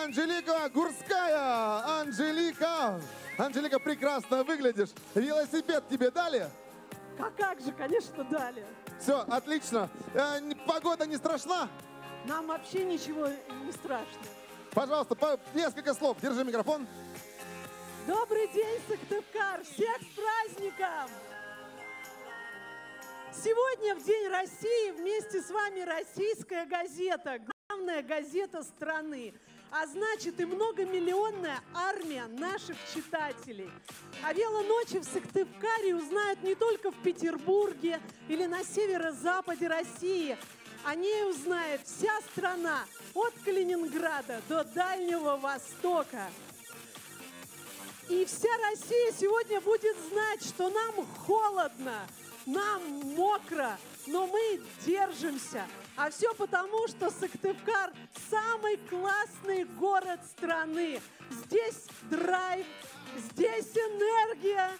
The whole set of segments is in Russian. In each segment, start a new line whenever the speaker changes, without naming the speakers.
Анжелика Гурская. Анжелика, прекрасно выглядишь. Велосипед тебе дали?
А как же, конечно, дали.
Все, отлично. Погода не страшна?
Нам вообще ничего не страшно.
Пожалуйста, несколько слов. Держи микрофон.
Добрый день, Сыктывкар! Всех с праздником! Сегодня в День России вместе с вами российская газета, главная газета страны. А значит и многомиллионная армия наших читателей. О велоночи в Сыктывкаре узнают не только в Петербурге или на северо-западе России. О ней узнает вся страна, от Калининграда до Дальнего Востока. И вся Россия сегодня будет знать, что нам холодно, нам мокро, но мы держимся. А все потому, что Сыктывкар – самый классный город страны. Здесь драйв, здесь энергия,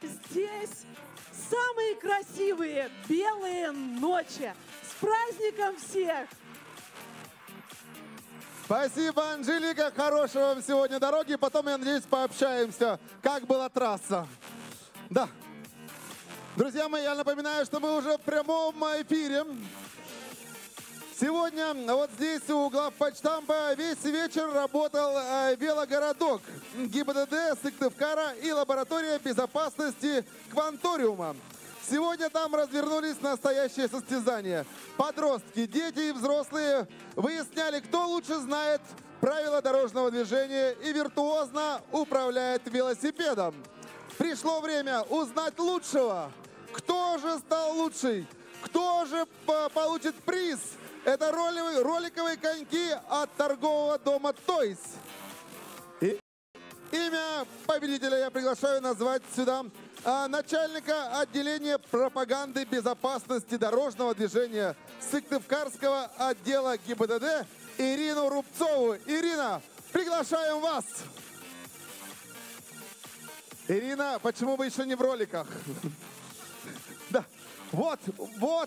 здесь самые красивые белые ночи. С праздником всех!
Спасибо, Анжелика. Хорошего вам сегодня дороги. Потом, я надеюсь, пообщаемся, как была трасса. Да. Друзья мои, я напоминаю, что мы уже в прямом эфире. Сегодня вот здесь у главпочтампа весь вечер работал велогородок ГИБДД Сыктывкара и лаборатория безопасности Кванториума. Сегодня там развернулись настоящие состязания. Подростки, дети и взрослые выясняли, кто лучше знает правила дорожного движения и виртуозно управляет велосипедом. Пришло время узнать лучшего. Кто же стал лучший? Кто же получит приз? Это роликовые коньки от торгового дома Toys. И имя победителя я приглашаю назвать сюда начальника отделения пропаганды безопасности дорожного движения Сыктывкарского отдела ГИБДД Ирину Рубцову. Ирина, приглашаем вас! Ирина, почему вы еще не в роликах? Да. Вот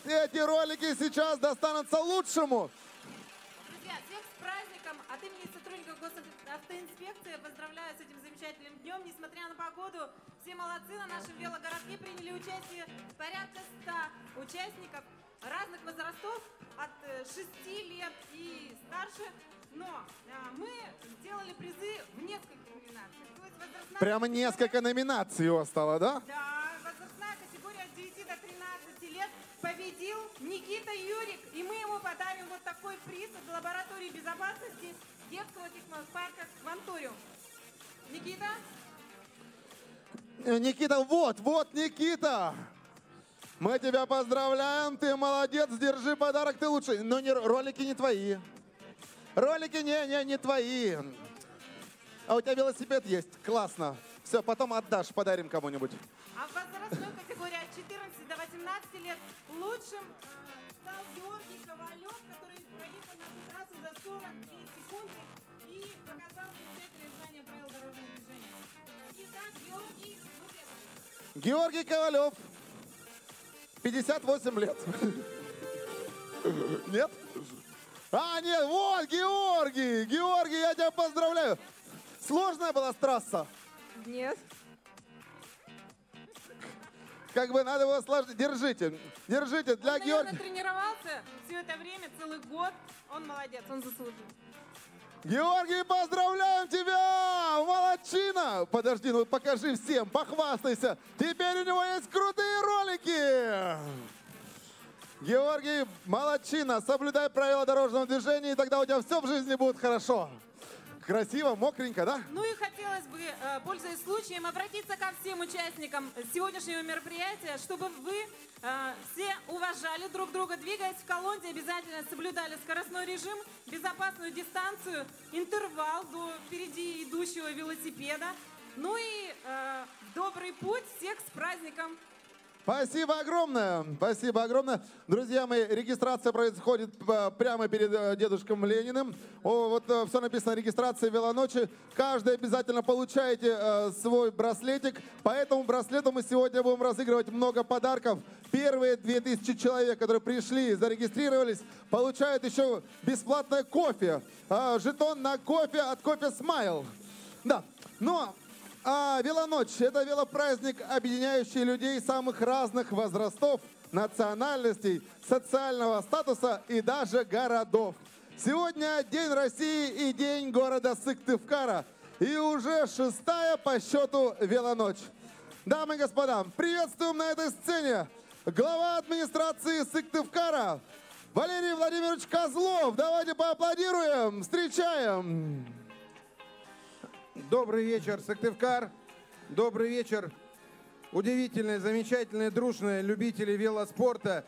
эти ролики сейчас достанутся лучшему.
Друзья, всех с праздником. От имени сотрудников госавтоинспекции поздравляю с этим замечательным днем. Несмотря на погоду, все молодцы. На нашем велогородке приняли участие порядка 100 участников разных возрастов, от 6 лет и старше. Но мы сделали призы в нескольких номинациях. То есть
прямо несколько номинаций у вас стало, да?
Да, возрастная категория от 9 до 13 лет победил Никита Юрик. И мы ему подарим вот такой приз от лаборатории безопасности детского технопарка Кванториум. Никита?
Никита, вот Никита! Мы тебя поздравляем, ты молодец, держи подарок, ты лучший. Но ролики не твои. Ролики не твои. А у тебя велосипед есть, классно. Все, потом отдашь, подарим кому-нибудь.
А в возрастной категории от 14 до 18 лет лучшим стал Георгий Ковалев, который проехал нашу трассу за 42 секунды и показал замечательное знание правил дорожного движения. Итак,
Георгий Ковалев, 58 лет. Нет? Нет, вот Георгий! Георгий, я тебя поздравляю! Сложная была трасса?
Нет.
Как бы надо было сложить. Держите для
он,
Георгия.
Он тренировался все это время, целый год. Он молодец, он заслужил.
Георгий, поздравляем тебя! Молодчина! Подожди, ну покажи всем, похвастайся. Теперь у него есть крутые ролики. Георгий, молодчина, соблюдай правила дорожного движения, и тогда у тебя все в жизни будет хорошо. Красиво, мокренько, да?
Ну и хотелось бы, пользуясь случаем, обратиться ко всем участникам сегодняшнего мероприятия, чтобы вы все уважали друг друга, двигаясь в колонне, обязательно соблюдали скоростной режим, безопасную дистанцию, интервал до впереди идущего велосипеда. Ну и добрый путь, всех с праздником!
Спасибо огромное, спасибо огромное. Друзья мои, регистрация происходит прямо перед дедушком Лениным. Вот все написано, регистрация велоночи. Каждый обязательно получаете свой браслетик. По этому браслету мы сегодня будем разыгрывать много подарков. Первые 2000 человек, которые пришли, зарегистрировались, получают еще бесплатное кофе. Жетон на кофе от Кофе Смайл. Да, но... Велоночь – это велопраздник, объединяющий людей самых разных возрастов, национальностей, социального статуса и даже городов. Сегодня День России и День города Сыктывкара. И уже 6-я по счету велоночь. Дамы и господа, приветствуем на этой сцене глава администрации Сыктывкара Валерий Владимирович Козлов. Давайте поаплодируем, встречаем.
Добрый вечер, Сыктывкар. Добрый вечер, удивительные, замечательные, дружные любители велоспорта.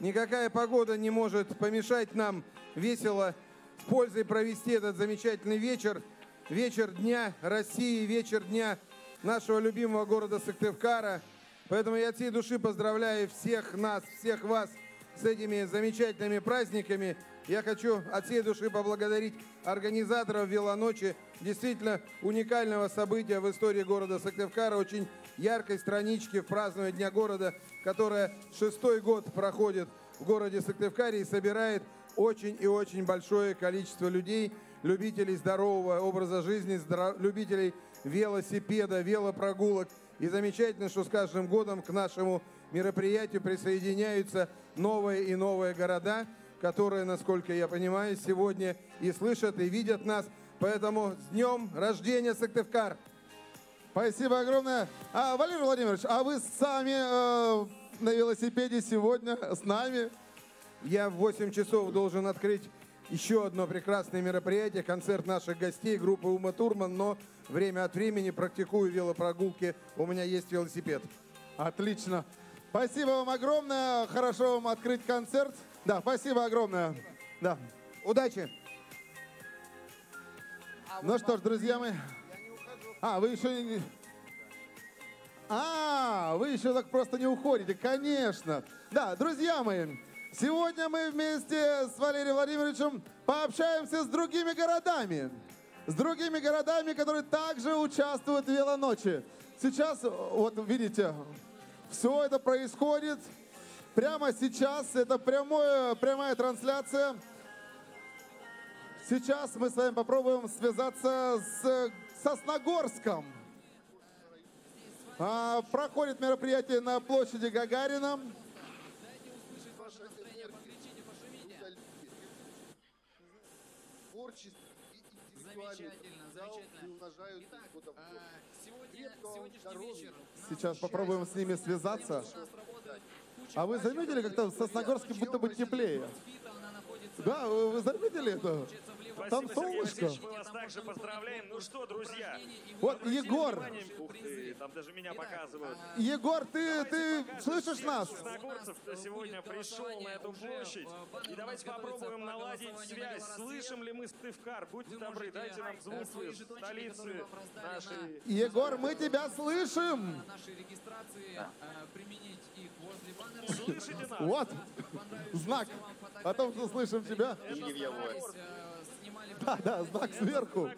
Никакая погода не может помешать нам весело, с пользой провести этот замечательный вечер. Вечер Дня России, вечер Дня нашего любимого города Сыктывкара. Поэтому я от всей души поздравляю всех нас, всех вас с этими замечательными праздниками. Я хочу от всей души поблагодарить организаторов велоночи, действительно уникального события в истории города Сыктывкара, очень яркой странички в праздновании Дня города, которая 6-й год проходит в городе Сыктывкаре и собирает очень и очень большое количество людей, любителей здорового образа жизни, любителей велосипеда, велопрогулок. И замечательно, что с каждым годом к нашему мероприятию присоединяются новые и новые города, которые, насколько я понимаю, сегодня и слышат, и видят нас. Поэтому с днем рождения, Сыктывкар!
Спасибо огромное. Валерий Владимирович, а вы сами на велосипеде сегодня с нами?
Я в 8 часов должен открыть еще одно прекрасное мероприятие, концерт наших гостей, группы Ума Турман, но время от времени практикую велопрогулки, у меня есть велосипед.
Отлично. Спасибо вам огромное, хорошо вам открыть концерт. Да, спасибо огромное. Да.
Удачи!
Ну что ж, друзья мои. Вы еще... вы еще так просто не уходите, конечно. Да, друзья мои, сегодня мы вместе с Валерием Владимировичем пообщаемся с другими городами. С другими городами, которые также участвуют в велоночи. Сейчас, вот видите, все это происходит прямо сейчас. Это прямая трансляция. Сейчас мы с вами попробуем связаться с Сосногорском. Проходит мероприятие на площади Гагарина. Сейчас попробуем с ними связаться. А вы заметили, как-то в Сосногорске будто бы теплее? Да, вы заметили это? Там солнышко.
Мы вас также поздравляем. Ну что, друзья?
Вот, Егор.
Ух ты, там даже меня показывают.
Егор, ты слышишь нас?
Сосногорцев, кто сегодня пришел на эту площадь. И давайте попробуем наладить связь. Слышим ли мы Сыктывкар? Будьте добры, дайте нам звук из столицы нашей.
Егор, мы тебя слышим.
Слышите нас?
Вот, знак о том, что слышим тебя. Да, знак сверху.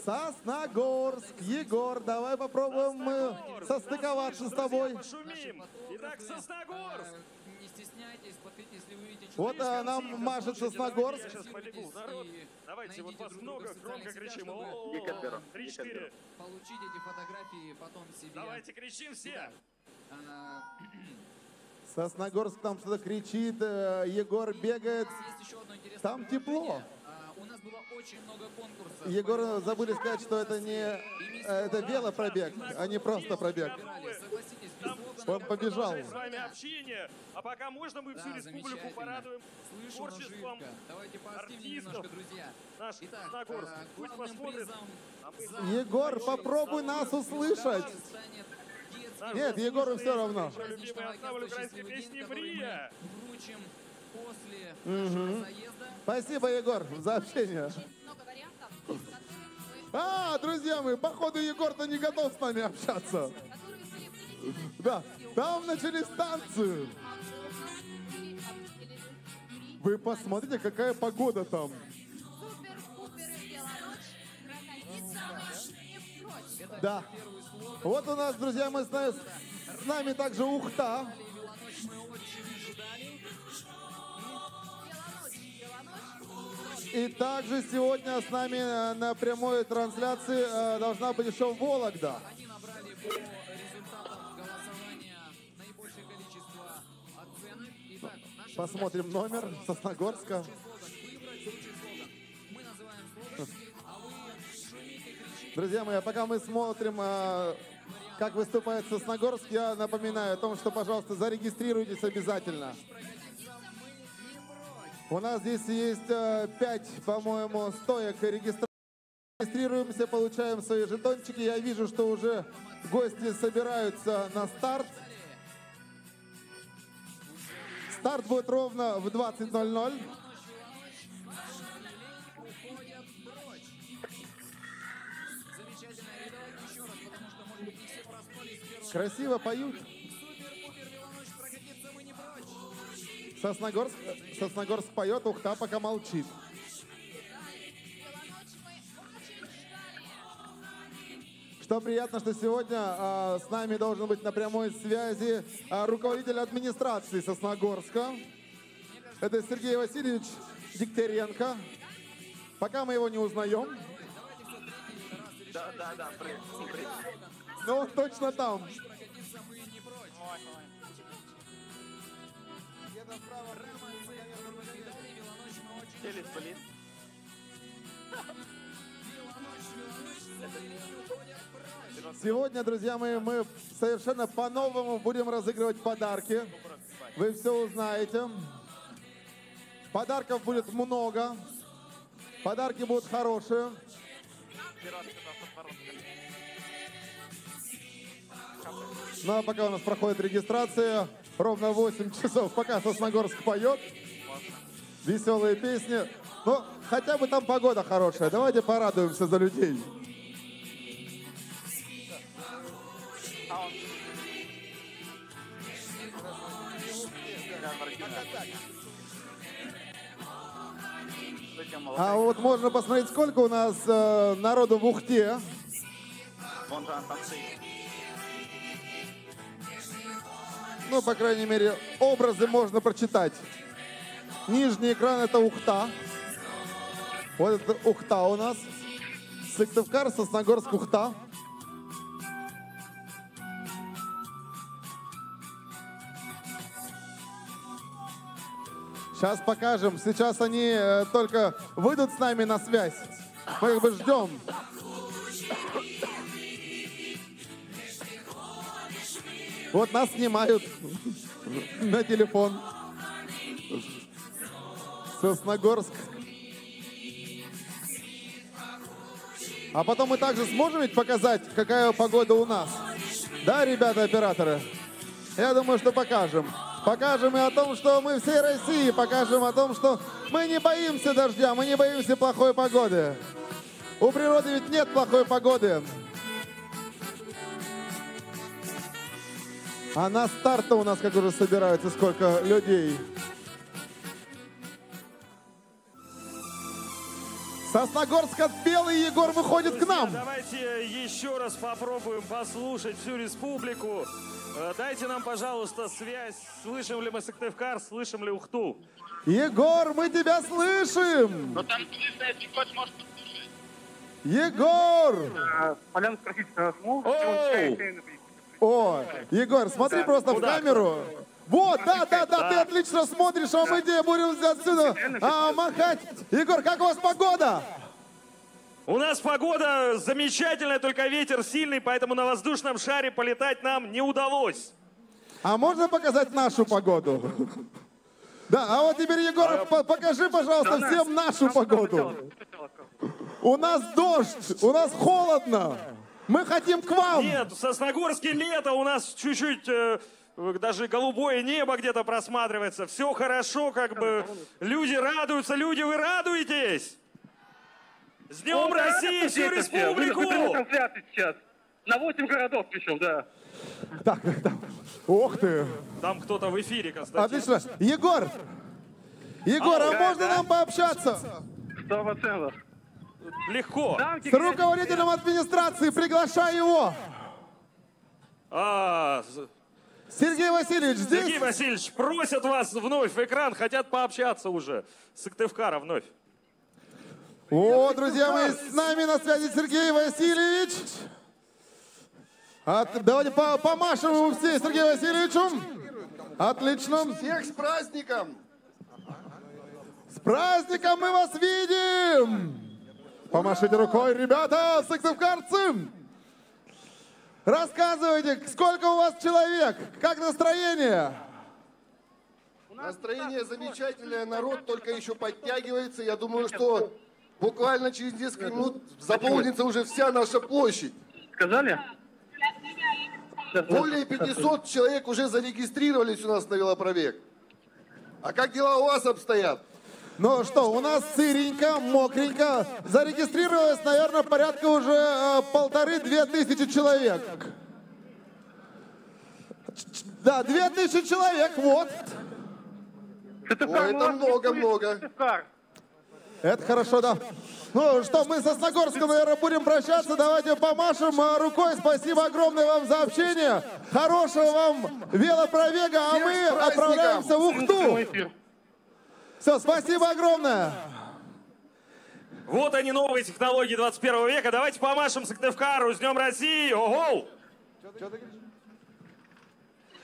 Сосногорск, Егор, давай попробуем мы состыковаться с тобой.
Пошумим. Итак, Сосногорск.
Не стесняйтесь, подходите, если вы видите
Вот нам мажет Сосногорск.
Я сейчас побегу. Народ, давайте, вот вас много, громко кричим. 3-4.
Получите эти фотографии потом себе.
Давайте кричим все.
Сосногорск там что-то кричит, Егор бегает.
Есть еще одно интересное
Там тепло.
У нас было очень много конкурсов.
Егор, забыли сказать, что это не это велопробег, а не просто пробег.
Согласитесь, без
Он побежал.
С вами общение. А пока можно мы всю республику порадуем
слышу
творчеством
наживка. Давайте поактивнее
артистов.
немножко, друзья.
Наш
Итак,
Сосногорск. Пусть
главным
посмотрит.
призом
Егор, попробуй нас услышать.
станет
Нет, Егору все равно.
Любимый ансамбль украинской песни «Брия».
вручим после нашего заезда.
Спасибо, Егор, за общение.
Очень много вариантов, из которых вы
Друзья мои, походу Егор-то не готов с нами общаться. Да, там начались танцы. Вы посмотрите, какая погода там. Да. Вот у нас, друзья, с нами также Ухта. И также сегодня с нами на прямой трансляции должна быть еще Вологда.
Они набрали по результатам голосования наибольшее количество оценок. Итак, наша
Посмотрим номер Сосногорска.
мы называем сложности, а вы шумите, кричите.
Друзья мои, пока мы смотрим, как выступает Сосногорск, я напоминаю о том, что, пожалуйста, зарегистрируйтесь обязательно. У нас здесь есть 5, по-моему, стоек регистрации. Регистрируемся, получаем свои жетончики. Я вижу, что уже гости собираются на старт. Старт будет ровно в 20:00. Красиво поют. Сосногорск поет, Ухта пока молчит. Что приятно, что сегодня с нами должен быть на прямой связи руководитель администрации Сосногорска. Это Сергей Васильевич Дегтяренко. Пока мы его не узнаем.
Да, привет.
Но он точно там. Сегодня, друзья мои, мы совершенно по-новому будем разыгрывать подарки. Вы все узнаете. Подарков будет много. Подарки будут хорошие. Ну а пока у нас проходит регистрация, ровно 8 часов, пока Сосногорск поет. Веселые песни. Ну, хотя бы там погода хорошая. Давайте порадуемся за людей. А вот можно посмотреть, сколько у нас народу в Ухте. Ну, по крайней мере, образы можно прочитать. Нижний экран — это Ухта. Вот это Ухта у нас. Сыктывкар, Сосногорск, Ухта. Сейчас покажем. Сейчас они только выйдут с нами на связь. Мы как бы ждем. Вот нас снимают на телефон. Сосногорск. А потом мы также сможем ведь показать, какая погода у нас. Да, ребята, операторы? Я думаю, что покажем. Покажем и о том, что мы всей России. Покажем о том, что мы не боимся дождя, мы не боимся плохой погоды. У природы ведь нет плохой погоды. А на старт-то у нас как уже собираются сколько людей. Сосногорск отпел, и Егор выходит к нам.
Давайте еще раз попробуем послушать всю республику. Дайте нам, пожалуйста, связь. Слышим ли мы Сыктывкар, слышим ли Ухту?
Егор, мы тебя слышим!
Ну там слышно, если хочешь, можешь послушать.
Егор!
Полян спросить, смог?
О, Егор, смотри просто в камеру. Вот, да, ты отлично смотришь, а мы тебе будем отсюда махать. Егор, как у вас погода?
У нас погода замечательная, только ветер сильный, поэтому на воздушном шаре полетать нам не удалось.
А можно показать нашу погоду? Да, а вот теперь, Егор, покажи, пожалуйста, всем нашу погоду. У нас дождь, у нас холодно. Мы хотим к вам.
Нет, в Сосногорске лето, у нас чуть-чуть даже голубое небо где-то просматривается. Все хорошо, как бы люди радуются. Люди, вы радуетесь? С Днем России всю республику!
Трансляции сейчас. На 8 городов причем, да.
Так, так. Ох ты.
Там кто-то в эфире, Константин.
Отлично. Егор, а можно нам пообщаться
100%.
Легко.
с руководителем администрации? Приглашай его. Сергей Васильевич здесь?
Сергей Васильевич, просят вас вновь в экран, хотят пообщаться уже. Сыктывкара вновь.
О, друзья мои, с нами на связи Сергей Васильевич. Давайте помашем ему все Сергею Васильевичу. Отлично.
Всех с праздником!
С праздником мы вас видим! Помашите рукой, ребята, сыктывкарцы! Рассказывайте, сколько у вас человек? Как настроение?
Настроение замечательное, народ только еще подтягивается. Я думаю, что буквально через несколько минут заполнится уже вся наша площадь.
Сказали?
Более 500 человек уже зарегистрировались у нас на велопробег. А как дела у вас обстоят?
Ну что, у нас сыренько, мокренько. Зарегистрировалось, наверное, порядка уже 1500-2000 человек. Да, 2000 человек, вот.
Ой, это много-много.
Это хорошо, да. Ну что, мы со Сногорском, наверное, будем прощаться. Давайте помашем рукой. Спасибо огромное вам за общение. Хорошего вам велопробега, а мы отправляемся в Ухту. Все, спасибо огромное.
Вот они, новые технологии 21 века. Давайте помашем Сыктывкару. С Днем России! Ого!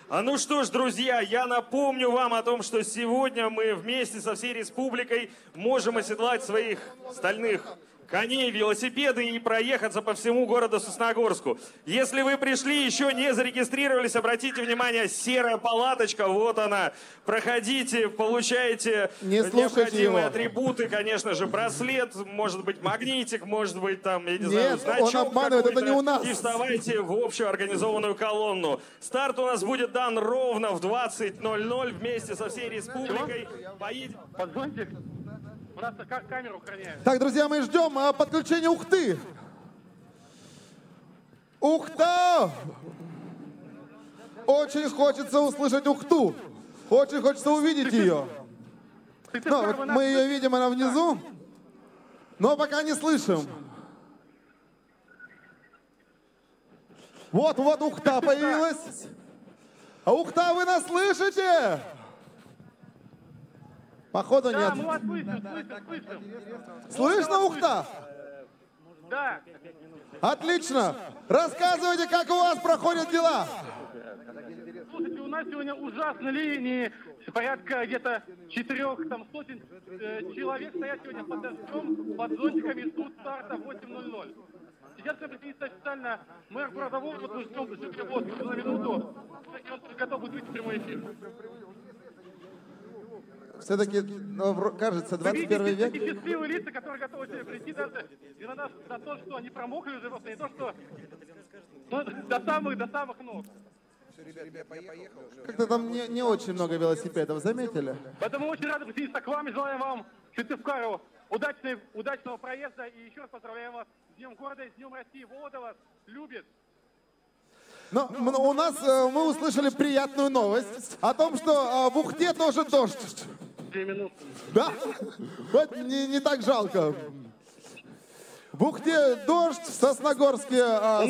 Ну что ж, друзья, я напомню вам о том, что сегодня мы вместе со всей республикой можем оседлать своих стальных коней, велосипеды и проехаться по всему городу Сосногорску. Если вы пришли, еще не зарегистрировались, обратите внимание, серая палаточка, вот она. Проходите, получаете необходимые атрибуты, конечно же, браслет, может быть, магнитик, может быть, там, я не знаю, значок.
Он обманывает, это не у нас.
И вставайте в общую организованную колонну. Старт у нас будет дан ровно в 20:00 вместе со всей республикой. Поедем.
Позвоните. У нас камеру охраняют.
Так, друзья, мы ждем подключения Ухты. Ухта! Очень хочется услышать Ухту. Очень хочется увидеть ее. Ну, вот мы ее видим, она внизу, но пока не слышим. Вот Ухта появилась. Ухта, вы нас слышите? Походу нет.
Да, мы вас слышим.
Слышно, Ухта?
Да.
Отлично. Рассказывайте, как у вас проходят дела.
Слушайте, у нас сегодня ужасные линии. Порядка где-то 400 человек стоят сегодня под дождем, под зонтиками, ждут старта 8:00. Сейчас присоединится официально мэр города Волгоград, мы ждем на минуту. Он готов будет выйти в прямой эфир.
Все-таки, кажется, 21 век.
Такие счастливые лица, которые готовы себе прийти даже на то, что они промокли уже просто, не то, что до самых ног.
Как-то там не очень много велосипедов, заметили?
Поэтому очень рады присоединиться к вам и желаем вам, Сыктывкару, удачного проезда. И еще раз поздравляем вас с Днем города, с Днем России. Волода вас любит.
Но у нас мы услышали приятную новость о том, что в Ухте тоже дождь.
2 минуты.
Да? Вот не так жалко. В Ухте дождь, в Сосногорске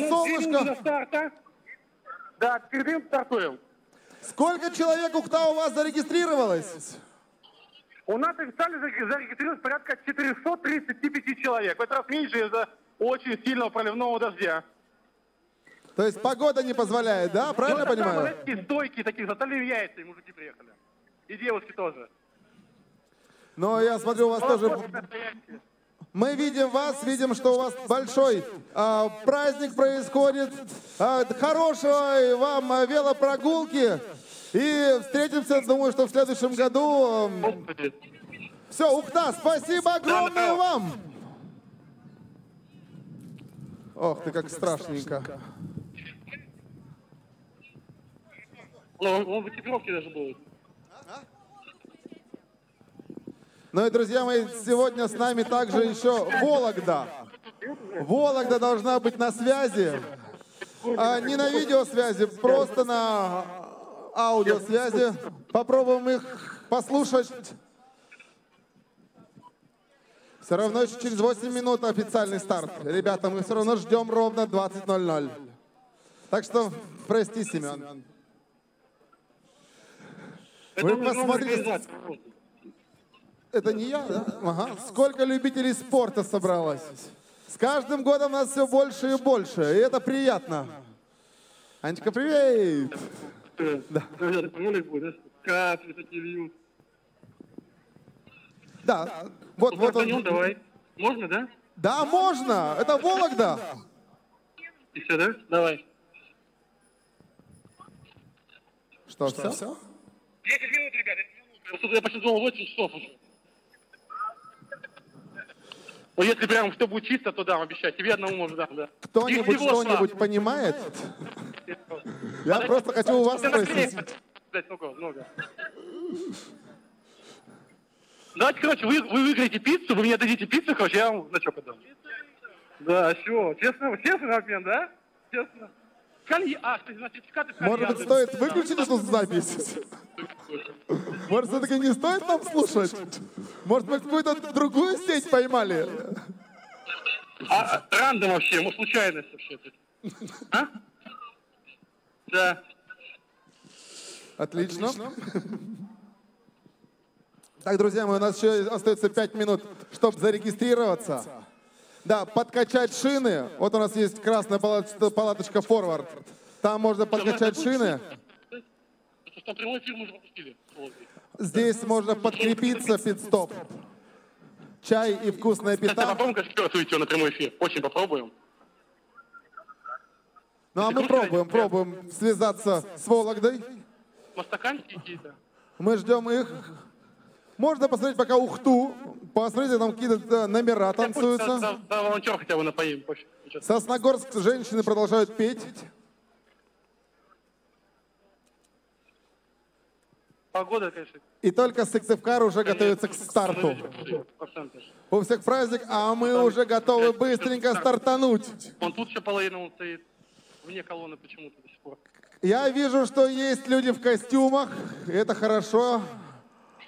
солнышко.
Старта. Да, теперь стартуем.
Сколько человек Ухта у вас зарегистрировалось?
У нас официально зарегистрировалось порядка 435 человек. В этот раз меньше из-за очень сильного проливного дождя.
То есть погода не позволяет, да? Правильно понимаю?
Такие стойкие, такие золотые яйца, и мужики приехали. И девушки тоже.
Но я смотрю, у вас тоже... Мы видим вас, видим, что у вас большой праздник происходит. Хорошего вам велопрогулки. И встретимся, думаю, что в следующем году. Все, Ухта, спасибо огромное вам. Ох ты, как страшненько.
Он в экипировке даже будет.
Ну и, друзья мои, сегодня с нами также еще Вологда. Вологда должна быть на связи. Не на видеосвязи, просто на аудиосвязи. Попробуем их послушать. Все равно еще через 8 минут официальный старт. Ребята, мы все равно ждем ровно 20:00. Так что прости, Семен. Вы посмотрите. Это не я, да? Ага. Сколько любителей спорта собралось. С каждым годом нас все больше и больше, и это приятно. Анечка, привет! Да. Да, вот он.
Давай. Можно, да?
Да, можно! Это Вологда!
И все, да? Давай.
Что, все?
10 минут, ребята. Я почти думал 8 часов уже. Ну, если прям все будет чисто, то дам, обещаю. Тебе одному можно дам, да.
Кто-нибудь что-нибудь понимает? Я просто хочу у вас спросить.
Много. Давайте, короче, вы выиграете пиццу, вы мне дадите пиццу, короче, я вам значок отдам. Да, все, честный обмен, да? Честно. Кстати, на сертификаты в кальян.
Может быть, стоит выключить эту запись? Может, все-таки не стоит нам слушать? Может быть, какую-то другую сеть поймали?
Рандом вообще, случайность вообще. А? Да.
Отлично. Так, друзья мои, у нас еще остается 5 минут, чтобы зарегистрироваться. Да, подкачать шины. Вот у нас есть красная палаточка «Форвард». Там можно подкачать шины.
Там прямой эфир мы уже пропустили.
Здесь можно подкрепиться, пит-стоп. Чай и вкусная пита.
Попробуем, как раз уйти на прямой эфир. Очень попробуем.
Ну а мы пробуем связаться с Вологдой.
Стаканчики какие-то.
Мы ждем их. Можно посмотреть пока Ухту. Посмотрите, там какие-то номера танцуются.
Да, волонтер хотя бы напоим.
Сосногорск женщины продолжают петь.
Погода, конечно.
И только Сыктывкар уже готовится к старту. У всех праздник, а мы уже готовы быстренько стартануть.
Он тут еще половина стоит. Вне колонны почему-то до сих пор.
Я вижу, что есть люди в костюмах. Это хорошо.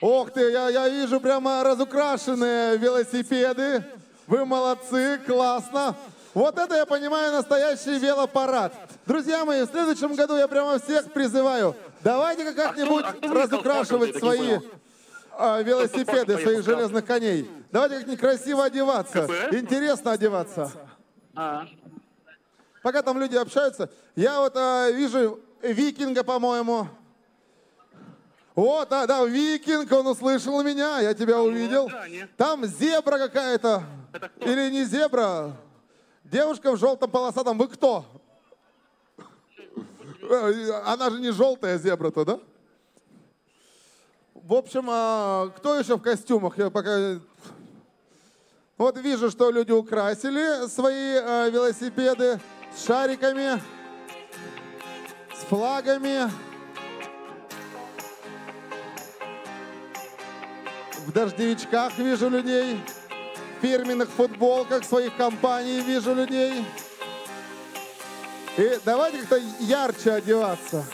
Ох ты, я вижу прямо разукрашенные велосипеды. Вы молодцы, классно. Вот это, я понимаю, настоящий велопарад. Друзья мои, в следующем году я прямо всех призываю. Давайте-ка как-нибудь разукрашивать свои велосипеды, своих железных коней. Давайте как-нибудь красиво одеваться. Интересно одеваться. Пока там люди общаются, я вот вижу Викинга, по-моему. Вот, да, Викинг, он услышал меня, я тебя увидел. Там зебра какая-то. Или не зебра. Девушка в желтом полосатом. Вы кто? Она же не желтая зебра-то, да? В общем, кто еще в костюмах? Я пока... Вот вижу, что люди украсили свои велосипеды с шариками, с флагами. В дождевичках вижу людей. В фирменных футболках своих компаний вижу людей. И давайте как-то ярче одеваться.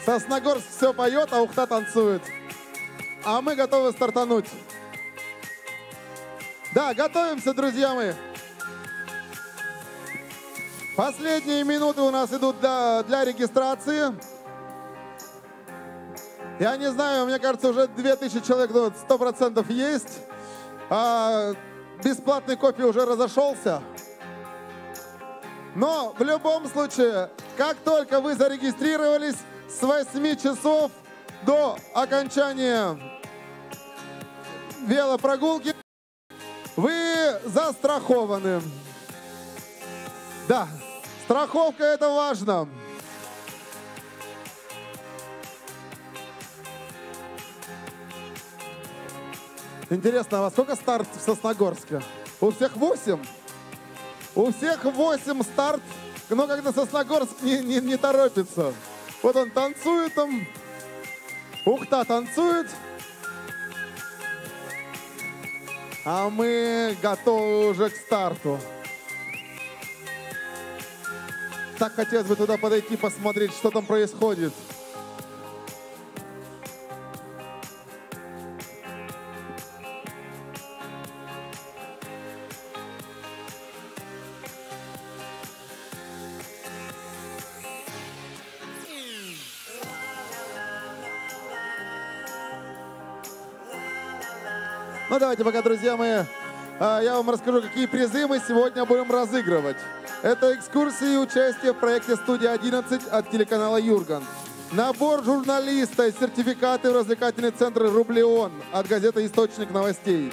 Сосногорск все поет, а Ухта танцует. А мы готовы стартануть. Да, готовимся, друзья мои. Последние минуты у нас идут для регистрации. Я не знаю, мне кажется, уже 2000 человек 100% есть. Бесплатный кофе уже разошелся. Но в любом случае, как только вы зарегистрировались, с 8 часов до окончания велопрогулки вы застрахованы. Да, страховка — это важно. Интересно, а во сколько старт в Сосногорске? У всех 8? У всех 8 старт, но когда Сосногорск не торопится. Вот он танцует там. Ухта танцует. А мы готовы уже к старту. Так хотелось бы туда подойти, посмотреть, что там происходит. Ну давайте пока, друзья мои, я вам расскажу, какие призы мы сегодня будем разыгрывать. Это экскурсии и участие в проекте «Студия 11» от телеканала «Юрган». Набор журналиста и сертификаты в развлекательный центр «Рублеон» от газеты «Источник новостей».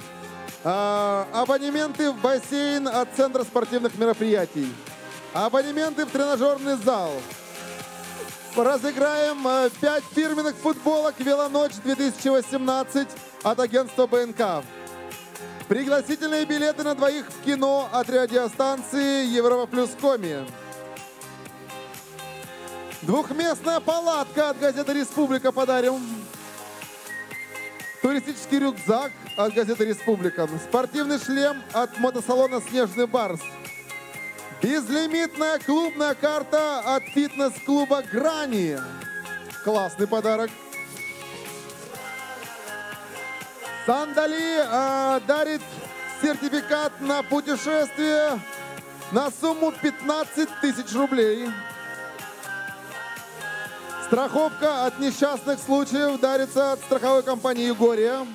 Абонементы в бассейн от Центра спортивных мероприятий. Абонементы в тренажерный зал. Разыграем 5 фирменных футболок «Велоночь-2018» от агентства БНК. Пригласительные билеты на двоих в кино от радиостанции Европа Плюс Коми. Двухместная палатка от газеты «Республика» подарим. Туристический рюкзак от газеты «Республика». Спортивный шлем от мотосалона «Снежный барс». Безлимитная клубная карта от фитнес-клуба «Грани». Классный подарок. Сандали дарит сертификат на путешествие на сумму 15 тысяч рублей. Страховка от несчастных случаев дарится от страховой компании «Югория».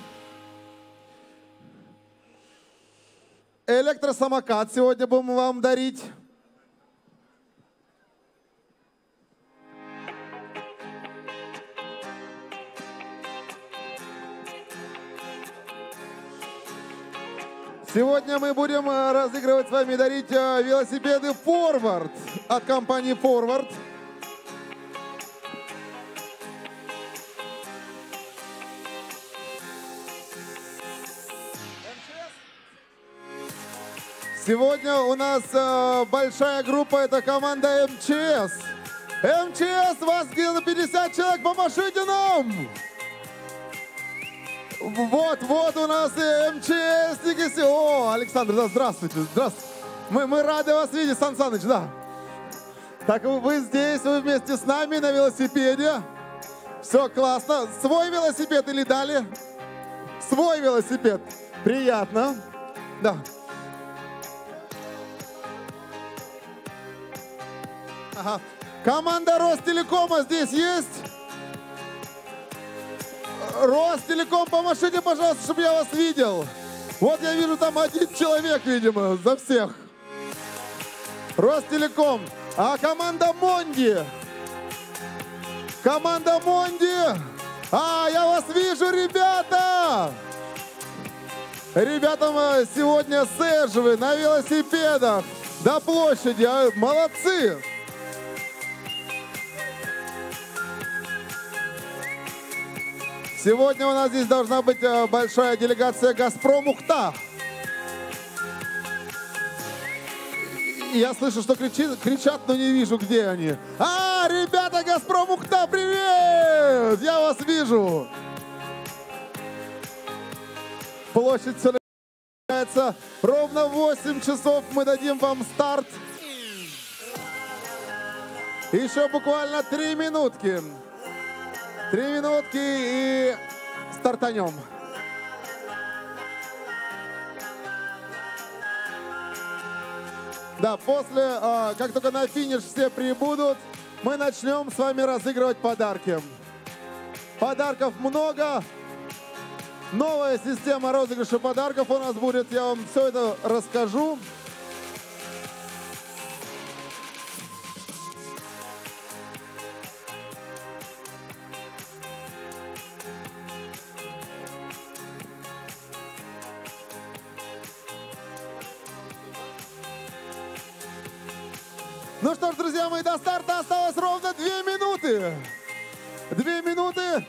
Электросамокат сегодня будем вам дарить. Сегодня мы будем разыгрывать с вами и дарить велосипеды «Форвард» от компании «Форвард». Сегодня у нас большая группа, это команда МЧС. МЧС, вас где-то 50 человек, помашите нам! Вот у нас и МЧСники. О, Александр, да, здравствуйте, здравствуйте. Мы рады вас видеть, Сан Саныч, да. Так, вы здесь, вы вместе с нами на велосипеде. Все классно. Свой велосипед или дали? Свой велосипед. Приятно. Да. Ага. Команда Ростелекома здесь есть? Ростелеком, помашите, пожалуйста, чтобы я вас видел. Вот я вижу там один человек, видимо, за всех. Ростелеком. А команда Монди? Команда Монди. Я вас вижу, ребята. Ребятам сегодня сэжвы на велосипедах до площади. Молодцы. Сегодня у нас здесь должна быть большая делегация «Газпром» Ухта. Я слышу, что кричат, но не вижу, где они. Ребята, «Газпром» Ухта, привет! Я вас вижу. Площадь все начинается. Ровно в 8 часов мы дадим вам старт. Еще буквально 3 минутки. 3 минутки и стартанем. Да, после, как только на финиш все прибудут, мы начнем с вами разыгрывать подарки. Подарков много. Новая система розыгрыша подарков у нас будет. Я вам все это расскажу. Ну что ж, друзья мои, до старта осталось ровно 2 минуты. 2 минуты.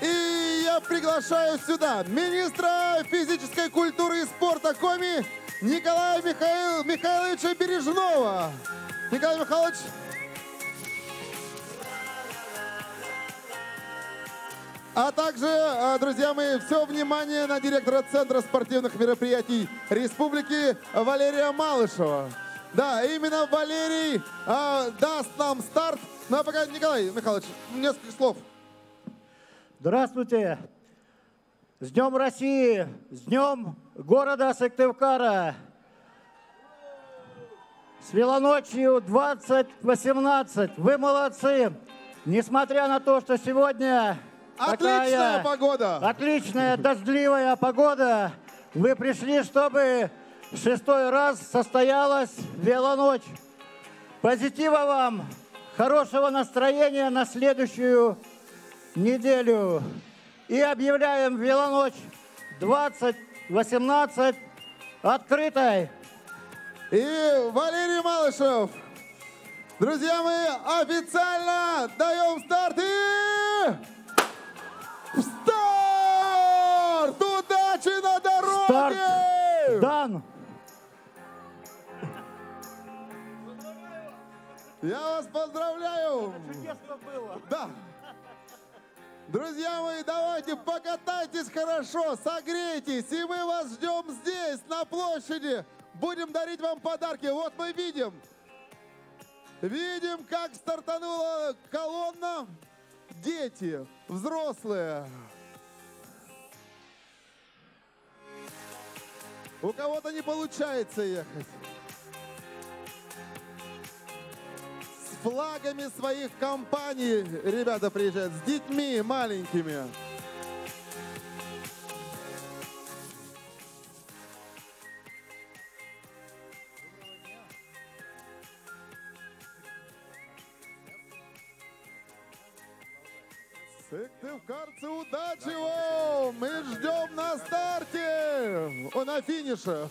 И я приглашаю сюда министра физической культуры и спорта Коми Николая Михайловича Бережного. Николай Михайлович. А также, друзья мои, все внимание на директора Центра спортивных мероприятий Республики Валерия Малышева. Да, именно Валерий даст нам старт. Ну а пока, Николай Михайлович, несколько слов.
Здравствуйте! С Днем России! С Днем города Сыктывкара! С велоночью 2018! Вы молодцы! Несмотря на то, что сегодня
Отличная погода!
Отличная дождливая погода, вы пришли, чтобы 6-й раз состоялась велоночь. Позитива вам, хорошего настроения на следующую неделю. И объявляем велоночь 2018 открытой.
И Валерий Малышев. Друзья мои, официально даем старт и... Старт! Удачи на дороге!
Старт дан!
Я вас поздравляю!
Чудесно было!
Да! Друзья мои, давайте покатайтесь хорошо, согрейтесь, и мы вас ждем здесь, на площади. Будем дарить вам подарки. Вот мы видим, как стартанула колонна. Дети, взрослые. У кого-то не получается ехать. С флагами своих компаний ребята приезжают, с детьми маленькими. Сыктывкарцы, удачи вам! Мы ждем на старте! На финише!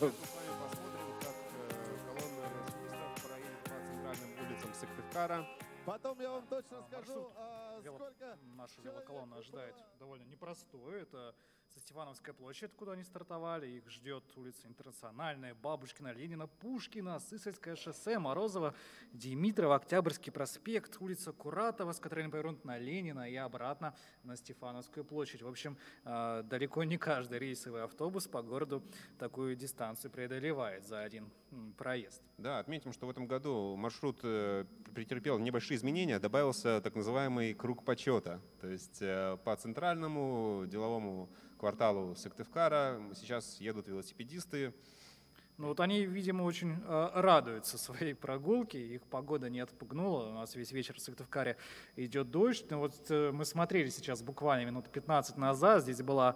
Потом я вам точно скажу, сколько...
Наша велоколонна ожидает довольно непростое. Это Стефановская площадь, куда они стартовали. Их ждет улица Интернациональная, Бабушкина, Ленина, Пушкина, Сысольское шоссе, Морозово, Димитрова, Октябрьский проспект, улица Куратова, с которой они повернут на Ленина и обратно на Стефановскую площадь. В общем, далеко не каждый рейсовый автобус по городу такую дистанцию преодолевает за один проезд.
Да, отметим, что в этом году маршрут претерпел небольшие изменения, добавился так называемый круг почета. То есть по центральному деловому кварталу Сыктывкара сейчас едут велосипедисты.
Ну вот они, видимо, очень радуются своей прогулке, их погода не отпугнула, у нас весь вечер в Сыктывкаре идет дождь. Но вот мы смотрели сейчас буквально минут 15 назад, здесь была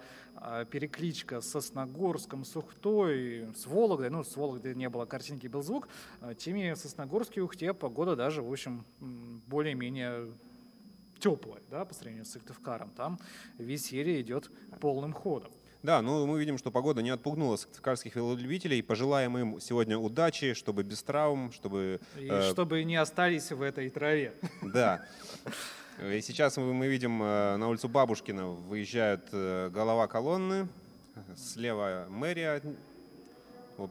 перекличка с Сосногорском, с Ухтой, с Вологдой, ну с Вологдой не было картинки, был звук, теми Сосногорске и Ухте погода даже, в общем, более-менее теплая, да, по сравнению с Сыктывкаром, там веселье идет полным ходом.
Да, ну мы видим, что погода не отпугнула сыктывкарских велолюбителей. Пожелаем им сегодня удачи, чтобы без травм, чтобы...
чтобы не остались в этой траве.
Да. И сейчас мы видим на улицу Бабушкина выезжает голова колонны, слева мэрия. В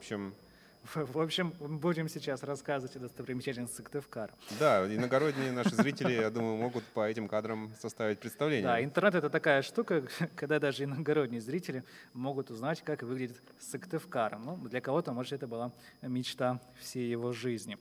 общем,
будем сейчас рассказывать о достопримечательностях Сыктывкара.
Да, иногородние наши зрители, я думаю, могут по этим кадрам составить представление.
Да, интернет — это такая штука, когда даже иногородние зрители могут узнать, как выглядит Сыктывкар. Ну, для кого-то, может, это была мечта всей его жизни.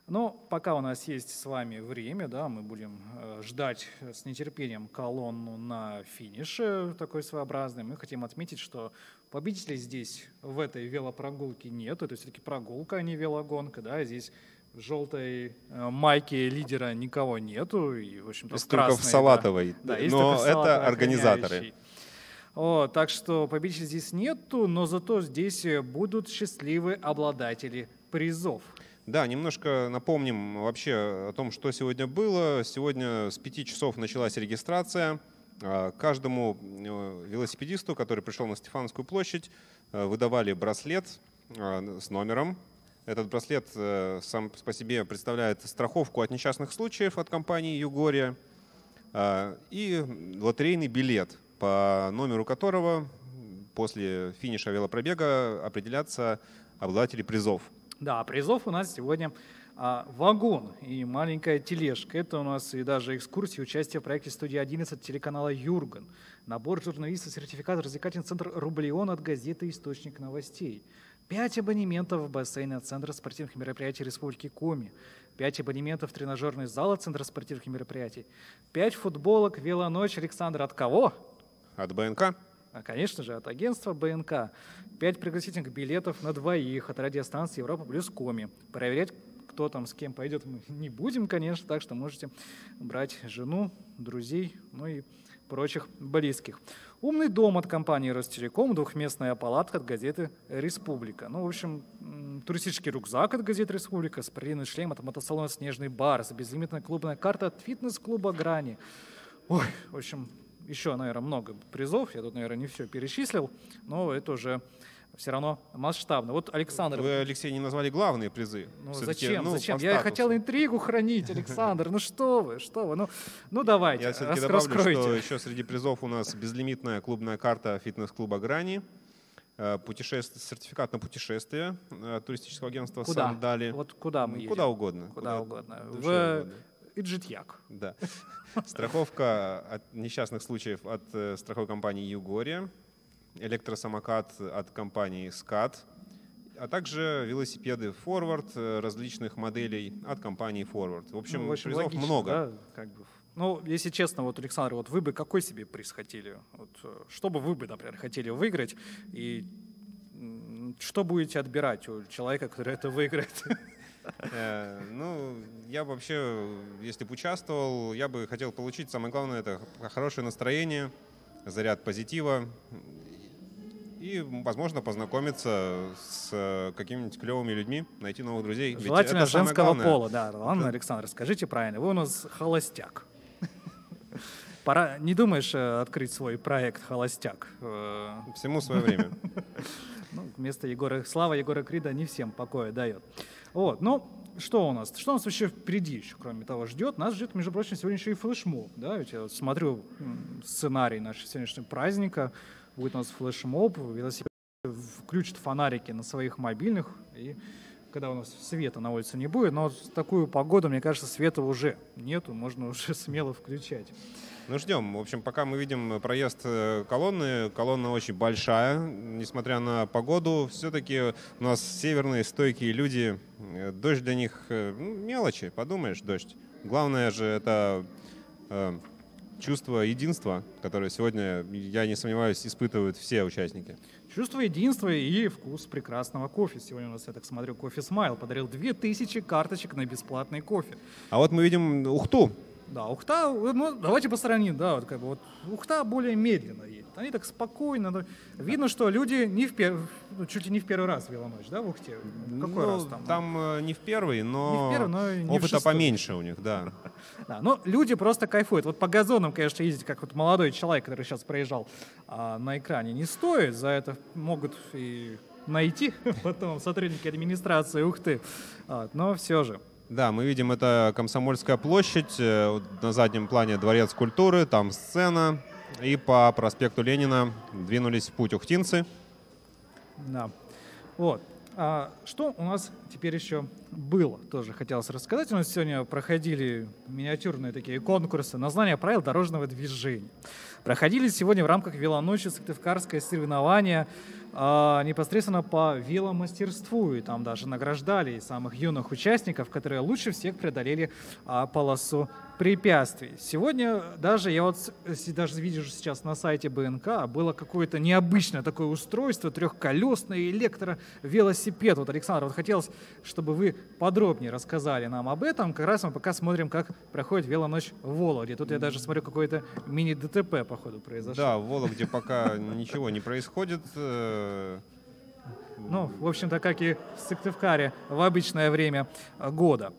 Но пока у нас есть с вами время, да, мы будем ждать с нетерпением колонну на финише, такой своеобразный. Мы хотим отметить, что победителей здесь в этой велопрогулке нет. Это все-таки прогулка, а не велогонка. Да? Здесь в желтой майке лидера никого нету. И, в общем-то,
есть только в салатовой,
да,
но это организаторы.
Так что победителей здесь нету, но зато здесь будут счастливые обладатели призов.
Да, немножко напомним вообще о том, что сегодня было. Сегодня с 5 часов началась регистрация. Каждому велосипедисту, который пришел на Стефановскую площадь, выдавали браслет с номером. Этот браслет сам по себе представляет страховку от несчастных случаев от компании «Югория» и лотерейный билет, по номеру которого после финиша велопробега определятся обладатели призов.
Да, призов у нас сегодня А вагон и маленькая тележка – это у нас и даже экскурсия, участие в проекте «Студия 11» телеканала «Юрган», набор журналистов, сертификат, развлекательный центр «Рублеон» от газеты «Источник новостей», 5 абонементов в бассейн от Центра спортивных мероприятий Республики Коми, 5 абонементов в тренажерный зал от Центра спортивных мероприятий, 5 футболок «Велоночь». Александр, от кого?
От БНК.
Конечно же, от агентства БНК. 5 пригласительных билетов на двоих от радиостанции Европа плюс Коми. Проверять, кто там с кем пойдет, мы не будем, конечно, так что можете брать жену, друзей, ну и прочих близких. Умный дом от компании Ростелеком, двухместная палатка от газеты «Республика». Ну, в общем, туристический рюкзак от газеты «Республика», спортивный шлем от мотосалона «Снежный барс», безлимитная клубная карта от фитнес-клуба «Грани». Ой, в общем, еще, наверное, много призов. Я тут, наверное, не все перечислил, но это уже все равно масштабно. Вот Александр...
Вы, Алексей, не назвали главные призы.
Ну, зачем? Зачем? Я хотел интригу хранить, Александр. Ну что вы, что вы. Ну давайте,
я все-таки добавлю, что еще среди призов у нас безлимитная клубная карта фитнес-клуба «Грани», сертификат на путешествие туристического агентства «Сандали».
Вот куда мы едем?
Куда угодно.
Куда угодно. В Иджитьяк.
Да. Страховка от несчастных случаев от страховой компании «Югория», электросамокат от компании «Скат», а также велосипеды Forward различных моделей от компании Forward. В общем, призов
логично,
много.
Да? Как бы. Ну, если честно, вот, Александр, вот вы бы какой себе приз хотели? Вот, что бы вы бы, например, хотели выиграть? И что будете отбирать у человека, который это выиграет?
Ну, я вообще, если бы участвовал, я бы хотел получить, самое главное, это хорошее настроение, заряд позитива и, возможно, познакомиться с какими-нибудь клевыми людьми, найти новых друзей.
Желательно женского пола, да. Ладно, Александр, скажите правильно, вы у нас холостяк. Пора, не думаешь открыть свой проект «Холостяк»?
Всему свое время.
Ну, вместо слава Егора Крида не всем покоя дает. Вот, ну, что у нас? Что у нас вообще впереди еще, кроме того, ждет? Нас ждет, между прочим, сегодня еще и флешмоб. Да? Ведь я вот смотрю сценарий нашего сегодняшнего праздника. Будет у нас флешмоб, велосипед включат фонарики на своих мобильных. И когда у нас света на улице не будет, но вот в такую погоду, мне кажется, света уже нету, можно уже смело включать.
Ну, ждем. В общем, пока мы видим проезд колонны. Колонна очень большая. Несмотря на погоду, все-таки у нас северные стойкие люди. Дождь для них мелочи, подумаешь, дождь. Главное же это чувство единства, которое сегодня, я не сомневаюсь, испытывают все участники.
Чувство единства и вкус прекрасного кофе. Сегодня у нас, я так смотрю, кофе Смайл подарил 2000 карточек на бесплатный кофе.
А вот мы видим Ухту.
Да, Ухта, ну, давайте по сравнению, да, вот как бы вот Ухта более медленно едет. Они так спокойно. Видно, что люди чуть ли не в первый раз велоночь, да, в Ухте? Какой раз там?
Там не в первый, но,
не
опыта поменьше у них, да.
Да, но люди просто кайфуют. Вот по газонам, конечно, ездить, как вот молодой человек, который сейчас проезжал на экране, не стоит. За это могут и найти потом сотрудники администрации Ухты. Но все же.
Да, мы видим, это Комсомольская площадь, на заднем плане Дворец культуры, там сцена, и по проспекту Ленина двинулись в путь ухтинцы.
Да, вот. А что у нас теперь еще было, тоже хотелось рассказать. У нас сегодня проходили миниатюрные такие конкурсы на знание правил дорожного движения. Проходили сегодня в рамках велоночи сыктывкарское соревнование непосредственно по веломастерству. И там даже награждали самых юных участников, которые лучше всех преодолели полосу препятствий. Сегодня даже, я вот даже вижу сейчас на сайте БНК, было какое-то необычное такое устройство, трехколесный электровелосипед. Вот, Александр, вот хотелось, чтобы вы подробнее рассказали нам об этом. Как раз мы пока смотрим, как проходит велоночь в Вологде. Тут я даже смотрю, какое-то мини-ДТП, походу, произошло.
Да, в Вологде пока ничего не происходит.
Ну, в общем-то, как и в Сыктывкаре в обычное время года.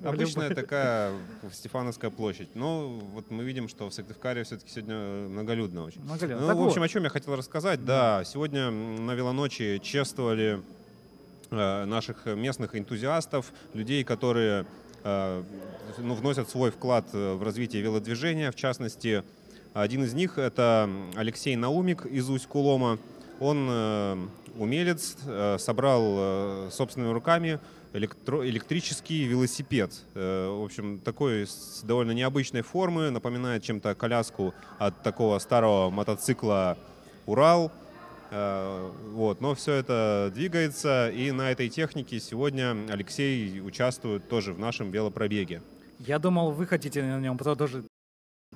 Обычная такая Стефановская площадь. Но вот мы видим, что в Сыктывкаре все-таки сегодня многолюдно очень.
Многолюдно.
Ну, в общем, о чем я хотел рассказать. Да, сегодня на велоночи чествовали наших местных энтузиастов, людей, которые вносят свой вклад в развитие велодвижения. В частности, один из них — это Алексей Наумик из Усть-Кулома. Он умелец, собрал собственными руками электрический велосипед. В общем, такой с довольно необычной формы, напоминает чем-то коляску от такого старого мотоцикла «Урал». Вот. Но все это двигается, и на этой технике сегодня Алексей участвует тоже в нашем велопробеге.
Я думал, вы хотите на нем тоже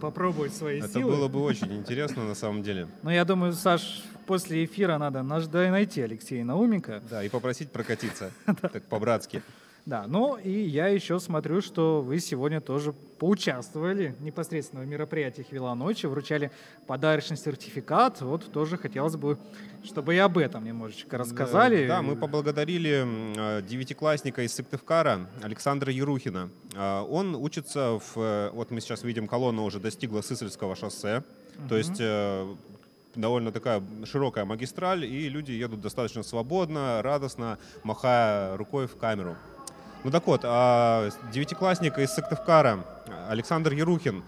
попробовать свои
Это
силы.
было бы очень интересно на самом деле.
Но я думаю, Саш, после эфира надо найти Алексея Науменко.
Да, и попросить прокатиться, так по-братски.
Да, ну и я еще смотрю, что вы сегодня тоже поучаствовали непосредственно в мероприятиях велоночи, вручали подарочный сертификат. Вот тоже хотелось бы, чтобы и об этом немножечко рассказали.
Да, мы поблагодарили девятиклассника из Сыктывкара Александра Ерухина. Он учится вот мы сейчас видим, колонна уже достигла Сысольского шоссе, то есть довольно такая широкая магистраль, и люди едут достаточно свободно, радостно, махая рукой в камеру. Ну так вот, девятиклассник из Сыктывкара Александр Ерухин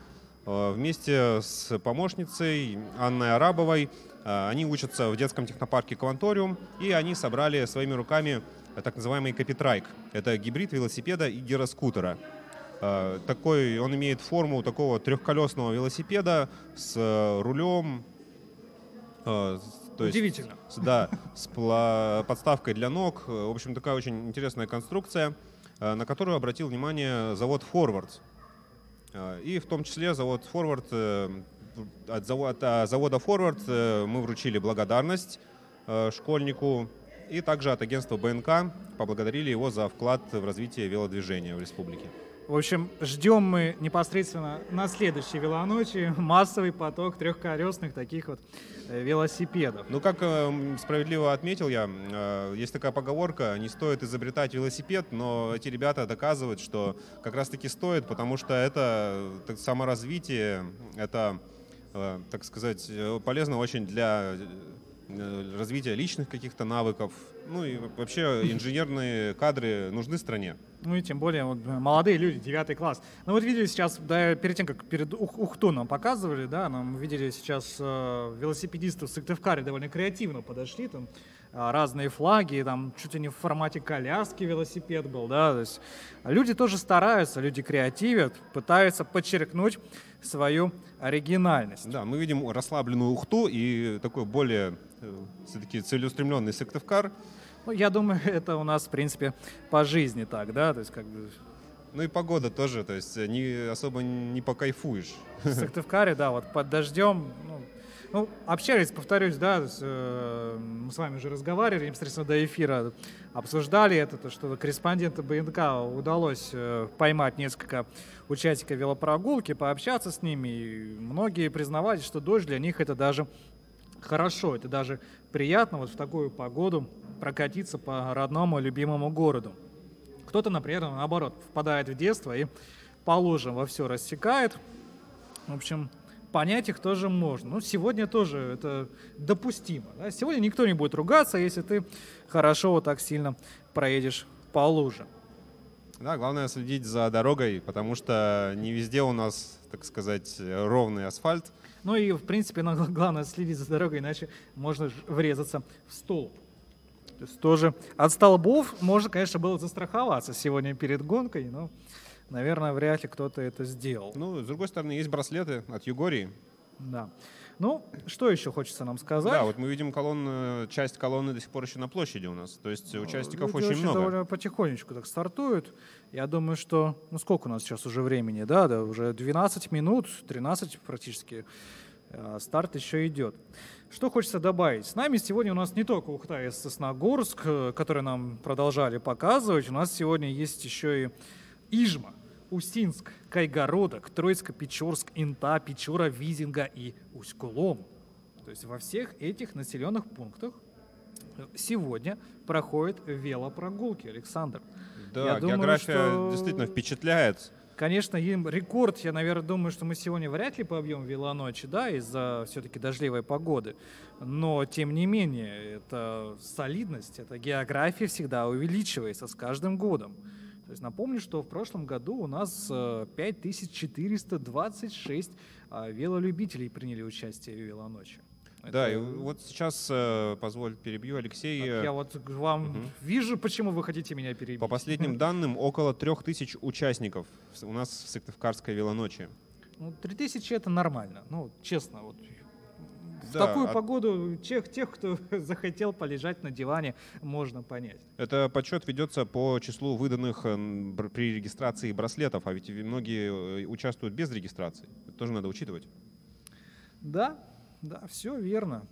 вместе с помощницей Анной Арабовой, они учатся в детском технопарке «Кванториум», и они собрали своими руками так называемый копитрайк. Это гибрид велосипеда и гироскутера. Такой, он имеет форму такого трехколесного велосипеда с рулем.
Удивительно.
Да, с подставкой для ног. В общем, такая очень интересная конструкция, на которую обратил внимание завод «Форвард». И в том числе завод «Форвард», от завода «Форвард» мы вручили благодарность школьнику, и также от агентства БНК поблагодарили его за вклад в развитие велодвижения в республике.
В общем, ждем мы непосредственно на следующей велоночи массовый поток трехколесных таких вот велосипедов.
Ну, как справедливо отметил я, есть такая поговорка: не стоит изобретать велосипед, но эти ребята доказывают, что как раз-таки стоит, потому что это саморазвитие, это, так сказать, полезно очень для развития личных каких-то навыков. Ну и вообще инженерные кадры нужны стране.
Ну и тем более вот, молодые люди, 9 класс. Ну вот видели сейчас, да, перед тем, как перед Ухту нам показывали, да, нам видели сейчас велосипедисты в Сыктывкаре довольно креативно подошли, там разные флаги, там чуть ли не в формате коляски велосипед был, да, то есть люди тоже стараются, люди креативят, пытаются подчеркнуть свою оригинальность.
Да, мы видим расслабленную Ухту и такой более все-таки целеустремленный Сыктывкар.
Ну, я думаю, это у нас, в принципе, по жизни так, да, то есть как бы...
Ну и погода тоже, то есть особо не покайфуешь.
В Сыктывкаре, да, вот под дождем, ну, общались, повторюсь, да, мы с вами уже разговаривали непосредственно до эфира, обсуждали это, то, что корреспонденту БНК удалось поймать несколько участников велопрогулки, пообщаться с ними, и многие признавались, что дождь для них это даже хорошо, это даже приятно вот в такую погоду прокатиться по родному любимому городу. Кто-то, например, наоборот, впадает в детство и по лужам во все рассекает. В общем, понять их тоже можно. Ну, сегодня тоже это допустимо. Да? Сегодня никто не будет ругаться, если ты хорошо вот так сильно проедешь по луже.
Да, главное следить за дорогой, потому что не везде у нас, так сказать, ровный асфальт.
Ну и, в принципе, главное следить за дорогой, иначе можно врезаться в столб. То есть тоже от столбов можно, конечно, было застраховаться сегодня перед гонкой, но, наверное, вряд ли кто-то это сделал.
Ну, с другой стороны, есть браслеты от Югории.
Да. Ну, что еще хочется нам сказать?
Да, вот мы видим часть колонны до сих пор еще на площади у нас. То есть участников очень много.
Довольно потихонечку так стартуют. Я думаю, что... Ну, сколько у нас сейчас уже времени? Да, уже 12 минут, 13 практически. Старт еще идет. Что хочется добавить? С нами сегодня у нас не только Ухта и Сосногорск, который нам продолжали показывать. У нас сегодня есть еще и Ижма, Устинск, Кайгородок, Троицко-Печорск, Инта, Печора, Визинга и Усть-Кулом. То есть во всех этих населенных пунктах сегодня проходят велопрогулки, Александр.
Да, география действительно впечатляет.
Конечно, им рекорд, я, наверное, думаю, что мы сегодня вряд ли побьем велоночи, да, из-за все-таки дождливой погоды. Но, тем не менее, это солидность, эта география всегда увеличивается с каждым годом. То есть напомню, что в прошлом году у нас 5426 велолюбителей приняли участие в велоночи.
Да, и вот сейчас, позволь, перебью, Алексей.
Я вот вам вижу, почему вы хотите меня перебить.
По последним данным, около 3000 участников у нас в Сыктывкарской велоночи.
Ну, 3000 это нормально. Ну, честно, вот. В
Да,
такую погоду тех, кто захотел полежать на диване, можно понять.
Это подсчет ведется по числу выданных при регистрации браслетов, а ведь многие участвуют без регистрации. Это тоже надо учитывать.
Да, все верно.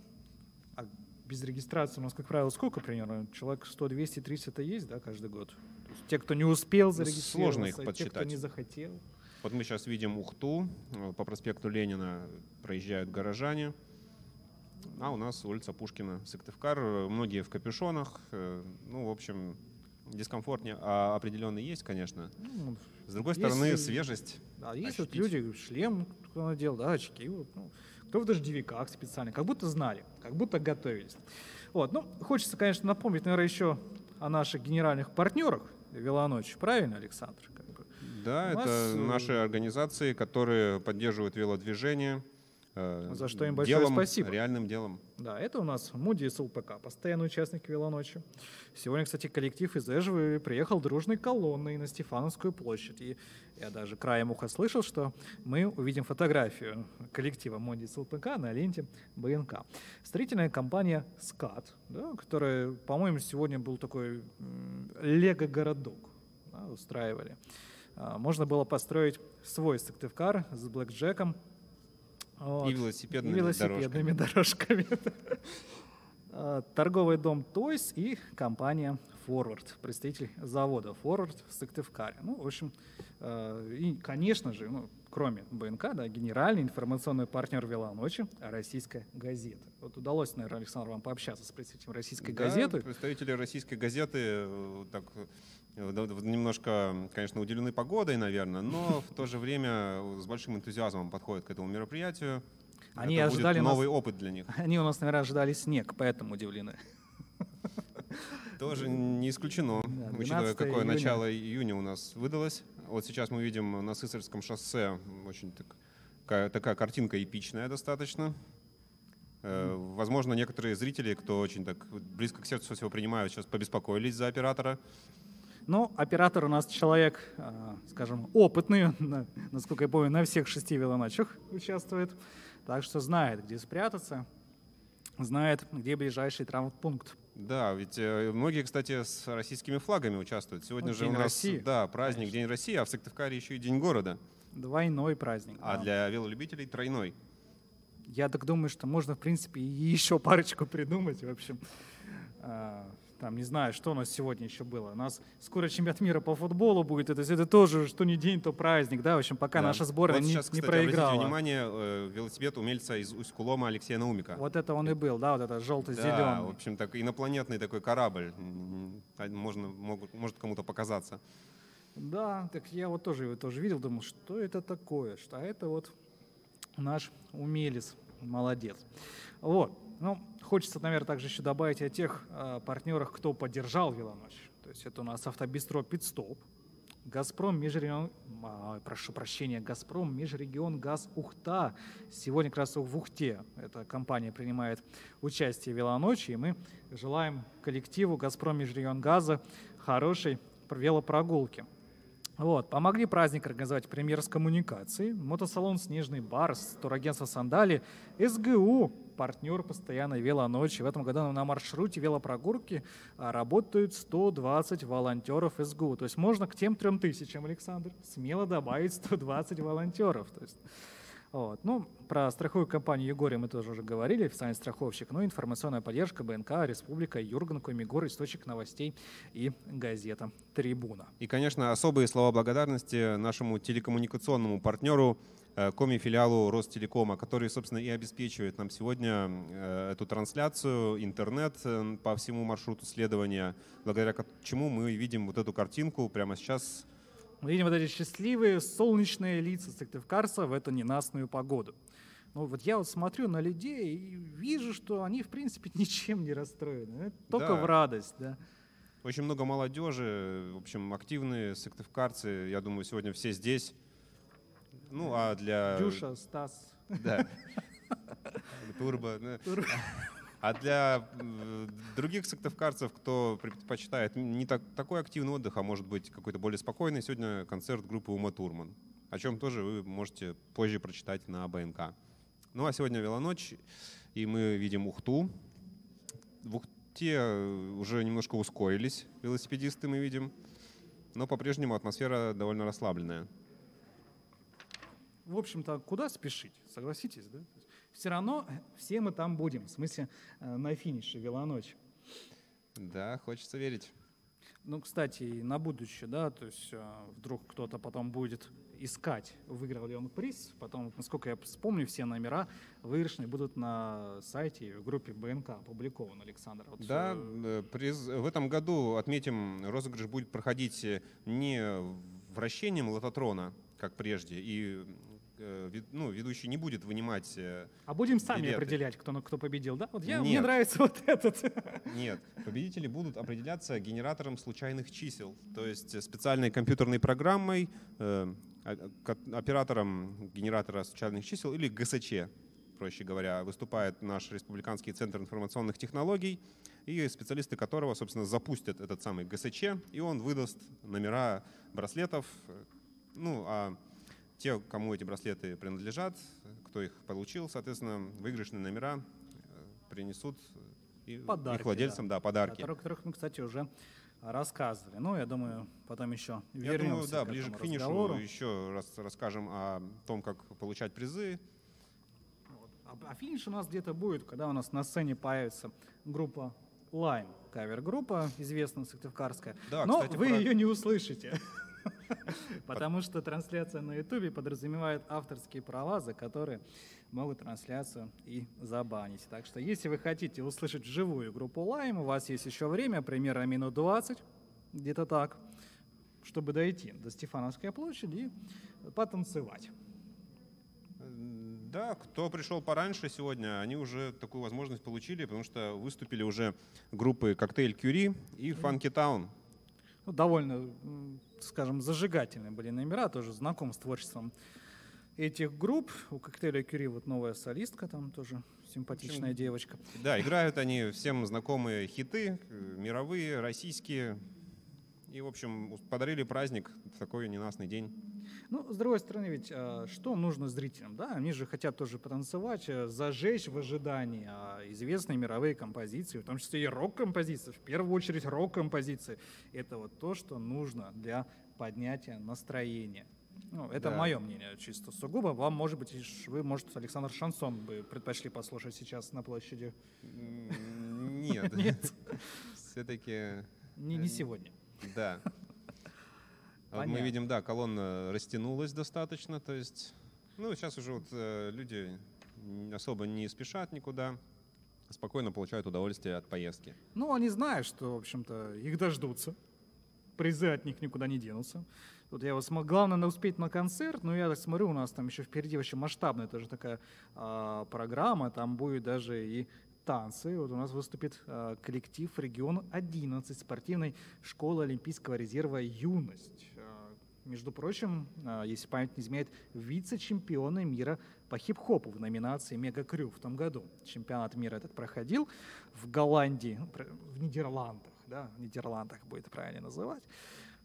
А без регистрации у нас, как правило, сколько примерно? Человек 100, 200, 300 это есть, да, каждый год? То есть те, кто не успел зарегистрироваться,
сложно их подсчитать.
те, кто не захотел.
Вот мы сейчас видим Ухту, по проспекту Ленина проезжают горожане, а у нас улица Пушкина, Сыктывкар, многие в капюшонах, ну, в общем, дискомфорт определенный есть, конечно.
Ну,
с другой стороны, свежесть.
Да, есть вот люди, шлем кто надел, да, очки, вот, ну, кто в дождевиках специально, как будто знали, как будто готовились. Вот, ну, хочется, конечно, напомнить, наверное, еще о наших генеральных партнерах «Велоночи», правильно, Александр?
Да, это наши организации, которые поддерживают велодвижение.
За что им большое спасибо.
Реальным делом.
Да, это у нас Moody's ЛПК, постоянный участник велоночи. Сегодня, кстати, коллектив из Эжевы приехал дружной колонной на Стефановскую площадь. И я даже краем уха слышал, что мы увидим фотографию коллектива Moody's ЛПК на ленте БНК. Строительная компания «СКАТ», да, которая, по-моему, сегодня был такой лего-городок, да, устраивали. Можно было построить свой Сыктывкар с блэкджеком. Вот.
И велосипедными
дорожками. Торговый дом «Тойс» и компания «Форвард», представитель завода «Форвард» в Сыктывкаре. Ну, в общем, и, конечно же, ну, кроме БНК, да, генеральный информационный партнер «Велоночи» — «Российская газета». Вот удалось, наверное, Александр, вам пообщаться с представителем «Российской газеты».
Представители «Российской газеты» так немножко, конечно, удивлены погодой, наверное, но в то же время с большим энтузиазмом подходят к этому мероприятию.
Они
Это
ожидали
будет новый опыт для них.
Они у нас, наверное, ожидали снег, поэтому удивлены.
Тоже не исключено,
да,
учитывая, какое начало июня у нас выдалось. Вот сейчас мы видим на Сысольском шоссе очень такая картинка эпичная достаточно. Возможно, некоторые зрители, кто очень так близко к сердцу всего принимают, сейчас побеспокоились за оператора.
Но оператор у нас человек, скажем, опытный, насколько я помню, на всех 6 велоночах участвует, так что знает, где спрятаться, знает, где ближайший травмпункт.
Да, ведь многие, кстати, с российскими флагами участвуют. Сегодня же у нас
России.
Да, праздник, конечно. День России, а в Сыктывкаре еще и День города.
Двойной праздник.
А да. Для велолюбителей тройной.
Я так думаю, что можно, в принципе, и еще парочку придумать, в общем. Там, не знаю, что у нас сегодня еще было. У нас скоро чемпионат мира по футболу будет. Это тоже, что не день, то праздник. Да? В общем, пока наша сборная
вот сейчас,
не
кстати,
проиграла.
Обратите внимание, велосипед умельца из Усть-Кулома Алексея Наумика.
Вот это он и был, да, вот это желто-зеленый.
Да, в общем, так инопланетный такой корабль. Может кому-то показаться.
Да, так я вот тоже его видел, думал, что это такое? Что это вот наш умелец, молодец. Вот. Ну, хочется, наверное, также еще добавить о тех партнерах, кто поддержал велоночь. То есть это у нас автобистро «Питстоп», «Газпром Межрегион Газ Ухта». Сегодня как раз в Ухте эта компания принимает участие в велоночи, и мы желаем коллективу «Газпром Межрегион Газа» хорошей велопрогулки. Вот. Помогли праздник организовать премьер с коммуникацией, мотосалон «Снежный бар», турагентство «Сандали», СГУ, партнер постоянной велоночи. В этом году на маршруте велопрогулки работают 120 волонтеров СГУ. То есть можно к тем 3000, Александр, смело добавить 120 волонтеров. То есть, вот. Ну, про страховую компанию «Югория» мы тоже уже говорили, официальный страховщик, но информационная поддержка БНК, Республика, Юрган, Комигор, источник новостей и газета «Трибуна». И,
конечно, особые слова благодарности нашему телекоммуникационному партнеру, коми-филиалу Ростелекома, который, собственно, и обеспечивает нам сегодня эту трансляцию, интернет по всему маршруту следования, благодаря чему мы видим вот эту картинку прямо сейчас.
Мы видим вот эти счастливые солнечные лица сыктывкарцев в эту ненастную погоду. Ну, вот я вот смотрю на людей и вижу, что они, в принципе, ничем не расстроены. Только в радость. Да.
Очень много молодежи, в общем, активные сыктывкарцы. Я думаю, сегодня все здесь. Ну, а для...
Дюша, Стас.
Да. Турбо. А для других сыктывкарцев, кто предпочитает не такой активный отдых, а может быть какой-то более спокойный, сегодня концерт группы Ума Турман, о чем тоже вы можете позже прочитать на БНК. Ну а сегодня велоночь, и мы видим Ухту. В Ухте уже немножко ускорились велосипедисты, мы видим, но по-прежнему атмосфера довольно расслабленная.
В общем-то, куда спешить, согласитесь, да? Все равно все мы там будем, в смысле на финише велоночи.
Да, хочется верить.
Ну, кстати, и на будущее, да, то есть вдруг кто-то потом будет искать, выиграл ли он приз, потом, насколько я вспомню, все номера выигрышные будут на сайте в группе БНК опубликованы, Александр. Вот
да, в этом году, отметим, розыгрыш будет проходить не вращением лототрона, как прежде, и ведущий не будет вынимать
А будем сами
билеты.
Определять, кто победил, да? Вот мне нравится вот этот.
Нет, победители будут определяться генератором случайных чисел, то есть специальной компьютерной программой, оператором генератора случайных чисел или ГСЧ, проще говоря, выступает наш Республиканский центр информационных технологий, и специалисты которого, собственно, запустят этот самый ГСЧ, и он выдаст номера браслетов, а те, кому эти браслеты принадлежат, кто их получил, соответственно, выигрышные номера принесут
подарки,
их владельцам, да, подарки.
О которых мы, кстати, уже рассказывали. Ну, я думаю, потом еще
вернемся. Я думаю, да, ближе к финишу
разговору.
еще раз расскажем о том, как получать призы.
А финиш у нас где-то будет, когда у нас на сцене появится группа Lime, кавер-группа, известная сыктывкарская.
Да,
но
кстати,
вы ее не услышите. Потому что трансляция на YouTube подразумевает авторские права, за которые могут трансляцию и забанить. Так что, если вы хотите услышать вживую группу Lime, у вас есть еще время, примерно минут 20, где-то так, чтобы дойти до Стефановской площади и потанцевать.
Да, кто пришел пораньше сегодня, они уже такую возможность получили, потому что выступили уже группы «Коктейль Кюри» и «Фанки Таун».
Довольно, скажем, зажигательные были номера, тоже знаком с творчеством этих групп. У «Коктейля Кюри» вот новая солистка, там тоже симпатичная девочка.
Да, играют они всем знакомые хиты, мировые, российские. И, в общем, подарили праздник в такой ненастный день.
Ну, с другой стороны, ведь что нужно зрителям? Да? Они же хотят тоже потанцевать, зажечь в ожидании известные мировые композиции, в том числе и рок-композиции, в первую очередь рок-композиции. Это вот то, что нужно для поднятия настроения. Ну, это мое мнение, чисто сугубо. Вам, может быть, вы, может, Александр, шансон бы предпочли послушать сейчас на площади?
Нет.
Нет.
Все-таки...
Не сегодня.
Да. Вот мы видим, да, колонна растянулась достаточно, то есть, сейчас уже вот люди особо не спешат никуда, спокойно получают удовольствие от поездки.
Ну, они знают, что, в общем-то, их дождутся, призы от них никуда не денутся. Тут я вот главное успеть на концерт, но я смотрю, у нас там еще впереди вообще масштабная тоже такая программа, там будет даже и танцы. Вот у нас выступит коллектив «Регион-11» спортивной школы Олимпийского резерва «Юность». Между прочим, если память не изменяет, вице-чемпионы мира по хип-хопу в номинации «Мега Крю» в том году. Чемпионат мира этот проходил в Голландии, в Нидерландах, да, в Нидерландах будет правильно называть.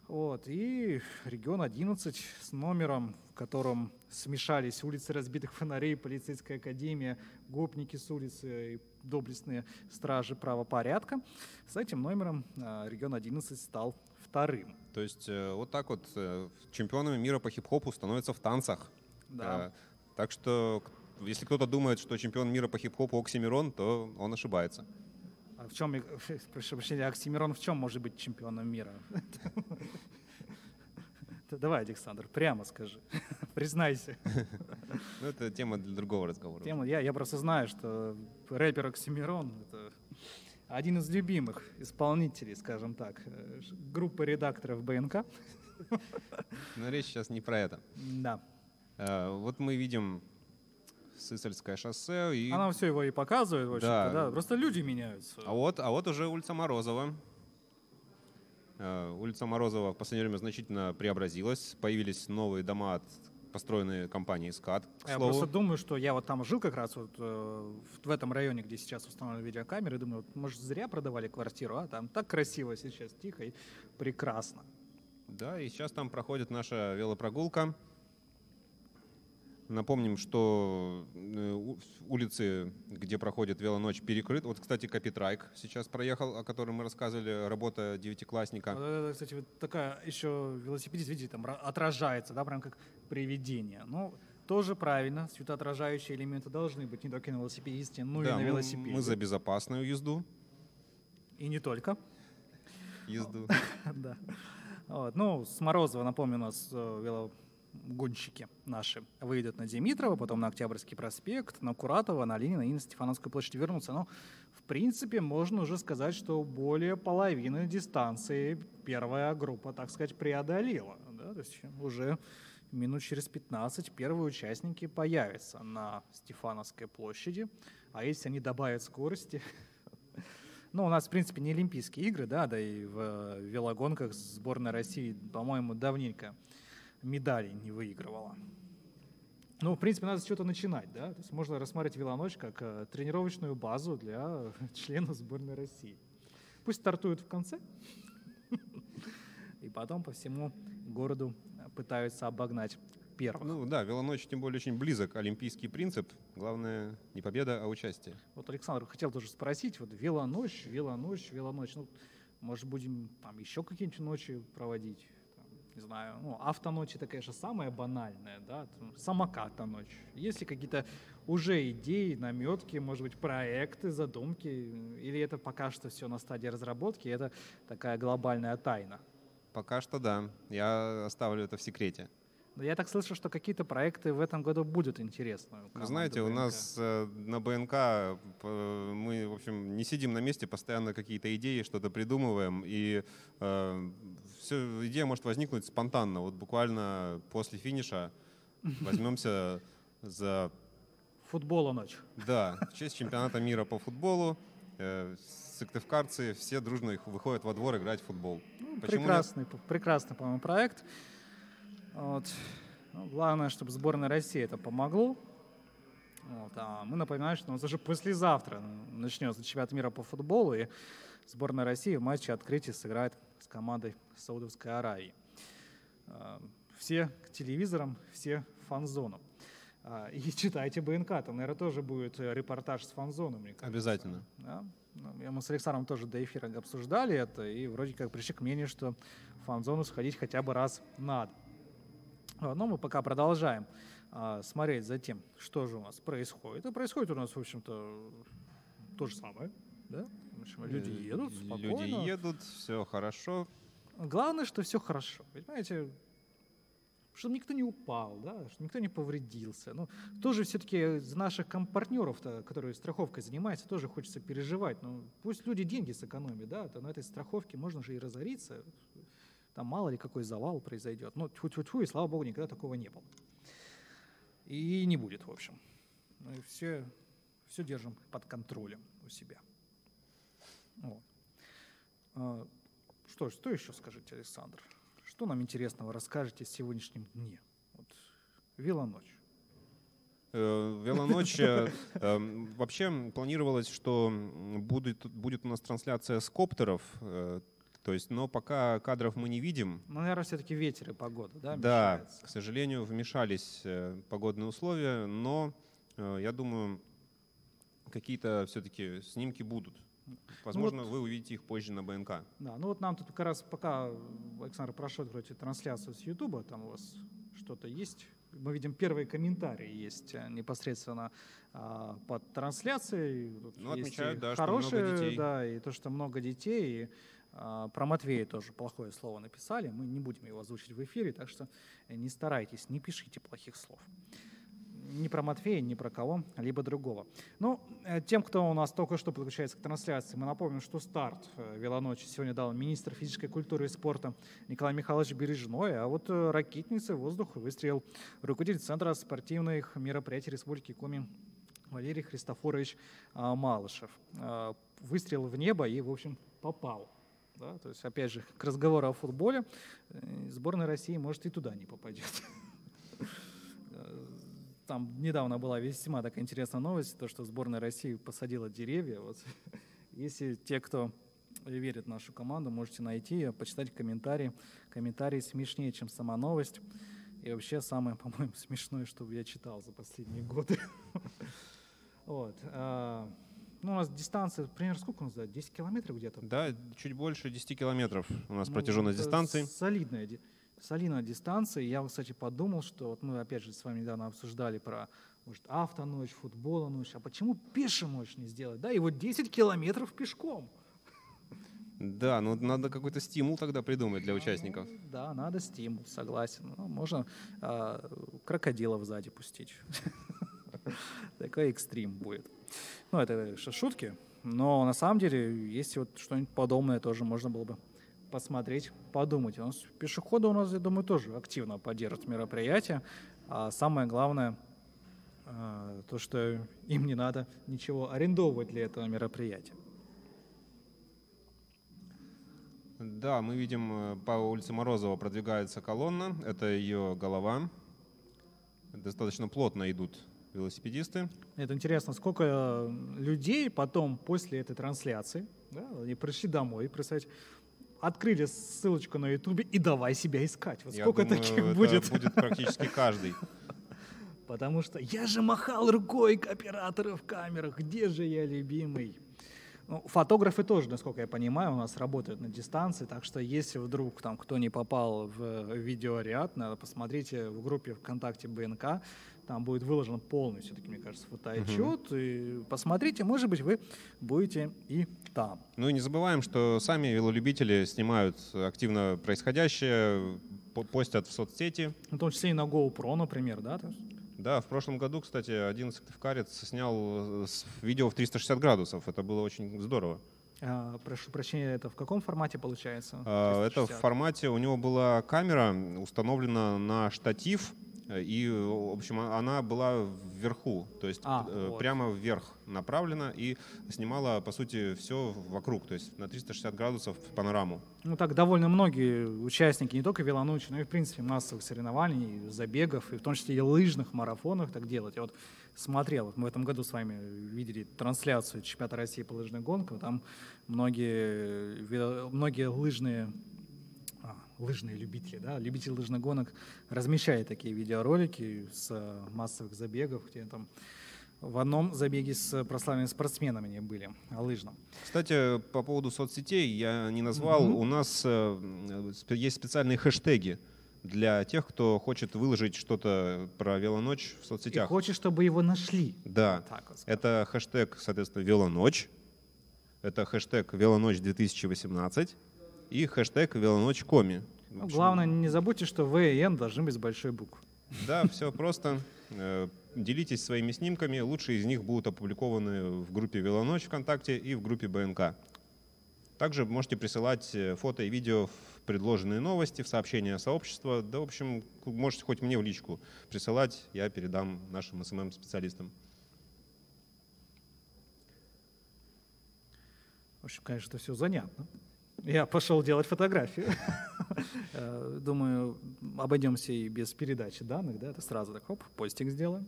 Вот, и «Регион-11» с номером, в котором смешались улицы разбитых фонарей, полицейская академия, гопники с улицы и доблестные стражи правопорядка. С этим номером «Регион-11» стал вторым.
То есть вот так вот чемпионами мира по хип-хопу становятся в танцах.
Да.
Так что, если кто-то думает, что чемпион мира по хип-хопу Оксимирон, то он ошибается.
А в чем, прошу прощения, Оксимирон в чем может быть чемпионом мира? Давай, Александр, прямо скажи, признайся.
Ну, это тема для другого разговора.
Я просто знаю, что рэпер Оксимирон — это один из любимых исполнителей, скажем так, группы редакторов БНК.
Но речь сейчас не про это.
Да.
Вот мы видим Сысольское шоссе. И...
Она все его и показывает, в общем-то, да. Просто люди меняются.
А вот уже улица Морозова. Улица Морозова в последнее время значительно преобразилась. Появились новые дома от построенные компанией «СКАТ», к
Я
слову.
просто думаю, что я вот там жил как раз вот в этом районе, где сейчас установлены видеокамеры, думаю, вот, может, зря продавали квартиру, а там так красиво сейчас, тихо и прекрасно.
Да, и сейчас там проходит наша велопрогулка. Напомним, что улицы, где проходит велоночь, перекрыты. Вот, кстати, Капитрайк сейчас проехал, о котором мы рассказывали, работа девятиклассника.
Вот это, кстати, вот такая еще велосипедист, видите, там отражается, да, прям как привидение. Ну, тоже правильно, светоотражающие элементы должны быть не только на велосипедисте, но и на велосипеде.
Мы за безопасную езду.
И не только.
Езду.
Да. Вот. Ну, с Морозова, напомню, у нас велогонщики наши выйдут на Димитрова, потом на Октябрьский проспект, на Куратова, на Ленина и на Стефановскую площадь вернутся. Но, в принципе, можно уже сказать, что более половины дистанции первая группа, так сказать, преодолела. Да? То есть уже минут через 15 первые участники появятся на Стефановской площади. А если они добавят скорости... Ну, у нас, в принципе, не Олимпийские игры, да и в велогонках сборная России, по-моему, давненько медалей не выигрывала. Ну, в принципе, надо с чего-то начинать, да. То есть можно рассматривать велоночь как тренировочную базу для членов сборной России. Пусть стартуют в конце, и потом по всему городу пытаются обогнать первых.
Ну да, велоночь тем более очень близок. Олимпийский принцип. Главное не победа, а участие.
Вот Александр хотел тоже спросить, вот велоночь. Ну, может, будем там еще какие-нибудь ночи проводить? Там, не знаю, ну, автоночь это, конечно, самое банальное, да, самоката-ночь. Есть ли какие-то уже идеи, наметки, может быть, проекты, задумки? Или это пока что все на стадии разработки, это такая глобальная тайна?
Пока что да. Я оставлю это в секрете.
Но я так слышу, что какие-то проекты в этом году будут интересны.
Вы знаете, у нас на БНК мы, в общем, не сидим на месте, постоянно какие-то идеи, что-то придумываем, и идея может возникнуть спонтанно. Вот буквально после финиша возьмемся за...
Футбола ночь.
Да, в честь чемпионата мира по футболу сыктывкарцы все дружно выходят во двор играть в футбол.
Ну, прекрасный, по-моему, проект. Вот. Ну, главное, чтобы сборная России это помогло. Вот. А мы напоминаем, что у нас уже послезавтра начнется чемпионат мира по футболу, и сборная России в матче открытия сыграет с командой Саудовской Аравии. Все к телевизорам, все в фан-зону. И читайте БНК, там, наверное, тоже будет репортаж с фан-зоны, мне кажется.
Обязательно.
Да? Мы с Александром тоже до эфира обсуждали это, и вроде как пришли к мнению, что в фан-зону сходить хотя бы раз надо. Но мы пока продолжаем смотреть за тем, что же у нас происходит. И происходит у нас, в общем-то, то же самое. Да? В общем, люди едут спокойно.
Люди едут, все хорошо.
Главное, что все хорошо. Понимаете, чтобы никто не упал, да? Чтобы никто не повредился. Ну, тоже все-таки за наших партнеров, которые страховкой занимаются, тоже хочется переживать. Ну, пусть люди деньги сэкономят, да? То на этой страховке можно же и разориться. Там мало ли какой завал произойдет. Ну, тьфу-тьфу-тьфу, и слава богу, никогда такого не было. И не будет, в общем. Ну, и все держим под контролем у себя. Вот. Что еще скажите, Александр? Что нам интересного расскажете о сегодняшнем дне? Вот, велоночь.
Велоночь. Вообще планировалось, что будет у нас трансляция с коптеров. То есть, но пока кадров мы не видим.
Ну, наверное, все-таки ветер и погода, да?
Да,
мешается.
к сожалению, вмешались погодные условия, но я думаю, какие-то все-таки снимки будут. Возможно, вы увидите их позже на БНК.
Да, ну вот нам тут как раз пока Александр прошел вроде трансляцию с Ютуба, там у вас что-то есть. Мы видим первые комментарии есть непосредственно под трансляцией. Тут
ну,
есть
отмечают, да,
хорошие,
что много детей.
Да, и то, что много детей. И, про Матвея тоже плохое слово написали. Мы не будем его озвучить в эфире, так что не старайтесь, не пишите плохих слов. Ни про Матвея, ни про кого, либо другого. Ну, тем, кто у нас только что подключается к трансляции, мы напомним, что старт велоночи сегодня дал министр физической культуры и спорта Николай Михайлович Бережной, а вот ракетницей в воздух выстрелил руководитель Центра спортивных мероприятий Республики Коми Валерий Христофорович Малышев. Выстрел в небо и, в общем, попал. Да? То есть, опять же, к разговору о футболе, сборная России, может, и туда не попадет. там недавно была весьма такая интересная новость, то, что сборная России посадила деревья. Вот. Если те, кто верит в нашу команду, можете найти, почитать комментарии. Комментарии смешнее, чем сама новость. И вообще самое, по-моему, смешное, что я читал за последние годы. Вот. Ну, у нас дистанция, примерно сколько у нас, 10 километров где-то?
Да, чуть больше 10 километров у нас протяженность дистанции.
Солидная дистанция. Я, кстати, подумал, что вот мы, опять же, с вами недавно обсуждали про, может, автоночь, футболоночь. А почему пешеночь не сделать? Да, и вот 10 километров пешком.
Да, но надо какой-то стимул тогда придумать для участников.
Да, надо стимул, согласен. Ну, можно крокодилов сзади пустить. Такой экстрим будет. Ну, это шутки. Но на самом деле, если вот что-нибудь подобное, тоже можно было бы посмотреть, подумать. Пешеходы у нас, я думаю, тоже активно поддерживают мероприятие. А самое главное, то, что им не надо ничего арендовывать для этого мероприятия.
Да, мы видим, по улице Морозова продвигается колонна. Это ее голова. Достаточно плотно идут велосипедисты.
Это интересно, сколько людей потом после этой трансляции, да, они пришли домой, представьте, открыли ссылочку на Ютубе и давай себя искать. Вот сколько таких будет?
Будет практически каждый.
Потому что я же махал рукой к оператору в камерах, где же я, любимый? Ну, фотографы тоже, насколько я понимаю, у нас работают на дистанции, так что если вдруг там кто не попал в видеоряд, надо посмотрите в группе ВКонтакте БНК, там будет выложен полный, все-таки, мне кажется, фотоотчет, и посмотрите, может быть, вы будете и там.
Ну и не забываем, что сами велолюбители снимают активно происходящее, постят в соцсети.
В том числе и на GoPro, например, да?
Да, в прошлом году, кстати, один сыктывкарец снял видео в 360 градусов. Это было очень здорово.
Прошу прощения, это в каком формате получается?
360? Это в формате, у него была камера установлена на штатив, и, в общем, она была вверху, то есть вот. Прямо вверх направлена и снимала, по сути, все вокруг, то есть на 360 градусов панораму.
Ну так довольно многие участники, не только велоночи, но и, в принципе, массовых соревнований, забегов, и в том числе и лыжных марафонах так делают. Я вот смотрел, мы в этом году с вами видели трансляцию чемпионата России по лыжным гонкам, там многие лыжные любители, да, любители лыжных гонок размещают такие видеоролики с массовых забегов, где там в одном забеге с прославленными спортсменами они были, лыжном.
Кстати, по поводу соцсетей я не назвал, у нас есть специальные хэштеги для тех, кто хочет выложить что-то про велоночь в соцсетях.
И хочет, чтобы его нашли.
Да, вот это хэштег, соответственно, велоночь, это хэштег велоночь 2018, и хэштег велоночь.коми.
Ну, главное, не забудьте, что В и Н должны быть с большой буквы.
Да, все просто. Делитесь своими снимками. Лучшие из них будут опубликованы в группе «Велоночь» ВКонтакте и в группе БНК. Также можете присылать фото и видео в предложенные новости, в сообщения сообщества. Да, в общем, можете хоть мне в личку присылать, я передам нашим СММ-специалистам.
В общем, конечно, это все занятно. Я пошел делать фотографию. Думаю, обойдемся и без передачи данных, да, это сразу так, хоп, постик сделаем.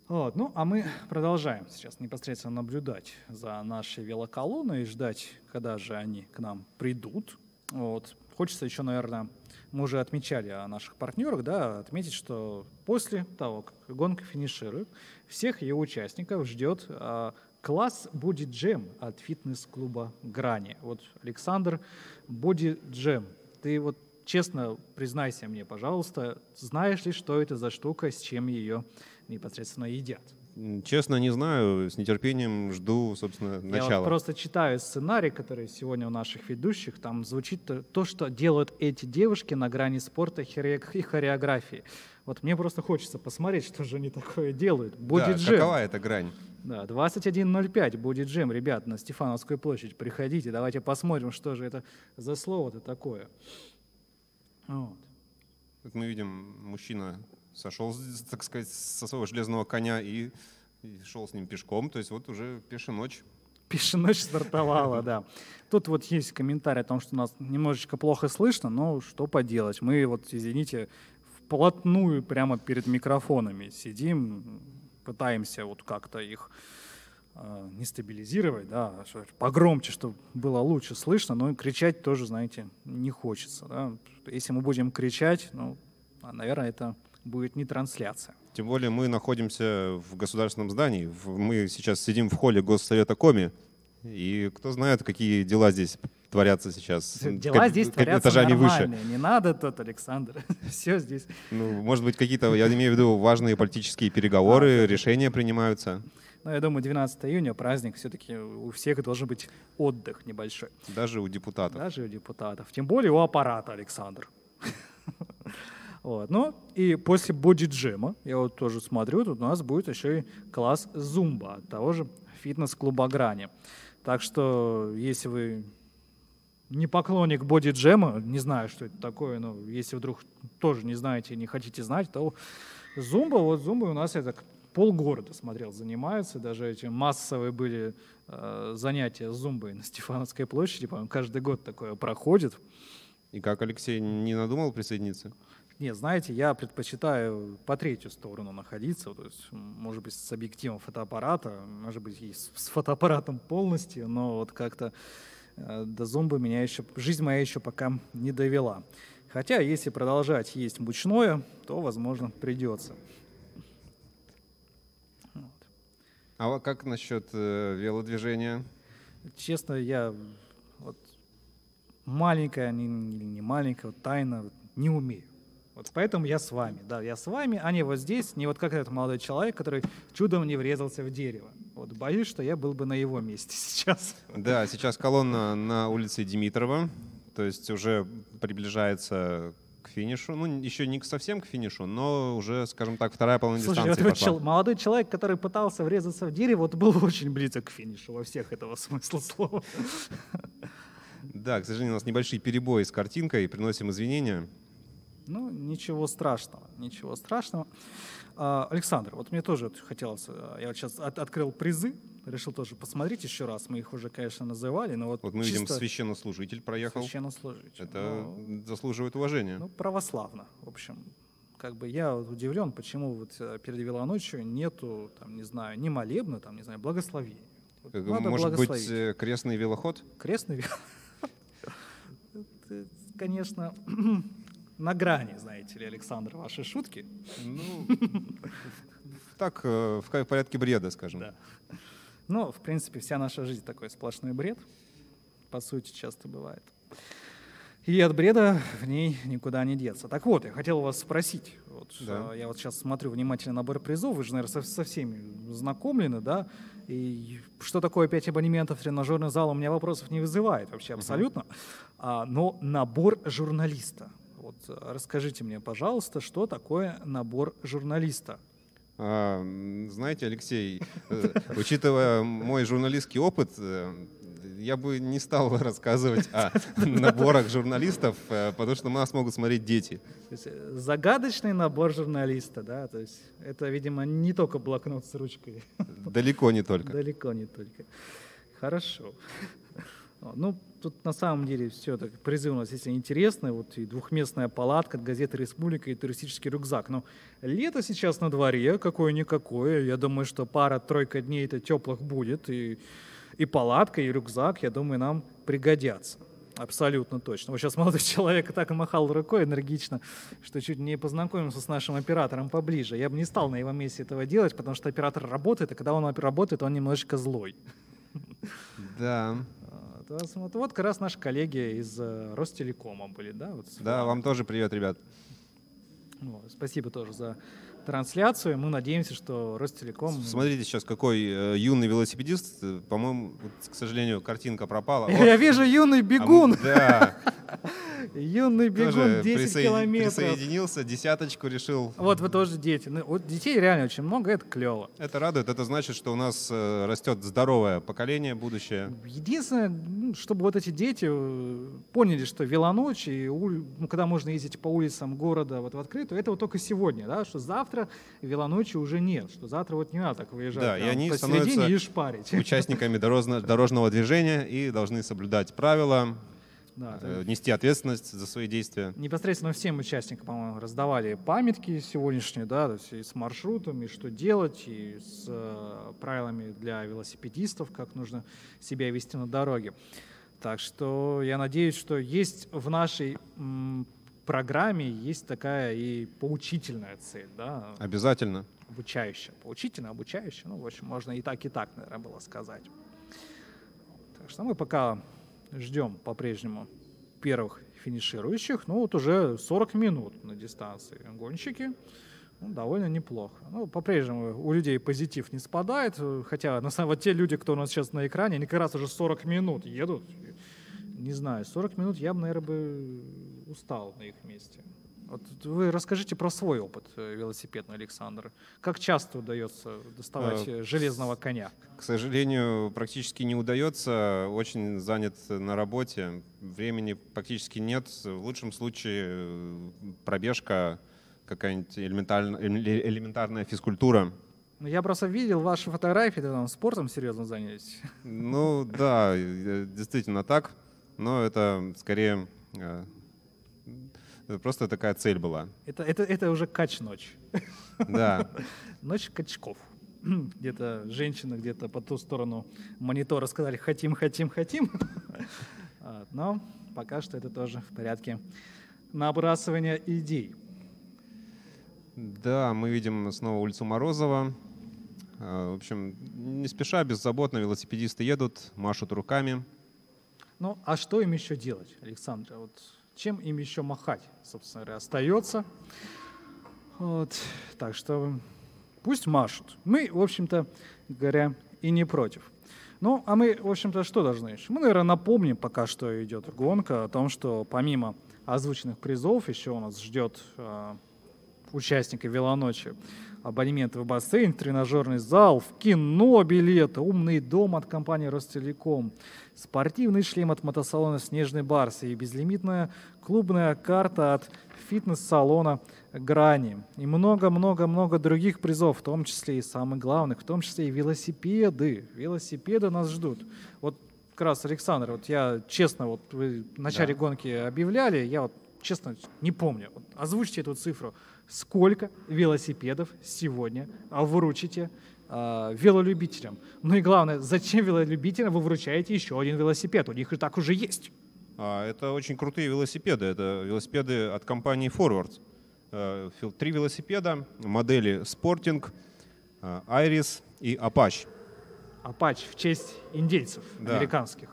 Вот, ну, а мы продолжаем сейчас непосредственно наблюдать за нашей велоколонной и ждать, когда же они к нам придут. Вот. Хочется еще, наверное, мы уже отмечали о наших партнерах, да, отметить, что после того, как гонка финиширует, всех ее участников ждет класс Body Jam от фитнес-клуба «Грани». Вот, Александр, Body Jam, ты вот честно признайся мне, пожалуйста, знаешь ли, что это за штука, с чем ее непосредственно едят?
Честно, не знаю, с нетерпением жду, собственно, начала.
Я вот просто читаю сценарий, который сегодня у наших ведущих, там звучит то, что делают эти девушки на грани спорта и хореографии. Вот мне просто хочется посмотреть, что же они такое делают. Body Jam.
Какова эта грань?
Да, 21:05, Body Jam, ребят, на Стефановскую площадь, приходите, давайте посмотрим, что же это за слово-то такое. Вот.
Как мы видим, мужчина сошел, так сказать, со своего железного коня и шел с ним пешком, то есть вот уже пешеночь.
Пешеночь стартовала, да. Тут вот есть комментарий о том, что нас немножечко плохо слышно, но что поделать. Мы вот, извините, в вплотную прямо перед микрофонами сидим, пытаемся вот как-то их не стабилизировать, да, погромче, чтобы было лучше слышно, но кричать тоже, знаете, не хочется. Да. Если мы будем кричать, ну, наверное, это будет не трансляция.
Тем более мы находимся в государственном здании. Мы сейчас сидим в холле Госсовета Коми, и кто знает, какие дела здесь творятся сейчас.
Дела здесь творятся нормальные. Выше. Не надо тут, Александр. Все здесь.
Ну, может быть, какие-то, я имею в виду, важные политические переговоры, решения принимаются.
Ну, я думаю, 12 июня праздник, все-таки у всех должен быть отдых небольшой.
Даже у депутатов.
Даже у депутатов. Тем более у аппарата, Александр. Вот. Ну и после боди-джема, я вот тоже смотрю, тут у нас будет еще и класс зумба от того же фитнес-клуба «Грани». Так что, если вы не поклонник боди-джема, не знаю, что это такое, но если вдруг тоже не знаете, не хотите знать, то зумба, вот зумба у нас это полгорода, смотрел, занимаются, даже эти массовые были занятия зумбой на Стефановской площади, по-моему, каждый год такое проходит.
И как, Алексей, не надумал присоединиться?
Нет, знаете, я предпочитаю по третью сторону находиться, то есть, может быть, с объективом фотоаппарата, может быть, и с фотоаппаратом полностью, но вот как-то до зумбы меня еще, жизнь моя еще пока не довела. Хотя, если продолжать есть мучное, то, возможно, придется. Вот.
А как насчет велодвижения?
Честно, я вот маленькая, не маленькая, вот, тайна не умею. Вот поэтому я с вами, да, я с вами, а не вот здесь, не вот как этот молодой человек, который чудом не врезался в дерево. Вот боюсь, что я был бы на его месте сейчас.
Да, сейчас колонна на улице Димитрова, то есть уже приближается к финишу. Ну, еще не совсем к финишу, но уже, скажем так, вторая половина дистанции пошла.
Молодой человек, который пытался врезаться в дерево, вот был очень близок к финишу во всех этого смысла слова.
Да, к сожалению, у нас небольшие перебои с картинкой, приносим извинения.
Ну, ничего страшного, ничего страшного. Александр, вот мне тоже хотелось, я вот сейчас открыл призы, решил тоже посмотреть еще раз, мы их уже, конечно, называли, но вот
мы видим, священнослужитель проехал.
Священнослужитель.
Это заслуживает уважения.
Ну, православно, в общем. Как бы я удивлен, почему вот перед велоночью нету, там, не знаю, ни молебна, там, не знаю, благословения. Вот
может быть, крестный велоход?
Крестный велоход? Конечно... На грани, знаете ли, Александр, ваши шутки.
Ну, так, в порядке бреда, скажем.
Да. Ну, в принципе, вся наша жизнь такой сплошной бред, по сути, часто бывает. И от бреда в ней никуда не деться. Так вот, я хотел вас спросить. Вот, да. Я вот сейчас смотрю внимательно набор призов, вы же, наверное, со всеми знакомлены, да? И что такое 5 абонементов в тренажерный зал, у меня вопросов не вызывает вообще абсолютно. Но набор журналиста. Вот расскажите мне, пожалуйста, что такое набор журналиста?
Знаете, Алексей, учитывая мой журналистский опыт, я бы не стал рассказывать о наборах журналистов, потому что нас могут смотреть дети.
То есть загадочный набор журналиста, да? То есть это, видимо, не только блокнот с ручкой.
Далеко не только.
Далеко не только. Хорошо. Ну, тут на самом деле все так, призы у нас, если интересные, вот и двухместная палатка от газеты «Республика» и туристический рюкзак. Но лето сейчас на дворе, какое-никакое, я думаю, что пара-тройка дней это теплых будет, и палатка, и рюкзак, я думаю, нам пригодятся. Абсолютно точно. Вот сейчас молодой человек так и махал рукой энергично, что чуть не познакомился с нашим оператором поближе. Я бы не стал на его месте этого делать, потому что оператор работает, и когда он работает, он немножечко злой.
Да.
Вот как раз наши коллеги из Ростелекома были, да? Вот,
да, вам тоже привет, ребят.
Спасибо тоже за трансляцию. Мы надеемся, что Ростелеком...
Смотрите сейчас, какой юный велосипедист. По-моему, к сожалению, картинка пропала.
Я вижу юный бегун.
Да.
Юный бегун, 10 километров.
Присоединился, десяточку решил.
Вот вы тоже дети. Вот детей реально очень много, это клево.
Это радует, это значит, что у нас растет здоровое поколение, будущее.
Единственное, чтобы вот эти дети поняли, что велоночь, и когда можно ездить по улицам города вот в открытую, это вот только сегодня, да, что завтра велоночи уже нет, что завтра вот не надо так выезжать,
да, и они становятся
и шпарить.
Участниками дорожного движения и должны соблюдать правила.
Да,
нести ответственность за свои действия.
Непосредственно всем участникам, по-моему, раздавали памятки сегодняшние, да, то есть и с маршрутом, и что делать, и с правилами для велосипедистов, как нужно себя вести на дороге. Так что я надеюсь, что есть в нашей программе есть такая и поучительная цель, да?
Обязательно.
Обучающая. Поучительная, обучающая. Ну, в общем, можно и так, наверное, было сказать. Так что мы пока ждем по-прежнему первых финиширующих. Ну, вот уже 40 минут на дистанции гонщики. Ну, довольно неплохо. Ну, по-прежнему у людей позитив не спадает, хотя на самом деле те люди, кто у нас сейчас на экране, они как раз уже 40 минут едут. Не знаю, 40 минут я бы, наверное, устал на их месте. Вот вы расскажите про свой опыт велосипедный, Александр. Как часто удается доставать железного коня?
К сожалению, практически не удается. Очень занят на работе. Времени практически нет. В лучшем случае пробежка, какая-нибудь элементарная физкультура.
Ну, я просто видел ваши фотографии, когда там спортом серьезно занялись.
Ну да, действительно так. Но это скорее просто такая цель была.
Это уже кач-ночь.
Да.
Ночь качков. Где-то женщины где-то по ту сторону монитора сказали «хотим, хотим, хотим». Но пока что это тоже в порядке набрасывания идей.
Да, мы видим снова улицу Морозова. В общем, не спеша, беззаботно велосипедисты едут, машут руками.
Ну, а что им еще делать, Александр? Вот чем им еще махать, собственно говоря, остается? Вот. Так что пусть машут. Мы, в общем-то говоря, и не против. Ну, а мы, в общем-то, что должны еще? Мы, наверное, напомним, пока что идет гонка, о том, что помимо озвученных призов еще у нас ждет участника велоночи абонементы в бассейн, в тренажерный зал, в кино билеты, умный дом от компании Ростелеком, спортивный шлем от мотосалона «Снежный барс» и безлимитная клубная карта от фитнес-салона «Грани». И много-много-много других призов, в том числе и самых главных, в том числе и велосипеды. Велосипеды нас ждут. Вот как раз, Александр, вот я честно, вот вы в начале гонки объявляли, я вот честно не помню. Вот озвучьте эту цифру. Сколько велосипедов сегодня вручите велолюбителям? Ну и главное, зачем велолюбителям вы вручаете еще один велосипед? У них и так уже есть.
Это очень крутые велосипеды. Это велосипеды от компании Forward. 3 велосипеда, модели Sporting, Iris и Apache.
Apache в честь индейцев американских.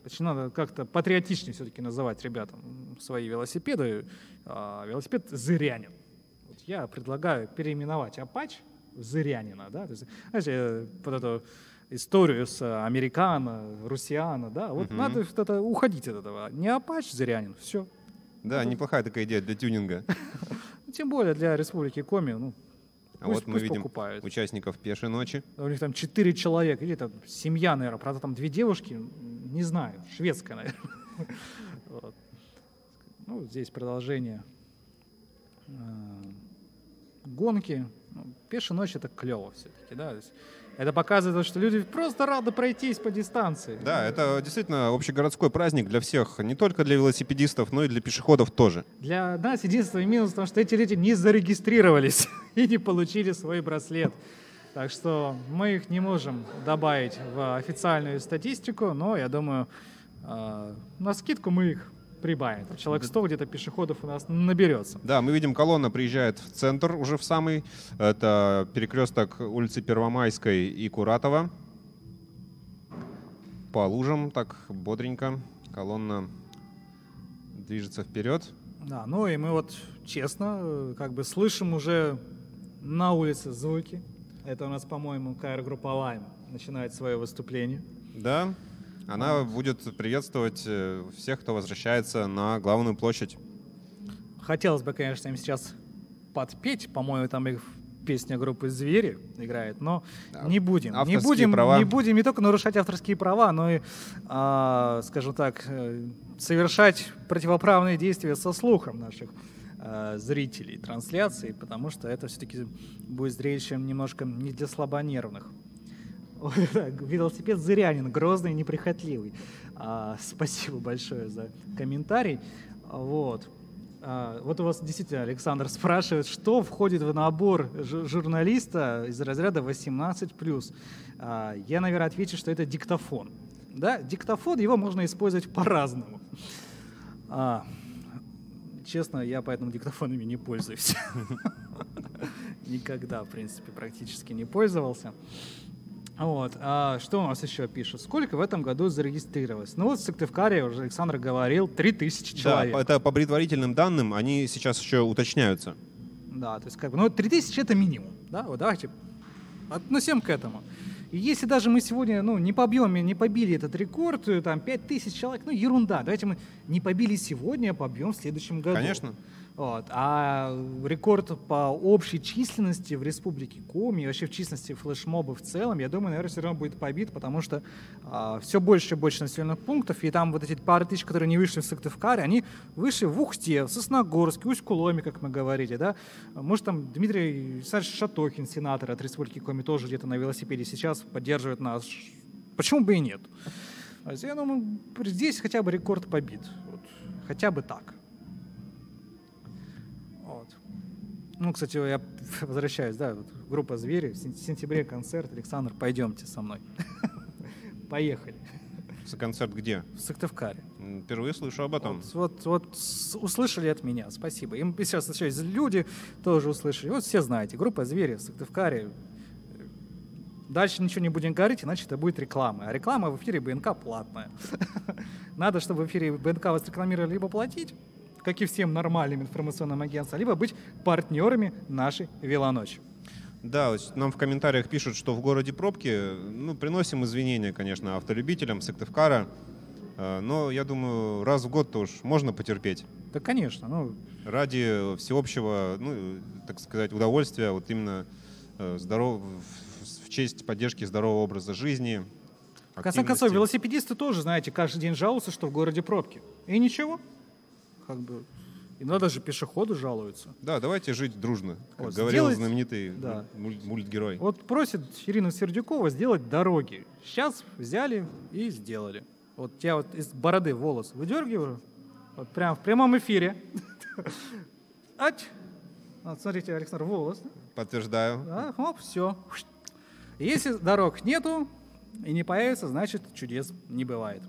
Значит, надо как-то патриотичнее все-таки называть ребятам свои велосипеды. Велосипед «Зырянин». Вот я предлагаю переименовать Apache в «Зырянина». Да? То есть, знаете, под эту историю с американо, русиано, да, вот надо что-то уходить от этого. Не Apache «Зырянин», все.
Да, неплохая такая идея для тюнинга.
Тем более для Республики Коми. Ну,
а вот мы видим участников пешей ночи.
У них там 4 человека, или там семья, наверное, правда, там 2 девушки, не знаю, шведская, наверное. Вот. Ну, здесь продолжение гонки. Ну, пешая ночь — это клево все-таки, да. Это показывает, что люди просто рады пройтись по дистанции.
Да, это действительно общегородской праздник для всех, не только для велосипедистов, но и для пешеходов тоже.
Для нас единственный минус в том, что эти люди не зарегистрировались и не получили свой браслет. Так что мы их не можем добавить в официальную статистику, но я думаю, на скидку мы их прибавим. Человек 100 где-то пешеходов у нас наберется.
Да, мы видим, колонна приезжает в центр уже в самый. Это перекресток улицы Первомайской и Куратова. По лужам так бодренько колонна движется вперед.
Да, ну и мы вот честно как бы слышим уже на улице звуки. Это у нас, по-моему, КР-группа Lime начинает свое выступление.
Да. Она будет приветствовать всех, кто возвращается на главную площадь.
Хотелось бы, конечно, им сейчас подпеть. По-моему, там их песня группы «Звери» играет, но не будем. Не будем не только нарушать авторские права, но и, скажем так, совершать противоправные действия со слухом наших зрителей трансляции, потому что это все-таки будет зрелищем немножко не для слабонервных. Велосипед зырянин, грозный и неприхотливый. Спасибо большое за комментарий. Вот у вас действительно Александр спрашивает, что входит в набор журналиста из разряда 18+. Я, наверное, отвечу, что это диктофон. Да? Диктофон, его можно использовать по-разному. Честно, я поэтому диктофонами не пользуюсь. Никогда, в принципе, практически не пользовался. Вот. Что у нас еще пишут? Сколько в этом году зарегистрировалось? Ну вот в Сыктывкаре, уже Александр говорил, 3000 человек.
Да, это по предварительным данным, они сейчас еще уточняются.
Да, то есть 3000 это минимум. Да? Вот давайте относим к этому. И если даже мы сегодня не побили этот рекорд, там 5000 человек, ерунда. Давайте мы не побили сегодня, а побьем в следующем году.
Конечно.
Вот. А рекорд по общей численности в Республике Коми и вообще в численности флешмобов в целом, я думаю, наверное, все равно будет побит, потому что все больше и больше населенных пунктов, и там вот эти пары тысяч, которые не вышли в Сыктывкаре, они вышли в Ухте, в Сосногорске, Усть-Куломе, как мы говорили, да. Может, там Дмитрий Александрович Шатохин, сенатор от Республики Коми, тоже где-то на велосипеде сейчас поддерживает нас. Почему бы и нет? Я думаю, здесь хотя бы рекорд побит. Вот. Хотя бы так. Кстати, я возвращаюсь, да, вот группа «Звери», в сентябре концерт. Александр, пойдемте со мной. Поехали.
Концерт где?
В Сыктывкаре.
Впервые слышу об этом.
Вот услышали от меня, спасибо. И сейчас еще люди тоже услышали. Вот все знаете, группа «Звери» в Сыктывкаре. Дальше ничего не будем говорить, иначе это будет реклама. А реклама в эфире БНК платная. Надо, чтобы в эфире БНК вас рекламировали, либо платить, как и всем нормальным информационным агентствам, либо быть партнерами нашей велоночи.
Да, нам в комментариях пишут, что в городе пробки. Приносим извинения, конечно, автолюбителям Сыктывкара. Но я думаю, раз в год-то уж можно потерпеть.
Да, конечно.
Ради всеобщего, так сказать, удовольствия, вот именно в честь поддержки здорового образа жизни.
В конце концов, велосипедисты тоже, знаете, каждый день жалуются, что в городе пробки. И ничего. Иногда даже пешеходы жалуются.
Да, давайте жить дружно, как говорил знаменитый мультгерой.
Вот просит Ирина Сердюкова сделать дороги. Сейчас взяли и сделали. Вот я вот из бороды волос выдергиваю, вот прямо в прямом эфире. Вот смотрите, Александр, волос.
Подтверждаю.
Все. Если дорог нету и не появится, значит чудес не бывает.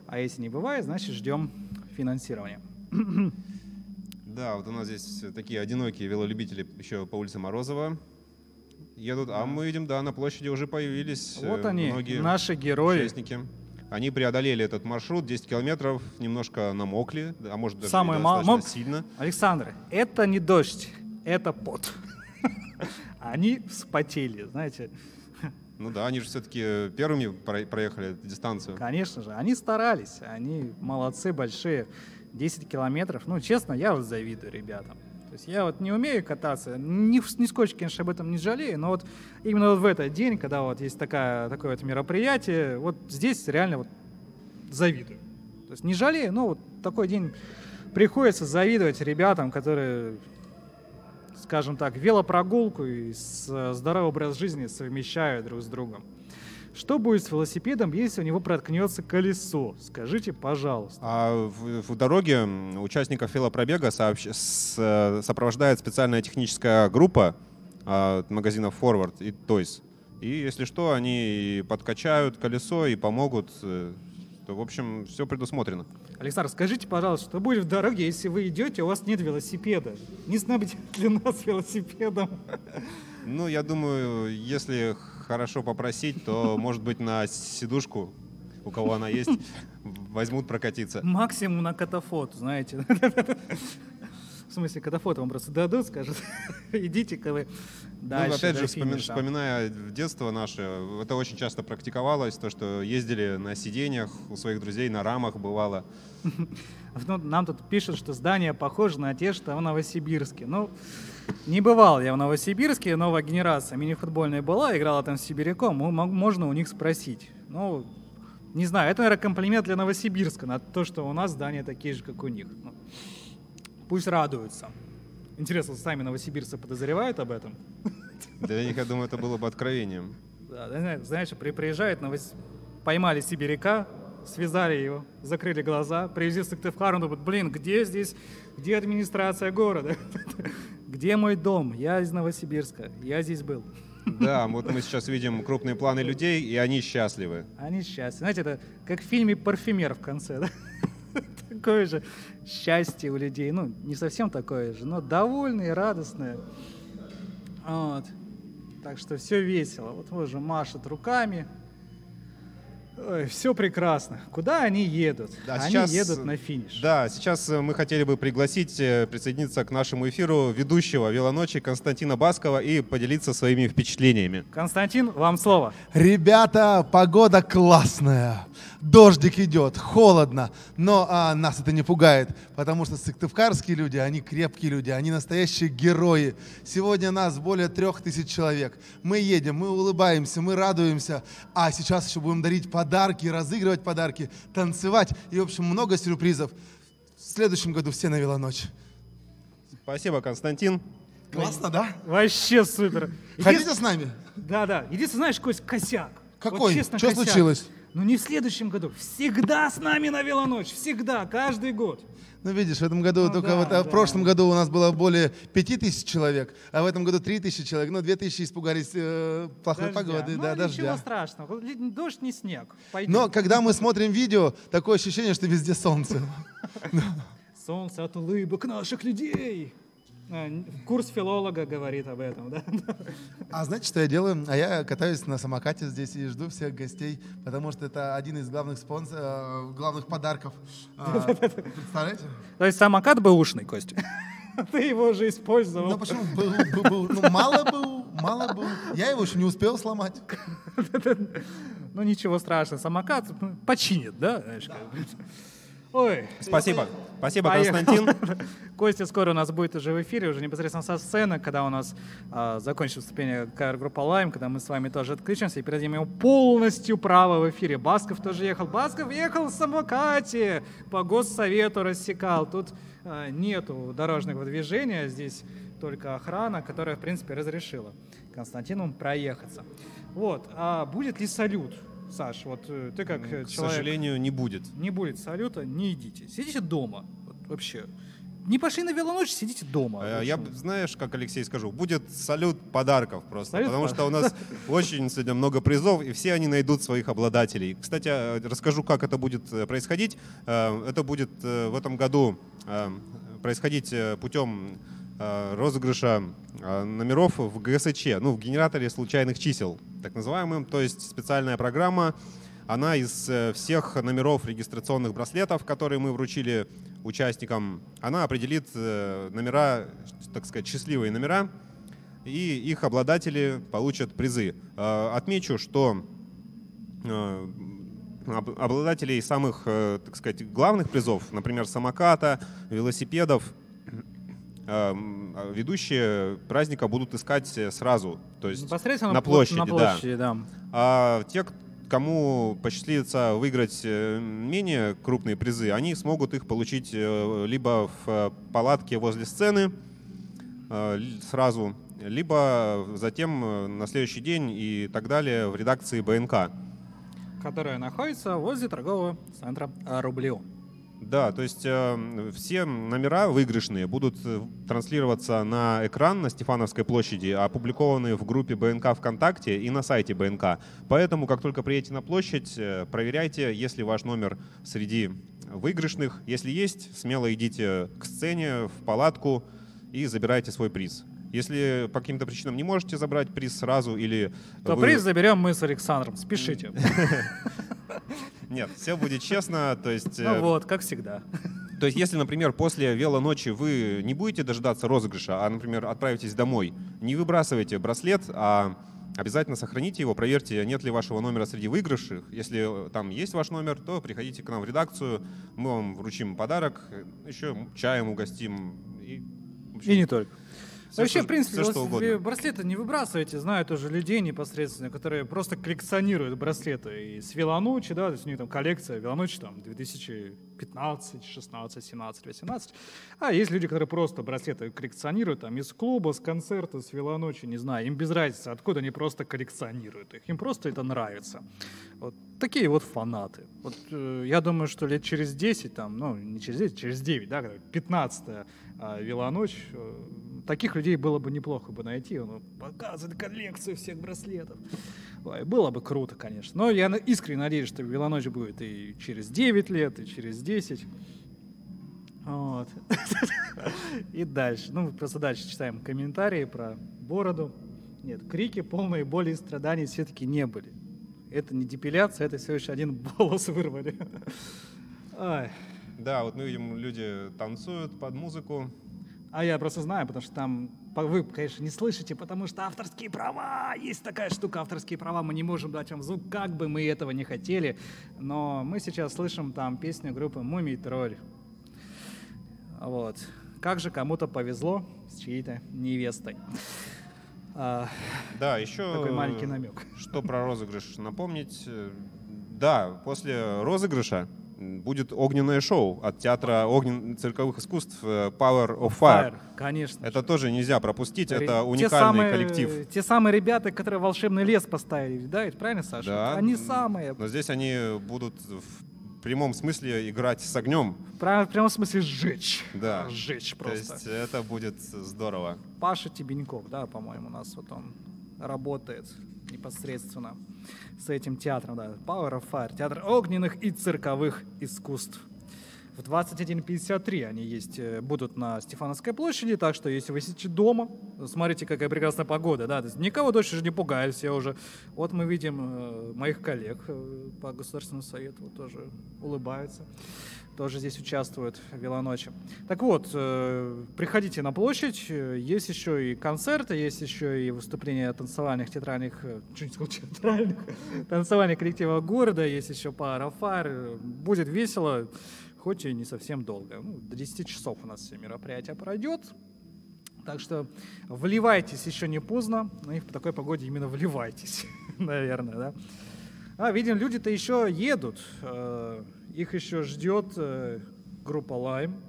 А если не бывает, значит ждем финансирования.
Да, вот у нас здесь такие одинокие велолюбители еще по улице Морозова едут, а мы видим, да, на площади уже появились
вот они,
многие
наши герои.
Участники. Они преодолели этот маршрут, 10 километров, немножко намокли, а может даже
достаточно
сильно.
Александр, это не дождь, это пот. Они вспотели, знаете.
Ну да, они же все-таки первыми проехали эту дистанцию.
Конечно же, они старались, они молодцы большие. 10 километров, честно, я вот завидую ребятам. То есть я вот не умею кататься, нисколько, конечно, об этом не жалею, но вот именно вот в этот день, когда вот есть такое вот мероприятие, вот здесь реально вот завидую. То есть не жалею, но вот такой день приходится завидовать ребятам, которые, скажем так, велопрогулку и здоровый образ жизни совмещают друг с другом. Что будет с велосипедом, если у него проткнется колесо? Скажите, пожалуйста.
А в дороге участников велопробега сопровождает специальная техническая группа от магазинов Forward и Toys. И если что, они подкачают колесо и помогут. То, в общем, все предусмотрено.
Александр, скажите, пожалуйста, что будет в дороге, если вы идете, у вас нет велосипеда? Не снабдите ли нас велосипедом?
Я думаю, если хорошо попросить, то, может быть, на сидушку, у кого она есть, возьмут прокатиться.
Максимум на катафот, знаете. В смысле, катафот вам просто дадут, скажут, идите-ка вы дальше.
Опять же, вспоминая детство наше, это очень часто практиковалось, то, что ездили на сиденьях у своих друзей, на рамах бывало.
Нам тут пишут, что здание похоже на те, что в Новосибирске. Не бывал я в Новосибирске, новая генерация мини-футбольная была, играла там с сибиряком, можно у них спросить. Не знаю, это, наверное, комплимент для Новосибирска на то, что у нас здания такие же, как у них. Пусть радуются. Интересно, сами новосибирцы подозревают об этом?
Для них, я думаю, это было бы откровением.
Да, знаешь, приезжают, поймали сибиряка, связали его, закрыли глаза, привезли в Сыктывкар, он думает, блин, где здесь, где администрация города? Где мой дом? Я из Новосибирска, я здесь был.
Да, вот мы сейчас видим крупные планы людей, и они счастливы.
Они счастливы. Знаете, это как в фильме «Парфюмер» в конце, да? Такое же счастье у людей. Ну, не совсем такое же, но довольные, радостные. Вот. Так что все весело. Вот уже машут руками. Ой, все прекрасно. Куда они едут?
Да,
они
сейчас,
едут на финиш.
Да, сейчас мы хотели бы пригласить присоединиться к нашему эфиру ведущего «Велоночи» Константина Баскова и поделиться своими впечатлениями.
Константин, вам слово.
Ребята, погода классная. Дождик идет, холодно, но нас это не пугает, потому что сыктывкарские люди, они крепкие люди, они настоящие герои. Сегодня нас более 3000 человек. Мы едем, мы улыбаемся, мы радуемся, а сейчас еще будем дарить подарки, разыгрывать подарки, танцевать и, в общем, много сюрпризов. В следующем году все на велоночь.
Спасибо, Константин.
Классно, да?
Вообще супер.
Хотите с нами?
Да. Единственное, знаешь, какой косяк?
Какой?
Вот, честно,
что
косяк.
случилось?
Ну не в следующем году. Всегда с нами на велоночь. Всегда, каждый год.
Ну, видишь, в этом году в прошлом году у нас было более 5000 человек, а в этом году 3000 человек. Ну, 2000 испугались плохой погоды,
Ничего страшного. Дождь не снег. Пойдем.
Но когда мы смотрим видео, такое ощущение, что везде солнце.
Солнце от улыбок наших людей. Курс филолога говорит об этом, да?
А знаете, что я делаю? А я катаюсь на самокате здесь и жду всех гостей, потому что это один из главных главных подарков. Представляете?
То есть самокат бэушный, Костя? Ты его уже использовал.
Ну почему? Был. Ну, мало был. Я его еще не успел сломать.
Ну ничего страшного, самокат починит, да? Ой.
Спасибо, Константин.
Костя скоро у нас будет уже в эфире, уже непосредственно со сцены, когда у нас закончится выступление кавер-группа Lime, когда мы с вами тоже отключимся и передадим ему полностью право в эфире. Басков тоже ехал. Басков ехал в самокате, по госсовету рассекал. Тут нету дорожного движения, здесь только охрана, которая, в принципе, разрешила Константину проехаться. Вот. А будет ли салют? Саш, вот ты как человек...
К сожалению, не будет.
Не будет салюта, не идите. Сидите дома. Вот, вообще. Не пошли на велоночь, сидите дома.
Я, знаешь, как Алексей скажу, будет салют подарков просто.
Салют
потому что у нас очень сегодня много призов, и все они найдут своих обладателей. Кстати, расскажу, как это будет происходить. Это будет в этом году происходить путем розыгрыша номеров в ГСЧ, ну, в генераторе случайных чисел, так называемым. То есть специальная программа, она из всех номеров регистрационных браслетов, которые мы вручили участникам, она определит номера, так сказать, счастливые номера, и их обладатели получат призы. Отмечу, что обладателей самых, так сказать, главных призов, например, самоката, велосипедов, ведущие праздника будут искать сразу, то есть на площади, да. А те, кому посчастливится выиграть менее крупные призы, они смогут их получить либо в палатке возле сцены сразу, либо затем на следующий день и так далее в редакции БНК,
которая находится возле торгового центра Рублео.
Да, то есть все номера выигрышные будут транслироваться на экран на Стефановской площади, опубликованы в группе БНК ВКонтакте и на сайте БНК. Поэтому, как только приедете на площадь, проверяйте, есть ли ваш номер среди выигрышных. Если есть, смело идите к сцене, в палатку и забирайте свой приз. Если по каким-то причинам не можете забрать приз сразу или...
То приз заберем мы с Александром. Спешите.
Нет, все будет честно. То есть,
ну вот, как всегда.
То есть, если, например, после велоночи вы не будете дожидаться розыгрыша, а, например, отправитесь домой, не выбрасывайте браслет, а обязательно сохраните его, проверьте, нет ли вашего номера среди выигравших. Если там есть ваш номер, то приходите к нам в редакцию, мы вам вручим подарок, еще чаем угостим.
И не только. Вообще, в принципе,
все, что угодно.
браслеты не выбрасывайте. Знаю тоже людей непосредственно, которые просто коллекционируют браслеты. И с Велоночи, да, то есть у них там коллекция Велоночи там 2015, 16, 17, 18. А есть люди, которые просто браслеты коллекционируют там из клуба, с концерта, с Велоночи, не знаю. Им без разницы, откуда они просто коллекционируют их. Им просто это нравится. Вот такие вот фанаты. Вот я думаю, что лет через 10, там, ну, не через 10, через 9, да, 15-я Велоночь, таких людей было бы неплохо бы найти. Он показывает коллекцию всех браслетов. Ой, было бы круто, конечно. Но я искренне надеюсь, что Велоночь будет и через 9 лет, и через 10. Вот. И дальше. Ну, просто дальше читаем комментарии про бороду. Нет, крики, полные боли и страданий все-таки не были. Это не депиляция, это всего лишь один волос вырвали. Ай.
Да, вот мы видим, люди танцуют под музыку.
А я просто знаю, потому что там вы, конечно, не слышите, потому что авторские права, есть такая штука, авторские права, мы не можем дать вам звук, как бы мы этого не хотели, но мы сейчас слышим там песню группы «Мумий Тролль». Вот. Как же кому-то повезло с чьей-то невестой.
Да, еще
такой маленький намек.
Что про розыгрыш напомнить? Да, после розыгрыша будет огненное шоу от театра цирковых искусств Power of Fire.
Конечно.
Это тоже нельзя пропустить, это уникальный коллектив.
Те самые ребята, которые волшебный лес поставили, да, это правильно, Саша?
Да.
Они самые.
Но здесь они будут в прямом смысле играть с огнем.
В прямом смысле сжечь.
Да.
Сжечь просто.
То есть это будет здорово.
Паша Тебеньков, да, по-моему, у нас вот он работает непосредственно с этим театром, да, Power of Fire, театр огненных и цирковых искусств. В 21:53 они будут на Стефановской площади, так что если вы сидите дома, смотрите, какая прекрасная погода, да, то есть никого дольше же не пугают, все уже. Вот мы видим моих коллег по Государственному совету, вот тоже улыбаются, тоже здесь участвуют в Велоночи. Так вот, приходите на площадь, есть еще и концерты, есть еще и выступления танцевальных театральных, танцевальных коллективов города, есть еще Power of Fire, будет весело. Хоть и не совсем долго. Ну, до 10 часов у нас все мероприятие пройдет. Так что вливайтесь, еще не поздно. Ну и в такой погоде именно вливайтесь, наверное, да. А, видим, люди-то еще едут. Их еще ждет группа Lime.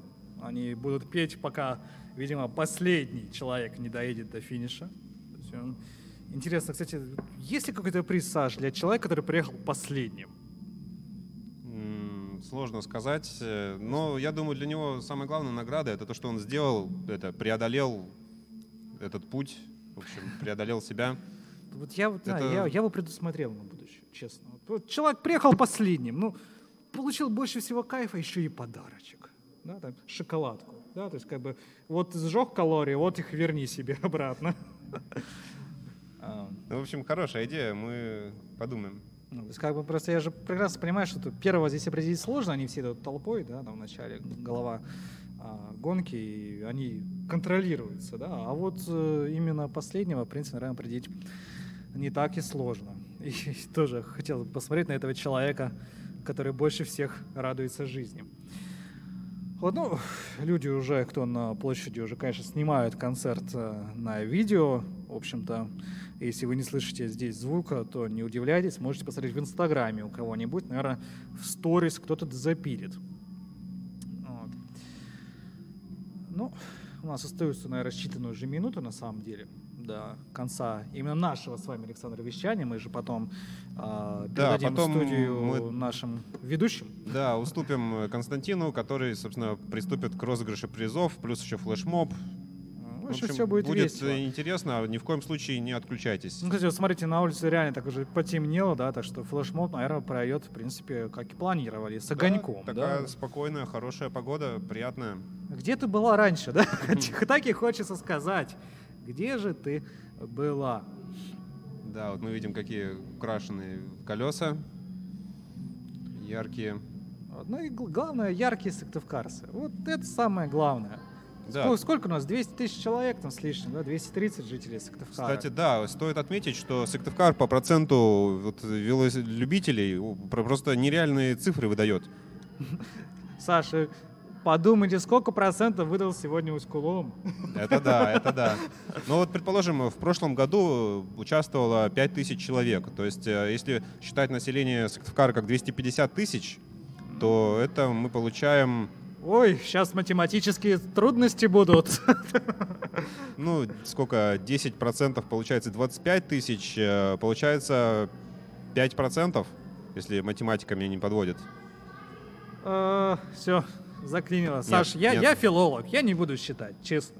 Они будут петь, пока, видимо, последний человек не доедет до финиша. Интересно, кстати, есть ли какой-то приз, Саш, для человека, который приехал последним?
Сложно сказать, но я думаю, для него самая главная награда — это то, что он сделал, преодолел этот путь, в общем, преодолел себя.
Вот я бы предусмотрел на будущее, честно. Вот человек приехал последним, ну, получил больше всего кайфа, еще и подарочек, да, там, шоколадку, да, то есть как бы вот сжег калории, вот их верни себе обратно.
Ну, в общем, хорошая идея, мы подумаем.
Ну, то есть как бы просто я же прекрасно понимаю, что первого здесь определить сложно, они все идут толпой, да, там в начале голова гонки, и они контролируются, да, а вот именно последнего, в принципе, наверное, определить не так и сложно. И тоже хотел посмотреть на этого человека, который больше всех радуется жизни. Вот, ну, люди уже, кто на площади, уже, конечно, снимают концерт на видео. В общем-то, если вы не слышите здесь звука, то не удивляйтесь, можете посмотреть в Инстаграме у кого-нибудь, наверное, в сторис кто-то запилит. Вот. Ну, у нас остается, наверное, считанные уже минуты на самом деле до конца именно нашего с вами, Александр, вещания. Мы же потом передадим студию нашим ведущим.
Да, уступим Константину, который, собственно, приступит к розыгрышу призов, плюс еще флешмоб.
В общем, все будет весело.
Интересно, ни в коем случае не отключайтесь.
Ну, кстати, вот смотрите, на улице реально так уже потемнело, да, так что флешмоб, наверное, пройдет, в принципе, как и планировали, с огоньком.
Да, такая спокойная, хорошая погода, приятная.
Где ты была раньше, да? Так и хочется сказать. Где же ты была?
Да, вот мы видим, какие украшенные колеса, яркие.
Ну и главное, яркие сыктывкарцы. Вот это самое главное. Да. Сколько у нас? 200 тысяч человек там с лишним, да? 230 жителей Сыктывкара.
Кстати, да, стоит отметить, что Сыктывкар по проценту велолюбителей просто нереальные цифры выдает.
Саша, подумайте, сколько процентов выдал сегодня Усть-Кулом.
Это да, это да. Ну вот, предположим, в прошлом году участвовало 5000 человек. То есть, если считать население Сыктывкара как 250 тысяч, то это мы получаем...
Ой, сейчас математические трудности будут.
Ну, сколько? 10% получается 25 тысяч, получается 5%, если математика меня не подводит.
Все, заклинило. Саш,
нет.
я филолог, я не буду считать, честно.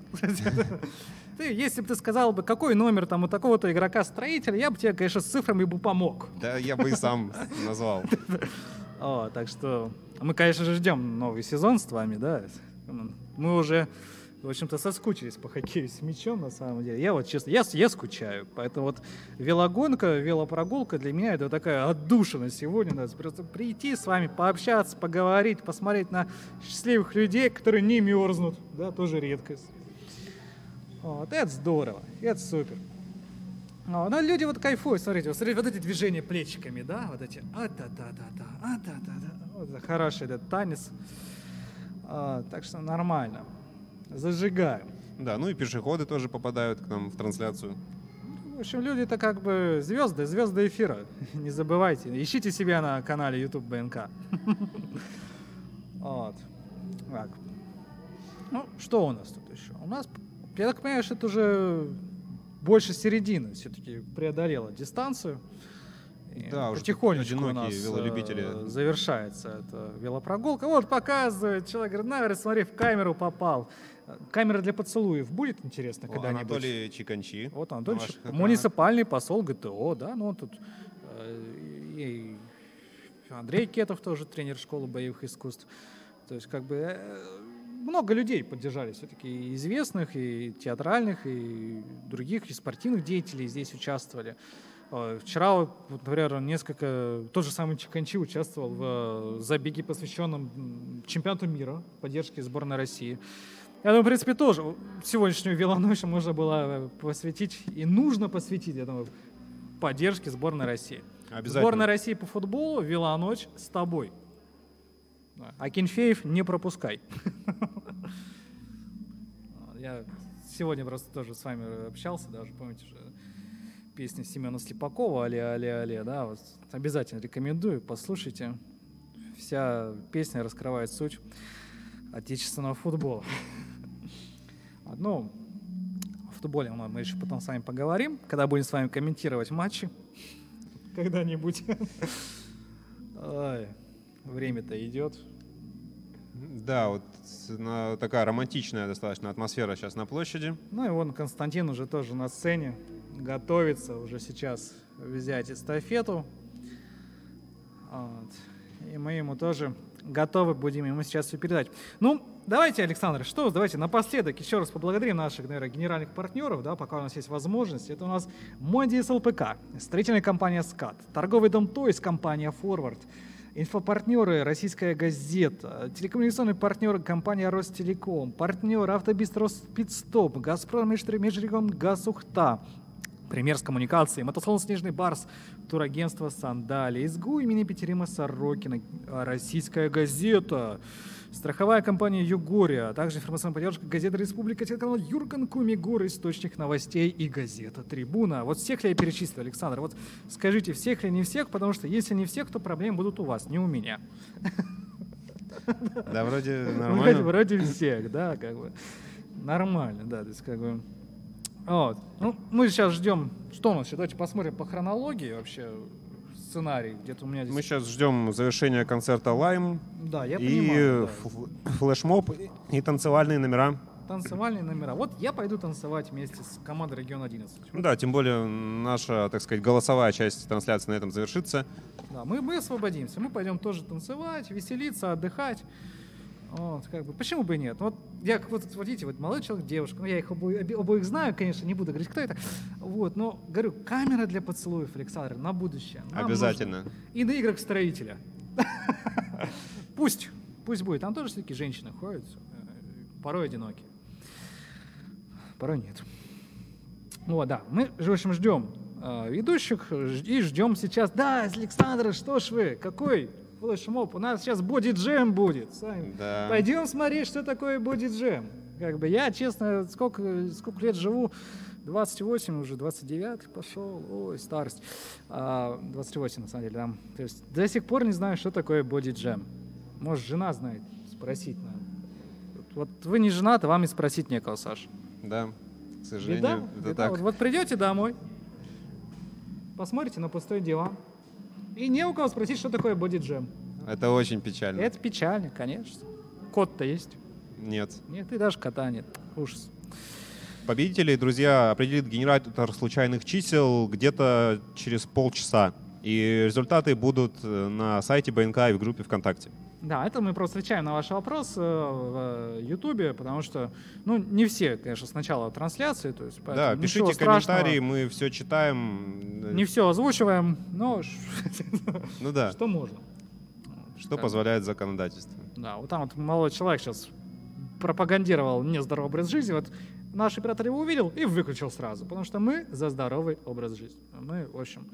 Если бы ты сказал бы, какой номер там у такого-то игрока-строителя, я бы тебе, конечно, с цифрами бы помог.
Да, я бы и сам назвал.
Так что мы, конечно же, ждем новый сезон с вами, да. Мы уже, в общем-то, соскучились по хоккею с мячом, на самом деле. Я вот, честно, я скучаю. Поэтому вот велогонка, велопрогулка для меня это такая отдушина сегодня. Надо просто прийти с вами, пообщаться, поговорить, посмотреть на счастливых людей, которые не мерзнут. Да, тоже редкость. Вот, это здорово, это супер. Но люди вот кайфуют, смотрите, вот эти движения плечиками, да, вот эти вот это хороший этот танец. Так что нормально. Зажигаем.
Да, ну и пешеходы тоже попадают к нам в трансляцию.
В общем, люди это как бы звезды эфира. Не забывайте, ищите себя на канале YouTube БНК. Вот. Так. Ну, что у нас тут еще? У нас, я так понимаю, что это уже больше середины все-таки преодолела дистанцию.
Да,
потихонечку у нас
велолюбители.
Завершается эта велопрогулка. Вот показывает, человек говорит, говорит, смотри, в камеру попал. Камера для поцелуев будет интересно когда-нибудь?
Анатолий Чиканчи.
Вот Анатолий Чиканчи, муниципальный посол ГТО, да, ну он тут и Андрей Кетов тоже тренер школы боевых искусств. То есть как бы много людей поддержали все-таки, и известных, и театральных, и других, и спортивных деятелей здесь участвовали. Вчера, вот, например, тот же самый Чиканчи участвовал в забеге, посвященном чемпионату мира поддержки сборной России. Я думаю, в принципе, тоже сегодняшнюю велоночь можно было посвятить, и нужно посвятить, я думаю, поддержке сборной России.
Обязательно.
Сборная России по футболу, велоночь с тобой. А Кенфеев не пропускай. Я сегодня просто тоже с вами общался, даже помните же песни Семена Слепакова «Але, але, але», да, вот обязательно рекомендую, послушайте. Вся песня раскрывает суть отечественного футбола. Ну, о футболе мы еще потом с вами поговорим, когда будем с вами комментировать матчи когда-нибудь. Время-то идет.
Да, вот такая романтичная достаточно атмосфера сейчас на площади.
Ну и вон Константин уже тоже на сцене, готовится уже сейчас взять эстафету. Вот. И мы ему тоже готовы будем ему сейчас все передать. Ну, давайте, Александр, давайте напоследок еще раз поблагодарим наших, наверное, генеральных партнеров, да, пока у нас есть возможность. Это у нас Мондис ЛПК, строительная компания «СКАТ», торговый дом «Тойс», компания «Форвард», инфопартнеры «Российская газета», телекоммуникационные партнеры компания «Ростелеком», партнер «Автобиз Роспидстоп», «Газпром Межрегион Газ Ухта», «Пример с коммуникацией», мотосалон «Снежный барс», турагентство «Сандали», СГУ имени Петерима Сорокина, «Российская газета», страховая компания «Югория», а также информационная поддержка газета «Республика», телеканал Юрган Кумигур, источник новостей и газета «Трибуна». Вот всех ли я перечислил, Александр? Вот скажите, всех ли не всех, потому что если не всех, то проблемы будут у вас, не у меня.
Да, вроде нормально.
Вроде всех, да, как бы. Нормально, да, то есть как бы... Вот. Ну, мы сейчас ждем, что у нас еще, давайте посмотрим по хронологии вообще сценарий, где-то у меня здесь...
Мы сейчас ждем завершения концерта «Лайм»,
да, я
и
понимаю,
флешмоб, и танцевальные номера.
Танцевальные номера. Вот я пойду танцевать вместе с командой «Регион 11».
Да, тем более наша, так сказать, голосовая часть трансляции на этом завершится.
Да, мы освободимся, мы пойдем тоже танцевать, веселиться, отдыхать. Вот, как бы, почему бы и нет? Вот я, вот, видите, вот молодой человек, девушка, ну я их обоих знаю, конечно, не буду говорить, кто это. Вот, но говорю, камера для поцелуев, Александр, на будущее.
Обязательно.
И на играх строителя. Пусть будет. Там тоже все-таки женщины ходят, порой одинокие, порой нет. Вот, да, мы, в общем, ждем ведущих и ждем сейчас. Да, Александр, что ж вы, какой флешмоб. У нас сейчас боди-джем будет. Сами.
Да.
Пойдем смотреть, что такое боди-джем. Как бы я, честно, сколько лет живу, 28 уже, 29 пошел, ой, старость. 28, на самом деле, да. То есть до сих пор не знаю, что такое боди-джем. Может, жена знает, спросить надо. Вот вы не женаты, вам и спросить некого, Саша.
Да, к сожалению, это так.
Вот придете домой, посмотрите на пустой диван, и не у кого спросить, что такое боди-джем.
Это очень печально.
Это печально, конечно. Кот-то есть?
Нет.
Нет, и даже кота нет. Ужас.
Победителей, друзья, определит генератор случайных чисел где-то через полчаса. И результаты будут на сайте БНК и в группе ВКонтакте.
Да, это мы просто отвечаем на ваш вопрос в Ютубе, потому что, ну, не все, конечно, сначала трансляции, то есть,
да, пишите комментарии, мы все читаем.
Не все озвучиваем, но
ну да.
Что можно.
Что позволяет законодательство.
Да, вот там вот молодой человек сейчас пропагандировал нездоровый образ жизни, вот наш оператор его увидел и выключил сразу, потому что мы за здоровый образ жизни. Мы, в общем,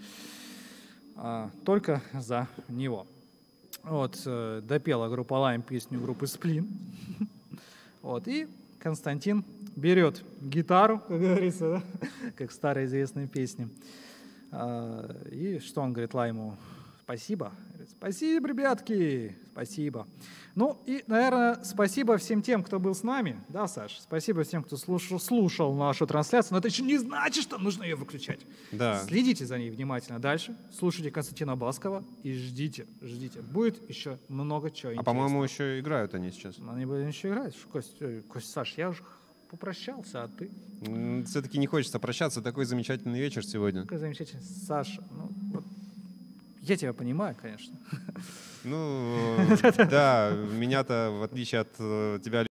только за него. Вот, допела группа Лайм песню группы Сплин. Вот, и Константин берет гитару, как говорится, да? Как в старой известной песне. И что он говорит Лайму? Спасибо. Говорит, спасибо, ребятки, спасибо. Ну и, наверное, спасибо всем тем, кто был с нами. Да, Саш? Спасибо всем, кто слушал нашу трансляцию. Но это еще не значит, что нужно ее выключать.
Да.
Следите за ней внимательно дальше. Слушайте Константина Баскова и ждите. Будет еще много чего интересного.
По-моему, еще играют они сейчас.
Они будут еще играть. Кость, Саш, я уже попрощался, а ты?
Все-таки не хочется прощаться. Такой замечательный вечер сегодня.
Такой замечательный. Саша, ну, вот, я тебя понимаю, конечно.
Ну, да, меня-то, в отличие от тебя,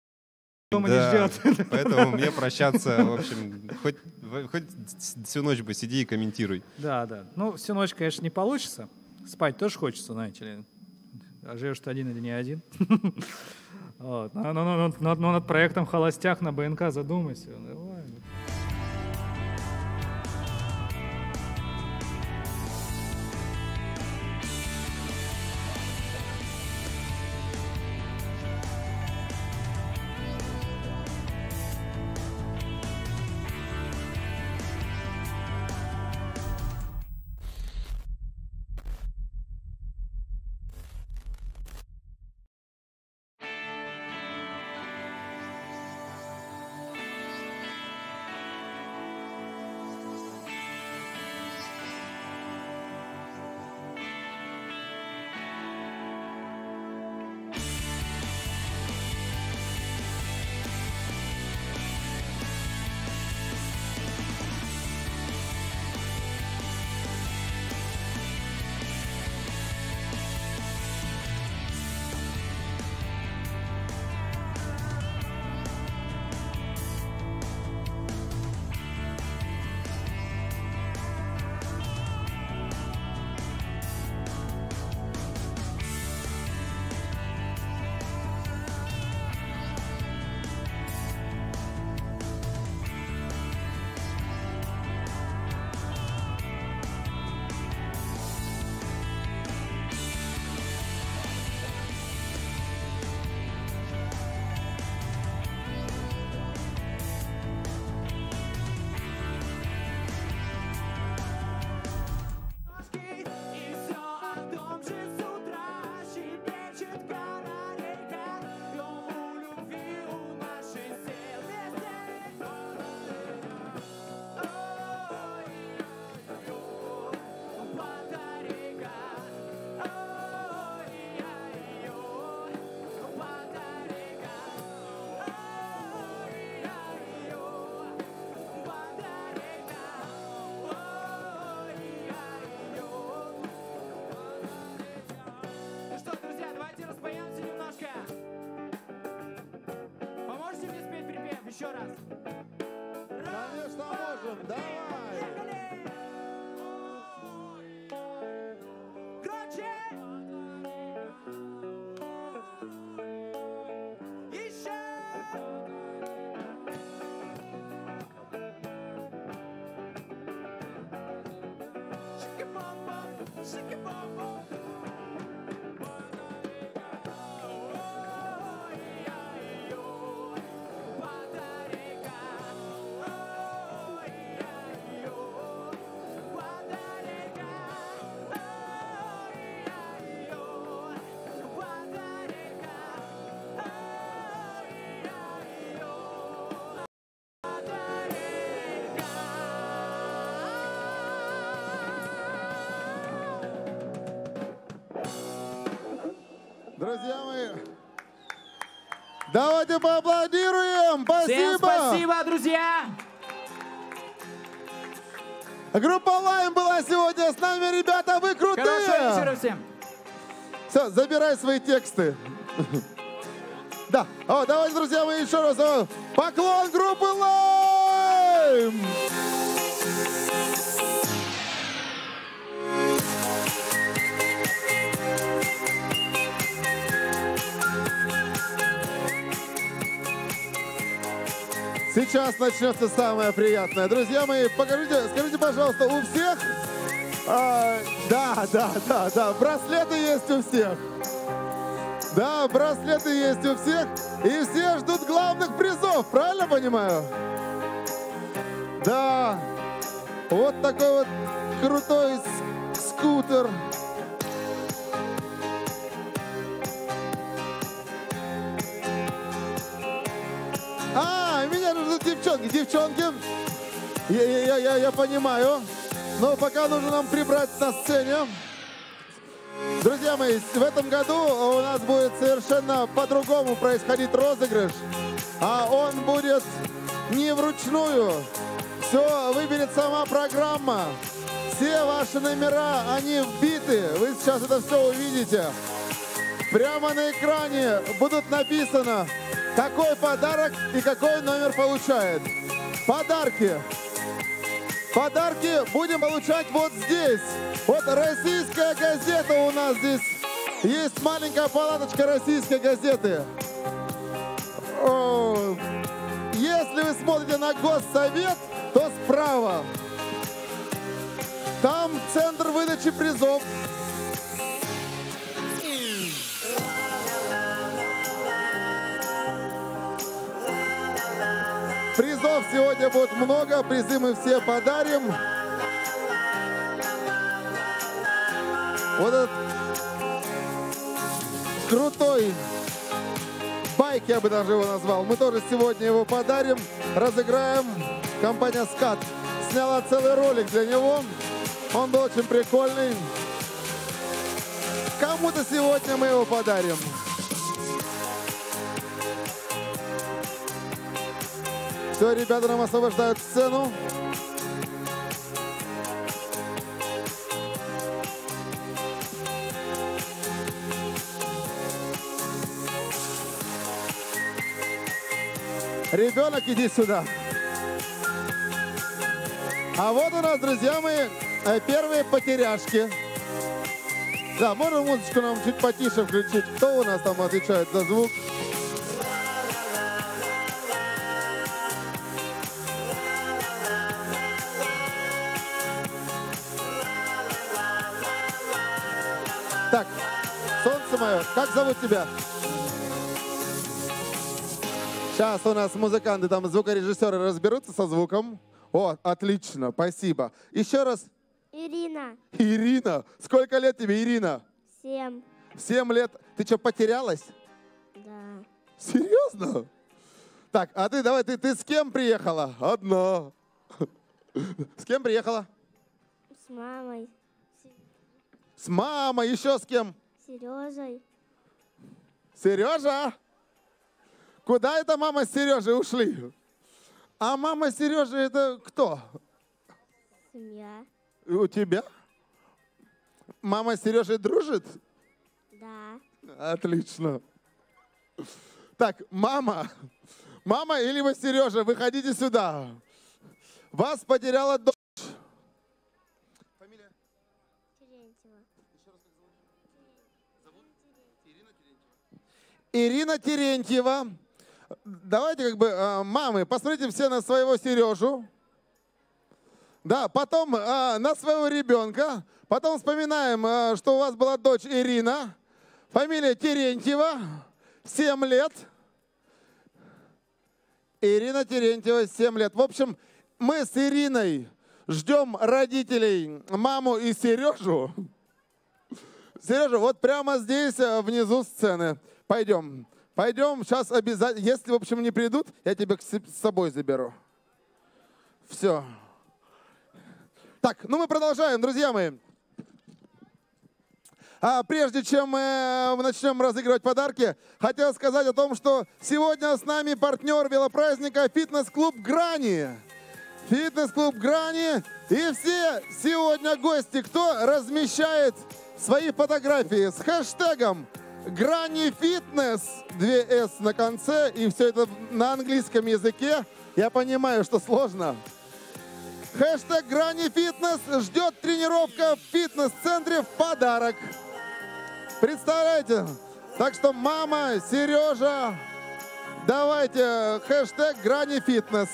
дома не ждет.
Поэтому мне прощаться, в общем, хоть всю ночь бы сиди и комментируй.
Да. Ну, всю ночь, конечно, не получится. Спать тоже хочется, знаете ли. А живешь ты один или не один. Но над проектом «Холостяк» на БНК задумайся. Давай.
Еще раз.
Конечно, можем. Давай.
Громче. Еще. Shake it, bum, bum. Shake it, bum, bum.
Друзья мои, давайте поаплодируем. Спасибо.
Всем спасибо, друзья.
Группа Лайм была сегодня с нами, ребята, вы крутые.
Хорошего вечера всем.
Все, забирай свои тексты. Да, давайте, друзья мои, еще раз поклон группы Лайм. Сейчас начнется самое приятное. Друзья мои, скажите, пожалуйста, у всех... Да, браслеты есть у всех. Да, браслеты есть у всех. И все ждут главных призов, правильно понимаю? Да, вот такой вот крутой скутер. Меня ждут девчонки. Девчонки, я понимаю, но пока нужно нам прибрать на сцене. Друзья мои, в этом году у нас будет совершенно по-другому происходить розыгрыш, а он будет не вручную. Все выберет сама программа. Все ваши номера, они вбиты. Вы сейчас это все увидите. Прямо на экране будут написано, какой подарок и какой номер получает. Подарки. Подарки будем получать вот здесь. Вот российская газета у нас здесь. Есть маленькая палаточка российской газеты. Если вы смотрите на Госсовет, то справа. Там центр выдачи призов. Призов сегодня будет много, призы мы все подарим. Вот этот крутой байк, я бы даже его назвал, мы тоже сегодня его подарим, разыграем. Компания «Скат» сняла целый ролик для него, он был очень прикольный. Кому-то сегодня мы его подарим. Все, ребята нам освобождают сцену. Ребенок, иди сюда. А вот у нас, друзья мои, первые потеряшки. Да, можно музычку нам чуть потише включить? Кто у нас там отвечает за звук? Так, солнце мое, как зовут тебя? Сейчас у нас музыканты, там звукорежиссеры разберутся со звуком. О, отлично, спасибо. Еще раз.
Ирина.
Ирина. Сколько лет тебе, Ирина?
7.
7 лет. Ты что, потерялась?
Да.
Серьезно? Так, а ты давай, ты с кем приехала? Одна. С кем приехала?
С мамой.
С мамой. Еще с кем?
Сережей.
Сережа? Куда это мама с Сережей ушли? А мама Сережи это кто?
Семья.
У тебя? Мама с Сережей дружит?
Да.
Отлично. Так, мама или вы, Сережа, выходите сюда. Вас потеряла дочь. Фамилия?
Терентьева.
Еще раз как зовут? Ирина Терентьева. Давайте мамы, посмотрите все на своего Сережу. Да, потом на своего ребенка. Потом вспоминаем, что у вас была дочь Ирина. Фамилия Терентьева. 7 лет. Ирина Терентьева, 7 лет. В общем, мы с Ириной ждем родителей, маму и Сережу. Сережа, вот прямо здесь, внизу сцены. Пойдем. Пойдем, сейчас обязательно. Если, в общем, не придут, я тебя с собой заберу. Все. Так, ну мы продолжаем, друзья мои. Прежде чем мы начнем разыгрывать подарки, хотел сказать о том, что сегодня с нами партнер велопраздника «Фитнес-клуб Грани». «Фитнес-клуб Грани». И все сегодня гости, кто размещает свои фотографии с хэштегом «Грани Фитнес», 2С на конце, и все это на английском языке. Я понимаю, что сложно. Хэштег «Грани Фитнес» ждет тренировка в фитнес-центре в подарок. Представляете? Так что, мама, Сережа, давайте хэштег «Грани Фитнес».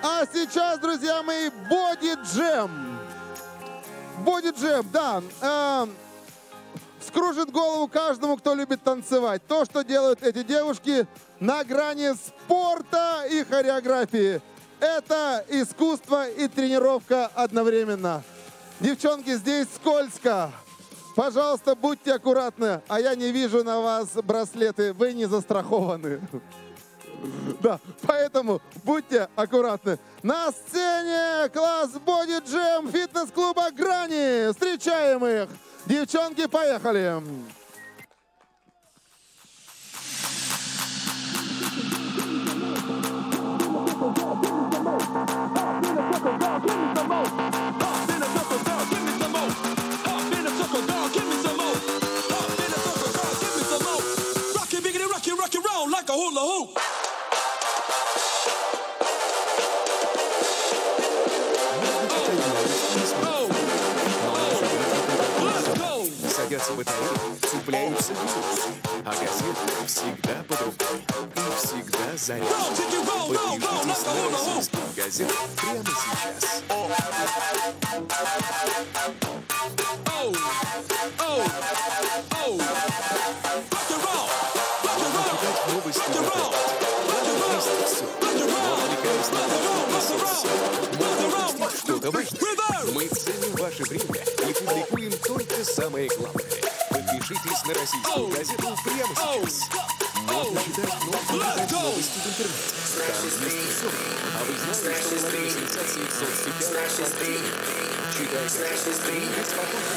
А сейчас, друзья мои, Body Jam. Body Jam, да. Вскружит голову каждому, кто любит танцевать. То, что делают эти девушки на грани спорта и хореографии. Это искусство и тренировка одновременно. Девчонки, здесь скользко. Пожалуйста, будьте аккуратны. А я не вижу на вас браслеты. Вы не застрахованы. Да, поэтому будьте аккуратны. На сцене класс Body Jam фитнес-клуба Грани. Встречаем их. Девчонки, поехали.
Like a hula hoop. Садятся батареи, цепляются вирусы, а газеты всегда под рукой и всегда заряжены. Подпишитесь на российскую газету прямо сейчас. Новости в интернете. Есть все. Но отвлекаясь на можно упустить что-то важное. Мы ценим ваше время и публикуем только самое главное. Подпишитесь на российскую газету прямо сейчас. Можно читать новости в интернете. Там есть все. А вы знали, что во время сенсаций в соцсетях ВКонтакте? Читай газету и спокойно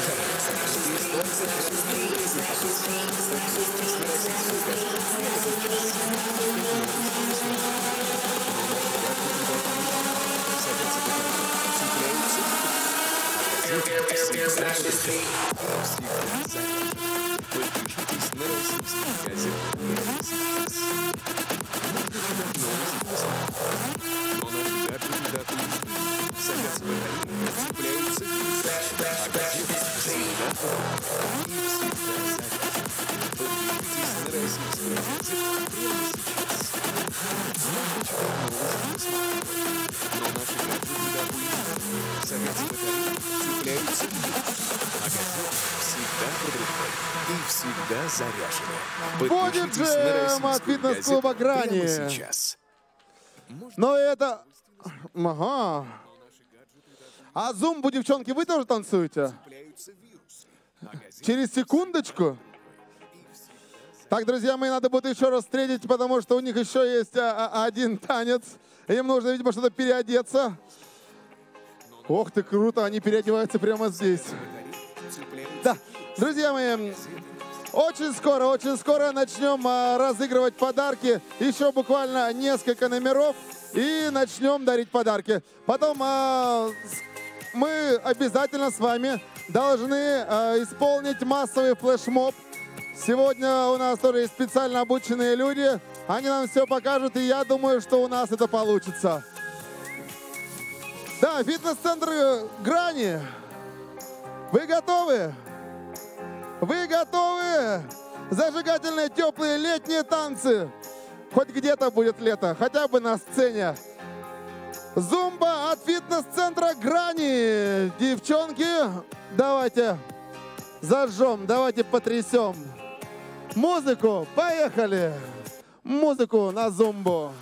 подпишитесь на российскую газету прямо сейчас. Но наши гаджеты датуют, садятся батареи, цепляются а газеты всегда и всегда заряжены. Подпишитесь на российскую газету прямо сейчас. Можно читать новости но наши гаджеты датуют, садятся батареи, цепляются а газеты всегда под рукой и всегда заряжены. Подпишитесь на российскую
фитнес-клуба Грани.
прямо сейчас.
Но это... Ага. А зумбу, девчонки, вы тоже танцуете? Через секундочку? Так, друзья мои, надо будет еще раз встретить, потому что у них еще есть один танец. Им нужно, видимо, что-то переодеться. Ох ты, круто, они переодеваются прямо здесь. Да, друзья мои, очень скоро начнем разыгрывать подарки. Еще буквально несколько номеров и начнем дарить подарки. Потом мы обязательно с вами должны исполнить массовый флешмоб. Сегодня у нас тоже есть специально обученные люди. Они нам все покажут, и я думаю, что у нас это получится. Да, фитнес-центр Грани. Вы готовы? Вы готовы? Зажигательные, теплые летние танцы. Хоть где-то будет лето, хотя бы на сцене. Зумба от фитнес-центра Грани. Девчонки, давайте зажжем, давайте потрясем. Музыку, поехали. Музыку на зумбу.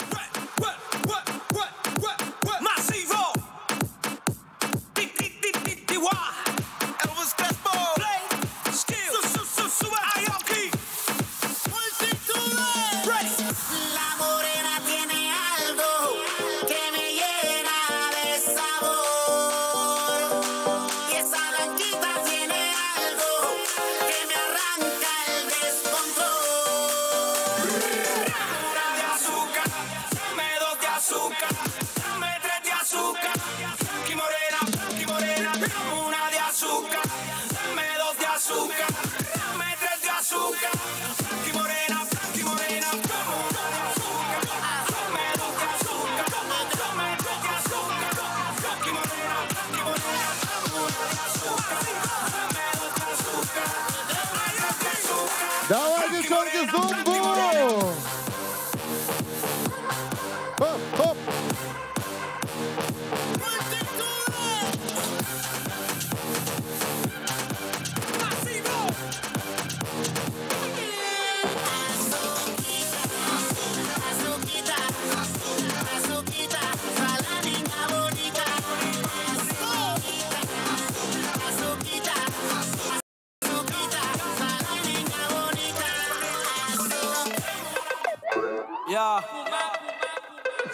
Que me
Una de azúcar, dame dos de azúcar, dame tres de azúcar. Blanqui morena, dame una de azúcar, dame dos de azúcar, dame tres de azúcar. Blanqui morena, dame una de azúcar, dame dos de azúcar, dame tres de azúcar. Blanqui morena, dame una de azúcar, dame dos de azúcar, dame tres de azúcar.
Давай, девчонки, зумбу! Хоп, хоп!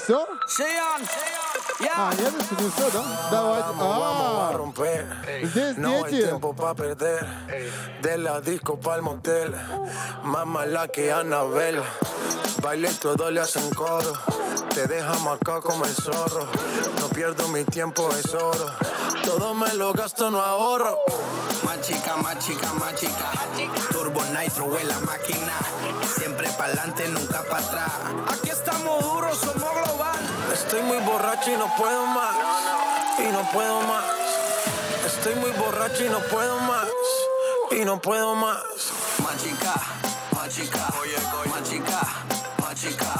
Все? А, нет, еще не все, да? Давайте. Здесь
No hay
дети.
tiempo pa' perder. De la disco pa'l motel. Más mala que Anabel. Baile y todo le hacen coro. Te deja marcado como el zorro. No pierdo mi tiempo, es oro. Todo me lo gasto, no ahorro. Más chica, más chica, más chica. Turbo Nitro en la máquina. Siempre pa'lante, nunca para atrás. Aquí estamos duros, somos global. Estoy muy borracho y no puedo más. Y no puedo más. Estoy muy borracho y no puedo más. Y no puedo más. Machica, machica, machica, machica,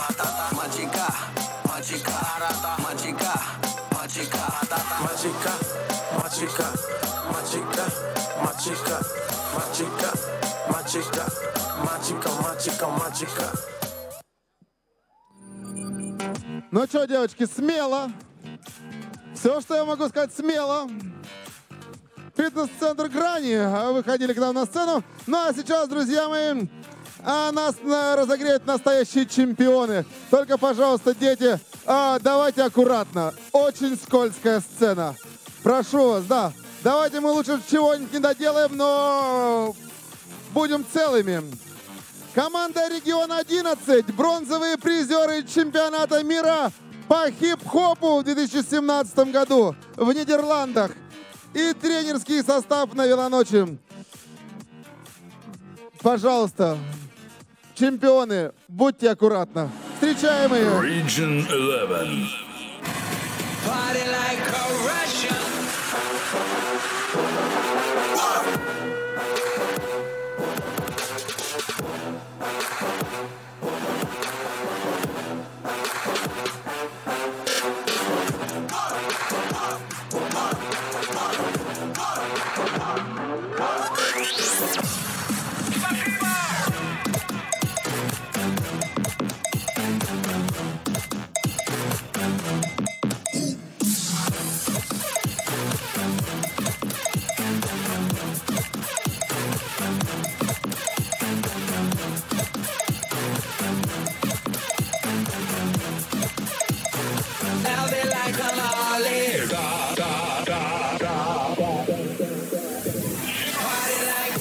machica, machica, machica, machica, machica, machica, machica, machica, machica, machica, machica, machica, machica.
Ну что, девочки, смело. Все, что я могу сказать, смело. Фитнес-центр «Грани» выходили к нам на сцену. Ну а сейчас, друзья мои, нас разогреют настоящие чемпионы. Только, пожалуйста, дети, давайте аккуратно. Очень скользкая сцена. Прошу вас, да. Давайте мы лучше чего-нибудь не доделаем, но будем целыми. Команда «Регион 11», бронзовые призеры чемпионата мира по хип-хопу в 2017 году в Нидерландах. И тренерский состав на велоночи. Пожалуйста, чемпионы, будьте аккуратны. Встречаем их.
Region 11.
Party like a Russian. Now they like a lolly. Party like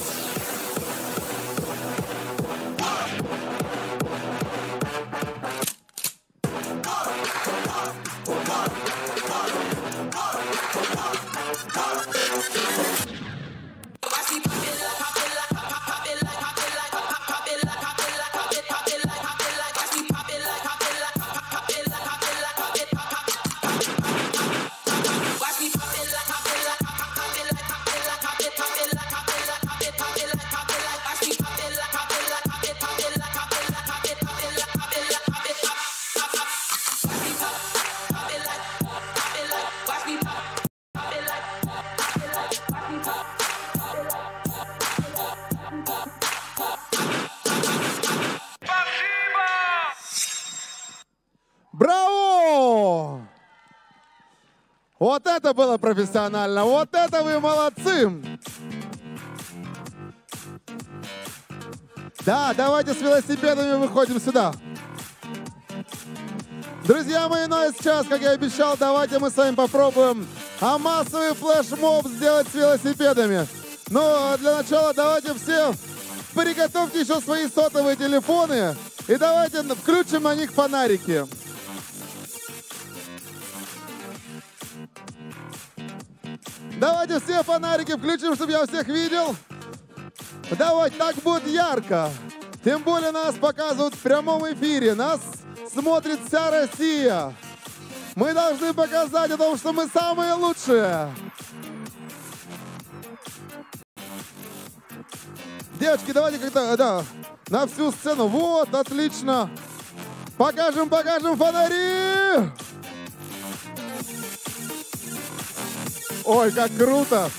Браво! Вот это было профессионально, вот это вы молодцы! Да, давайте с велосипедами выходим сюда. Друзья мои, ну а сейчас, как я обещал, давайте мы с вами попробуем массовый флешмоб сделать с велосипедами. Ну, а для начала давайте все приготовьте еще свои сотовые телефоны. И давайте включим на них фонарики. Давайте все фонарики включим, чтобы я всех видел. Давайте, так будет ярко. Тем более нас показывают в прямом эфире. Нас смотрит вся Россия. Мы должны показать о том, что мы самые лучшие. Девочки, давайте как-то, да, на всю сцену. Вот, отлично. Покажем фонари. Ой, как круто.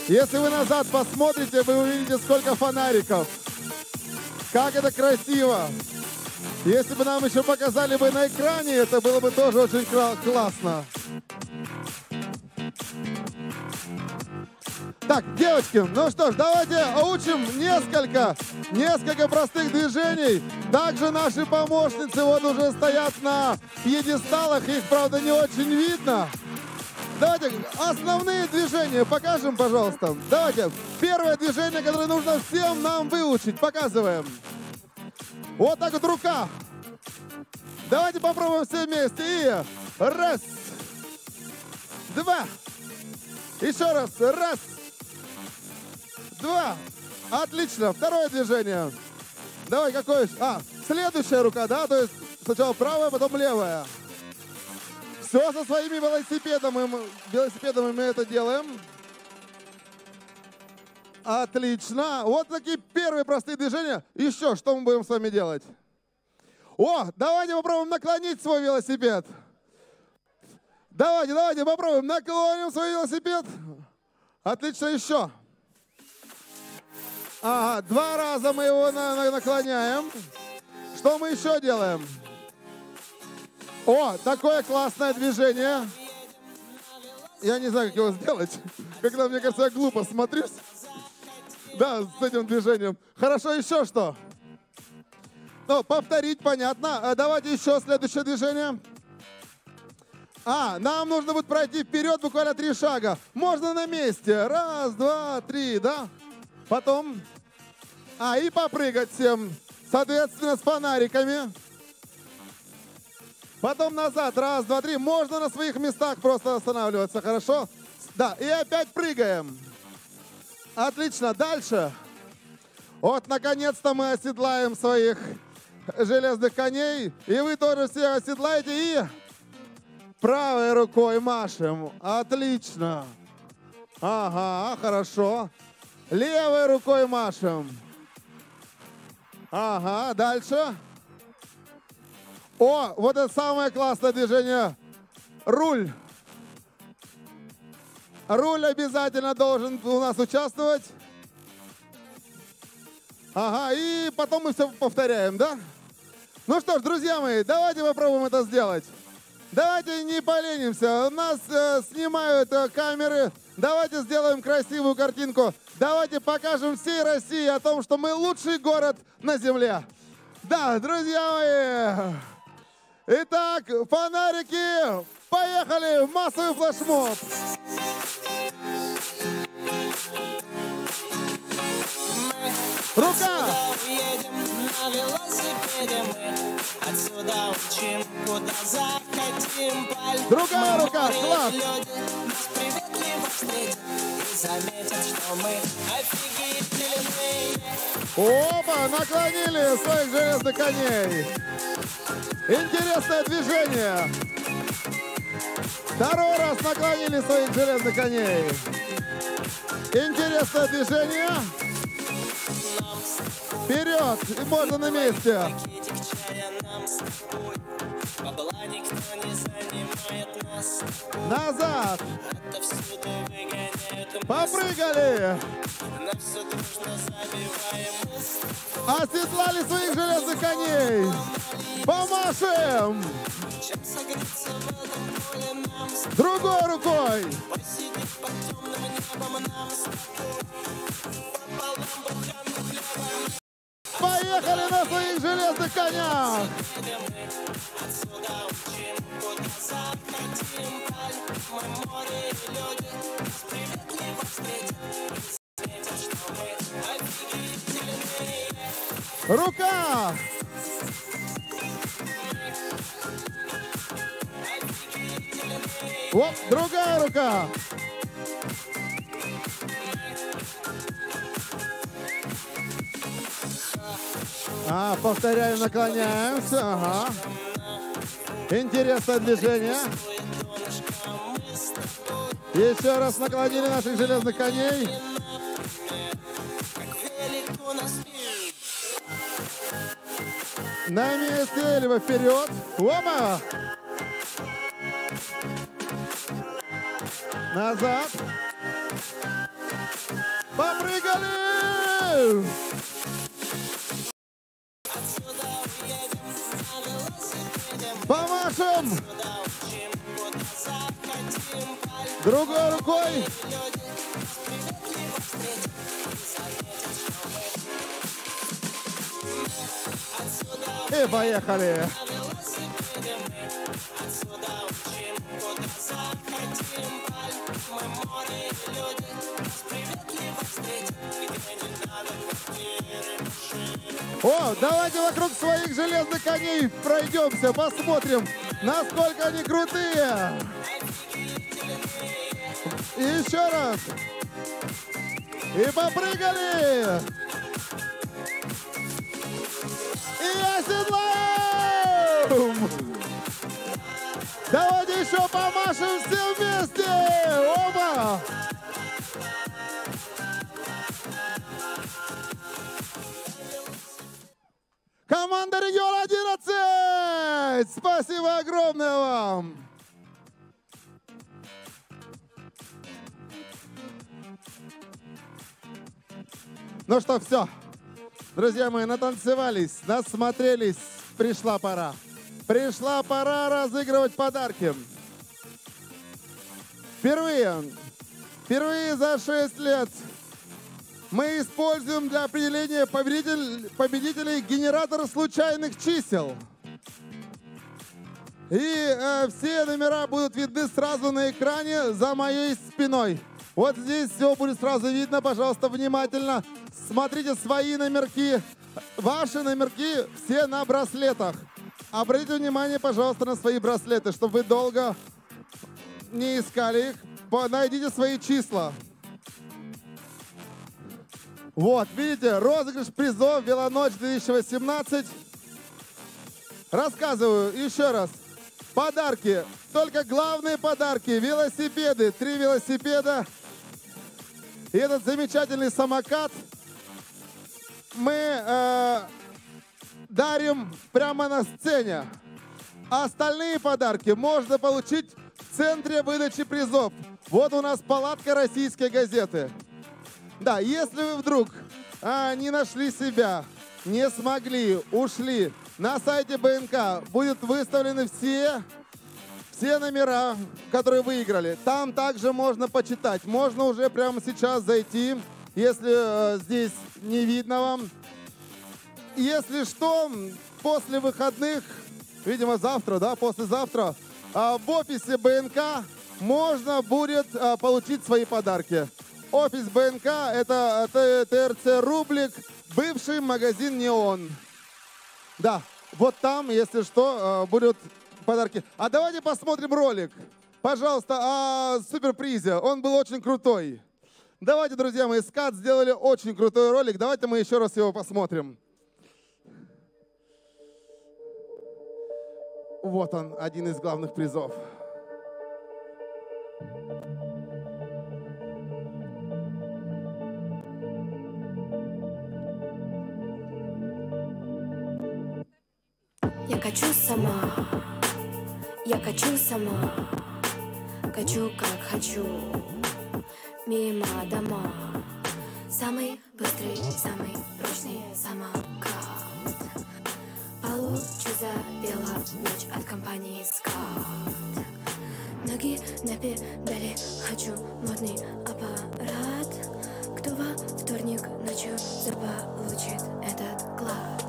Если вы назад посмотрите, вы увидите, сколько фонариков. Как это красиво. Если бы нам еще показали бы на экране, это было бы тоже очень классно. Так, девочки, ну что ж, давайте учим несколько простых движений. Также наши помощницы вот уже стоят на пьедесталах, их, правда, не очень видно. Давайте основные движения покажем, пожалуйста. Давайте, первое движение, которое нужно всем нам выучить, показываем. Вот так вот рука. Давайте попробуем все вместе. И раз, два. Еще раз, раз, два. Отлично, второе движение. Давай, какое? Следующая рука, да? То есть сначала правая, потом левая. Все со своими велосипедами мы это делаем. Отлично. Вот такие первые простые движения. Еще что мы будем с вами делать? О, давайте попробуем наклонить свой велосипед. Давайте попробуем. Наклоним свой велосипед. Отлично, еще. Ага, 2 раза мы его наклоняем. Что мы еще делаем? О, такое классное движение. Я не знаю, как его сделать. Когда, мне кажется, я глупо смотрюсь. Да, с этим движением. Хорошо, еще что? Ну, повторить, понятно. Давайте еще следующее движение. Нам нужно будет пройти вперед буквально 3 шага. Можно на месте. 1, 2, 3, да? Потом. И попрыгать всем. Соответственно, с фонариками. Потом назад. 1, 2, 3. Можно на своих местах просто останавливаться, хорошо? Да, и опять прыгаем. Отлично. Дальше. Вот, наконец-то мы оседлаем своих железных коней. И вы тоже все оседлаете и правой рукой машем. Отлично. Ага, хорошо. Левой рукой машем. Ага, дальше. О, вот это самое классное движение. Руль. Руль обязательно должен у нас участвовать. Ага, и потом мы все повторяем, да? Ну что ж, друзья мои, давайте попробуем это сделать. Давайте не поленимся. Нас снимают камеры. Давайте сделаем красивую картинку. Давайте покажем всей России о том, что мы лучший город на земле. Да, друзья мои. Итак, фонарики. Поехали в массовый флешмоб. Рука!
Едем на велосипеде мы, отсюда учим, куда захотим.
Другая рука, класс!
Нас приветливо встретят и заметят, что мы офигительные.
Опа, наклонили своих железных коней. Интересное движение. 2 раз наклонили своих железных коней. Интересное движение. Вперед! И можно на месте. Назад. Попрыгали. Оседлали своих железных коней. Помашем. Другой рукой. Поехали на своих железных конях! Рука! Вот, другая рука. Повторяем, наклоняемся. Ага. Интересное движение. Еще раз наклонили наших железных коней. На месте, либо вперед. Опа! Назад. Попрыгали! Помашем! Другой рукой. И поехали. О, давайте вокруг своих железных коней пройдемся, посмотрим, насколько они крутые. И еще раз. И попрыгали. И оседлаем. Давайте еще помашем все вместе. Оба. Команда Регион 11! Спасибо огромное вам! Ну что, все. Друзья мои, натанцевались, насмотрелись. Пришла пора. Пришла пора разыгрывать подарки. Впервые за 6 лет мы используем для определения победителей генератор случайных чисел. И все номера будут видны сразу на экране за моей спиной. Вот здесь все будет сразу видно. Пожалуйста, внимательно смотрите свои номерки. Ваши номерки все на браслетах. Обратите внимание, пожалуйста, на свои браслеты, чтобы вы долго не искали их. Найдите свои числа. Вот, видите, розыгрыш призов «Велоночь 2018». Рассказываю еще раз. Подарки. Только главные подарки. Велосипеды. 3 велосипеда. И этот замечательный самокат мы дарим прямо на сцене. А остальные подарки можно получить в центре выдачи призов. Вот у нас палатка «Российской газеты». Да, если вы вдруг не нашли себя, не смогли, ушли, на сайте БНК будут выставлены все номера, которые выиграли. Там также можно почитать. Можно уже прямо сейчас зайти, если здесь не видно вам. Если что, после выходных, видимо завтра, да, послезавтра, в офисе БНК можно будет получить свои подарки. Офис БНК — это ТРЦ «Рублик», бывший магазин «Неон». Да, вот там, если что, будут подарки. А давайте посмотрим ролик. Пожалуйста, о суперпризе. Он был очень крутой. Давайте, друзья мои, СКАТ сделали очень крутой ролик. Давайте мы еще раз его посмотрим. Вот он, один из главных призов.
Я качу сама, качу как хочу, мимо дома. Самый быстрый, самый прочный самокат. Получу за Велоночь от компании СКАТ. Ноги на педали, хочу модный аппарат. Кто во вторник ночью заполучит этот клад?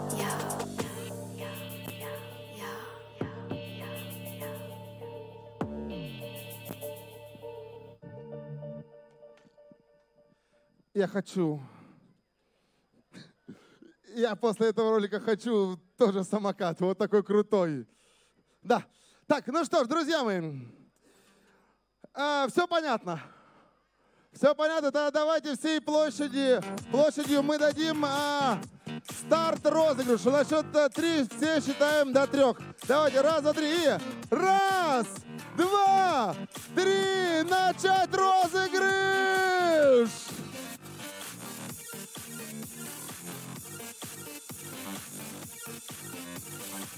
Я после этого ролика хочу тоже самокат, вот такой крутой. Да. Так, ну что ж, друзья мои, все понятно. Все понятно, тогда давайте всей площадью мы дадим старт розыгрышу. На счет 3 все считаем до 3. Давайте, раз, два, три и... Раз, два, три, начать розыгрыш!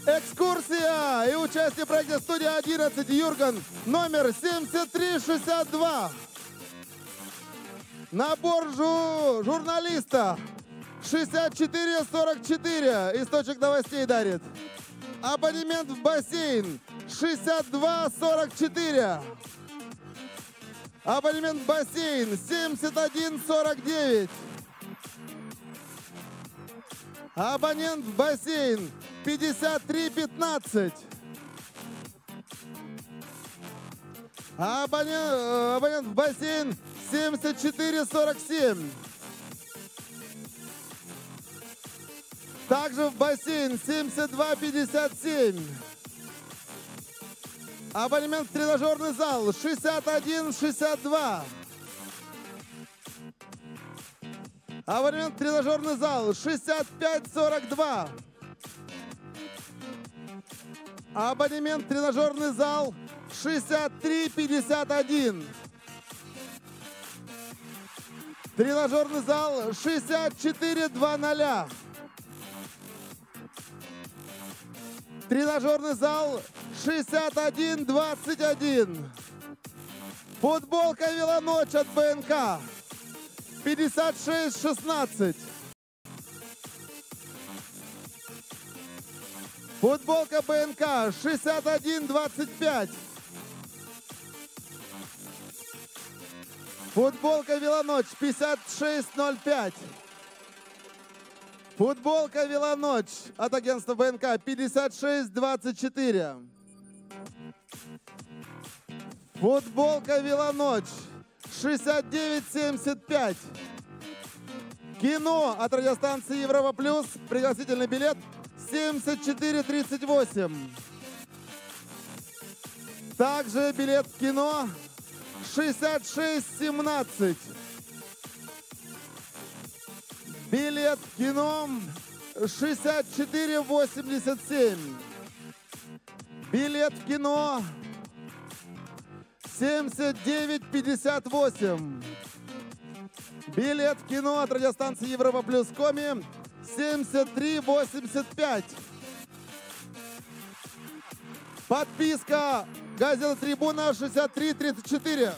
Экскурсия и участие в проекте «Студия 11» Юрган номер 7362. Набор журналиста 6444. Источник новостей дарит. Абонемент в бассейн 6244. Абонемент в бассейн 7149. Абонент в бассейн 5315. Абонент в бассейн 7447. Также в бассейн 7257. Абонемент в тренажерный зал 6162. Абонемент в тренажерный зал 6542. Абонемент в тренажерный зал 6351. Тренажерный зал 6420. Тренажерный зал 6121. Футболка «Велоночь» от БНК 5616. Футболка БНК 6125. Футболка «Велоночь» 5605. Футболка «Велоночь» от агентства БНК 5624. Футболка «Велоночь» 6975. Кино от радиостанции Европа Плюс. Пригласительный билет 7438. Также билет в кино 6617. Билет в кино 6487. Билет в кино 7958. Билет в кино от радиостанции Европа Плюс Коми 7385. Подписка газета «Трибуна» 6334.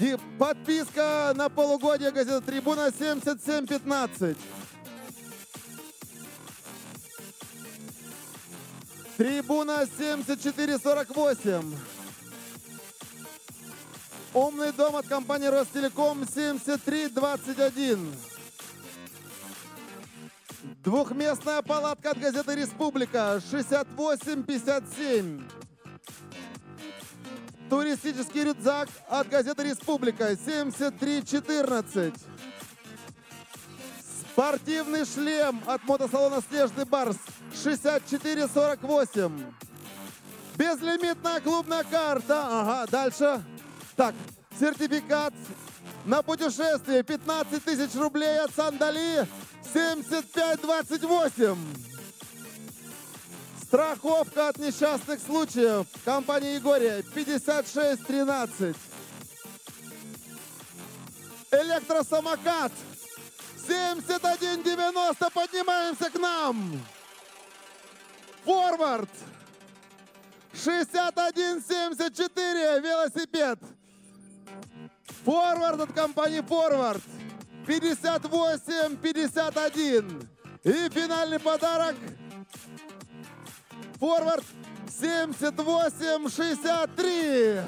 И подписка на полугодие газета «Трибуна» 7715. Трибуна 7448. Умный дом от компании Ростелеком 7321. Двухместная палатка от газеты «Республика» 6857. Туристический рюкзак от газеты «Республика» 7314. Спортивный шлем от мотосалона «Снежный барс» 6448. Безлимитная клубная карта. Ага, дальше. Так, сертификат на путешествие 15 тысяч рублей от Сандали 7528. Страховка от несчастных случаев компании «Егория» 5613. Электросамокат 7190. Поднимаемся к нам. Форвард 6174. Велосипед. Форвард от компании «Форвард» 5851. И финальный подарок «Форвард» 7863.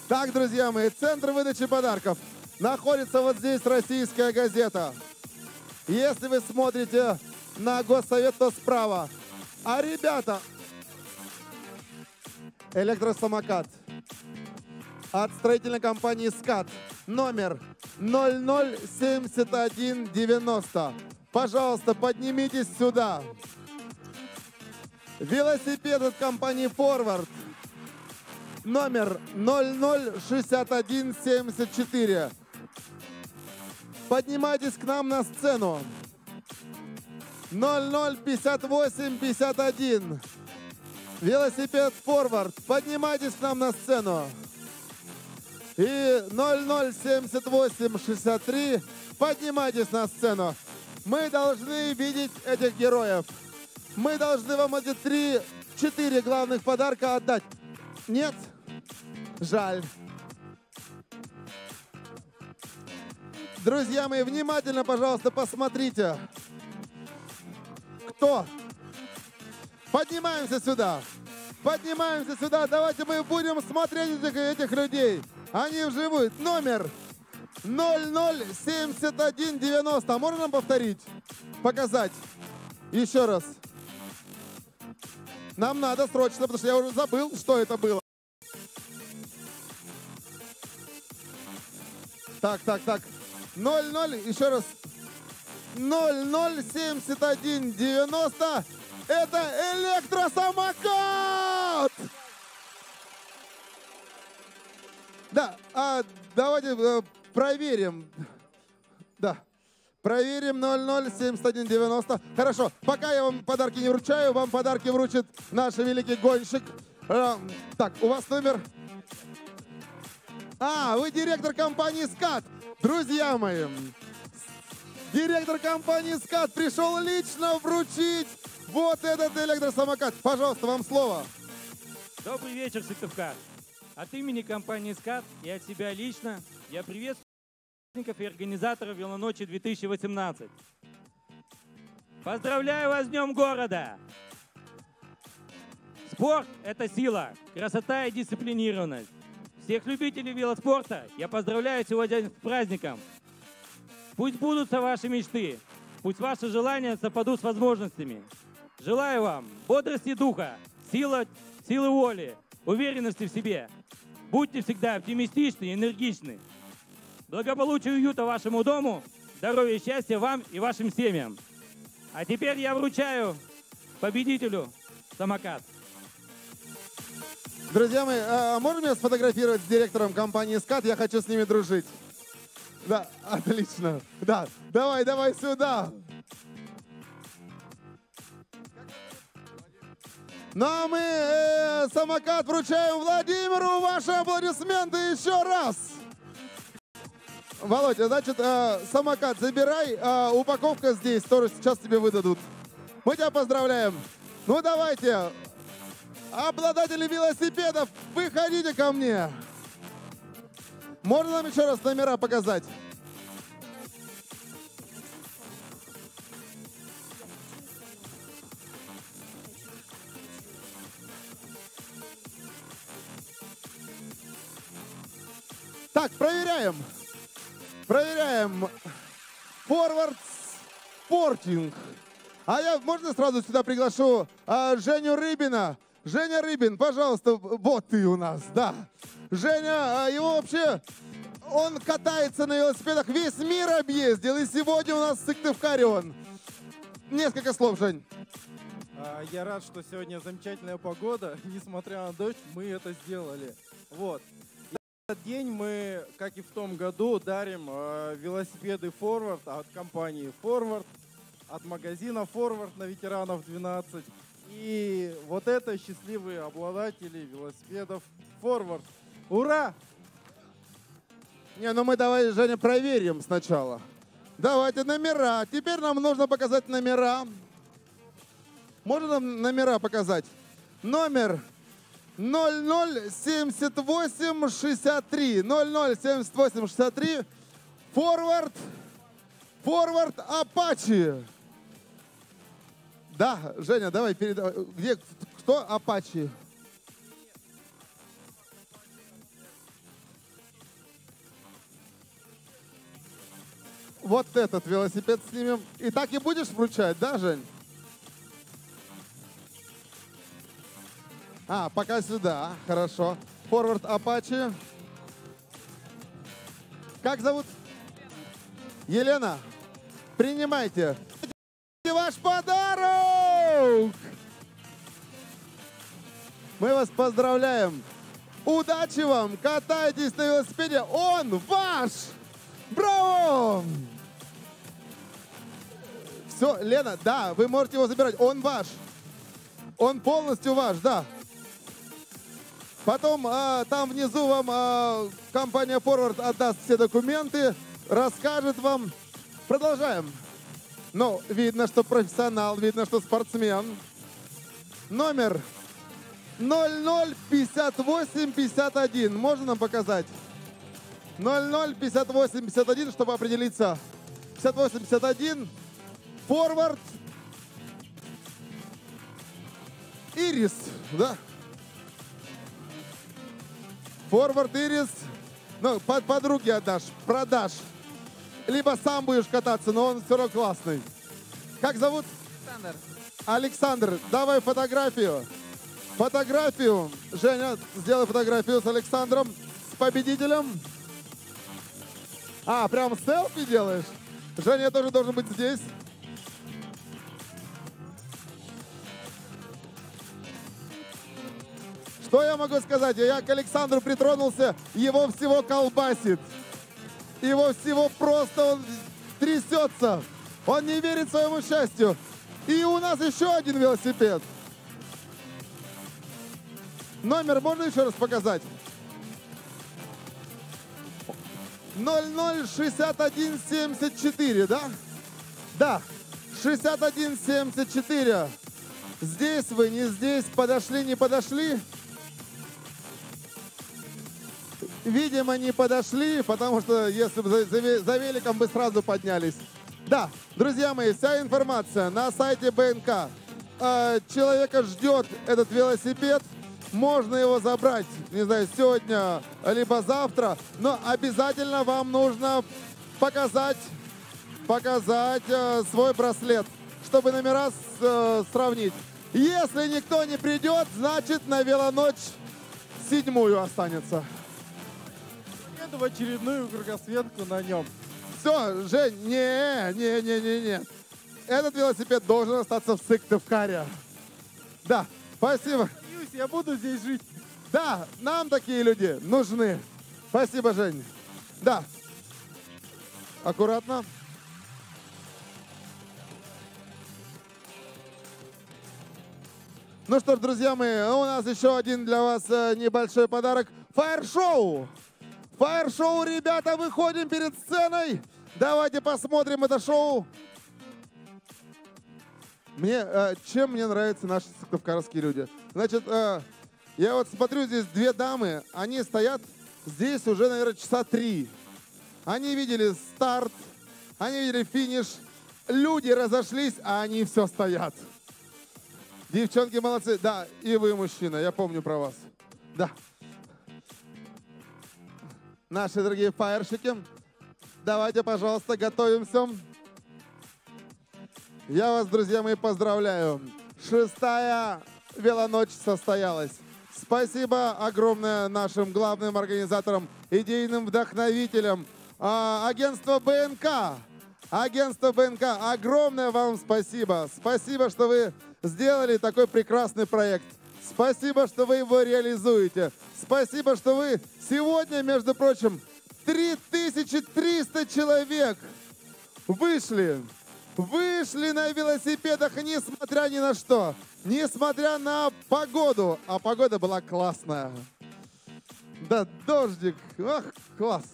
Так, друзья мои, центр выдачи подарков находится вот здесь, «Российская газета». Если вы смотрите на Госсовет, то справа. А ребята, электросамокат от строительной компании «СКАТ» номер 007190. Пожалуйста, поднимитесь сюда. Велосипед от компании «Форвард» номер 006174. Поднимайтесь к нам на сцену. 005851. Велосипед «Форвард», поднимайтесь к нам на сцену. И 007863, поднимайтесь на сцену. Мы должны видеть этих героев. Мы должны вам эти 3-4 главных подарка отдать. Нет? Жаль. Друзья мои, внимательно, пожалуйста, посмотрите. Кто? Поднимаемся сюда. Поднимаемся сюда. Давайте мы будем смотреть этих людей. Они вживую. Номер 007190. Можно нам повторить? Показать? Еще раз. Нам надо срочно, потому что я уже забыл, что это было. Так. 00, еще раз. 007190. Это электросамокат! Да, давайте проверим. Да, проверим 007190. Хорошо, пока я вам подарки не вручаю, вам подарки вручит наш великий гонщик. Так, у вас номер... вы директор компании «СКАТ». Друзья мои, директор компании «СКАТ» пришел лично вручить вот этот электросамокат. Пожалуйста, вам слово.
Добрый вечер, Сыктывкар. От имени компании «СКАТ» и от себя лично я приветствую участников и организаторов «Велоночи 2018». Поздравляю вас с Днем города! Спорт – это сила, красота и дисциплинированность. Всех любителей велоспорта я поздравляю сегодня с праздником. Пусть сбудутся ваши мечты, пусть ваши желания совпадут с возможностями. Желаю вам бодрости духа, силы воли, уверенности в себе. Будьте всегда оптимистичны и энергичны. Благополучия и уюта вашему дому, здоровья и счастья вам и вашим семьям. А теперь я вручаю победителю самокат.
Друзья мои, можно меня сфотографировать с директором компании «СКАТ»? Я хочу с ними дружить. Да, отлично. Да, давай сюда. Ну а мы самокат вручаем Владимиру. Ваши аплодисменты еще раз. Володя, значит, самокат забирай. Упаковка здесь, тоже сейчас тебе выдадут. Мы тебя поздравляем. Ну давайте. Обладатели велосипедов, выходите ко мне. Можно нам еще раз номера показать? Так, проверяем. Форвард Спортинг. Можно сразу сюда приглашу Женю Рыбина. Женя Рыбин, пожалуйста, вот ты у нас, да. Женя, его вообще, он катается на велосипедах, весь мир объездил, и сегодня у нас в Сыктывкаре он. Несколько слов, Жень.
Я рад, что сегодня замечательная погода, несмотря на дождь, мы это сделали. Вот. И в этот день мы, как и в том году, дарим велосипеды Forward от компании Forward, от магазина Forward на ветеранов 12. И вот это счастливые обладатели велосипедов Forward. Ура!
Не, ну мы давай, Женя, проверим сначала. Давайте номера. Теперь нам нужно показать номера. Можно нам номера показать? Номер 007863. 007863. Forward Apache. Да, Женя, давай передавай. Где, кто Apache? Вот этот велосипед снимем. И так и будешь вручать, да, Жень? Пока сюда. Хорошо. Forward Apache. Как зовут? Елена. Принимайте. Ваш подарок! Мы вас поздравляем. Удачи вам! Катайтесь на велосипеде. Он ваш! Браво! Все, Лена, да, вы можете его забирать. Он ваш. Он полностью ваш, да. Потом там внизу вам компания Forward отдаст все документы, расскажет вам. Продолжаем. Ну, видно, что профессионал, видно, что спортсмен. Номер 005851. Можно нам показать? 005851, чтобы определиться. 5851. Forward. Ирис, да? Forward Ирис. Ну, подруге отдашь, продашь. Либо сам будешь кататься, но он все равно классный. Как зовут?
Александр.
Александр, давай фотографию. Фотографию. Женя, сделай фотографию с Александром, с победителем. А, прям селфи делаешь? Женя тоже должен быть здесь. Что я могу сказать? Я к Александру притронулся, его всего колбасит. Его всего просто, он трясется. Он не верит своему счастью. И у нас еще один велосипед. Номер можно еще раз показать? 006174, да? Да, 6174. Здесь вы, не здесь, подошли, не подошли? Видимо, не подошли, потому что если бы за великом бы сразу поднялись. Да, друзья мои, вся информация на сайте БНК. Человека ждет этот велосипед. Можно его забрать, не знаю, сегодня, либо завтра. Но обязательно вам нужно показать свой браслет, чтобы номера сравнить. Если никто не придет, значит на велоночь 7-ю останется.
Еду в очередную кругосветку на нем.
Все, Жень, не. Этот велосипед должен остаться в Сыктывкаре. Да, спасибо.
Я буду здесь жить.
Да, нам такие люди нужны. Спасибо, Жень. Да. Аккуратно. Ну что ж, друзья мои, у нас еще один для вас небольшой подарок. Фаер-шоу. Фаер-шоу, ребята, выходим перед сценой. Давайте посмотрим это шоу. Чем мне нравятся наши сыктывкарские люди? Значит, я вот смотрю, здесь две дамы, они стоят здесь уже, наверное, часа 3. Они видели старт, они видели финиш. Люди разошлись, а они все стоят. Девчонки молодцы. Да, и вы, мужчина, я помню про вас. Да. Наши дорогие фаерщики, давайте, пожалуйста, готовимся. Я вас, друзья мои, поздравляю. 6-я велоночь состоялась. Спасибо огромное нашим главным организаторам, идейным вдохновителям. Агентство БНК. Агентство БНК, огромное вам спасибо. Спасибо, что вы сделали такой прекрасный проект. Спасибо, что вы его реализуете. Спасибо, что вы сегодня, между прочим, 3300 человек вышли на велосипедах, несмотря ни на что. Несмотря на погоду. А погода была классная. Да, дождик. Ох, класс.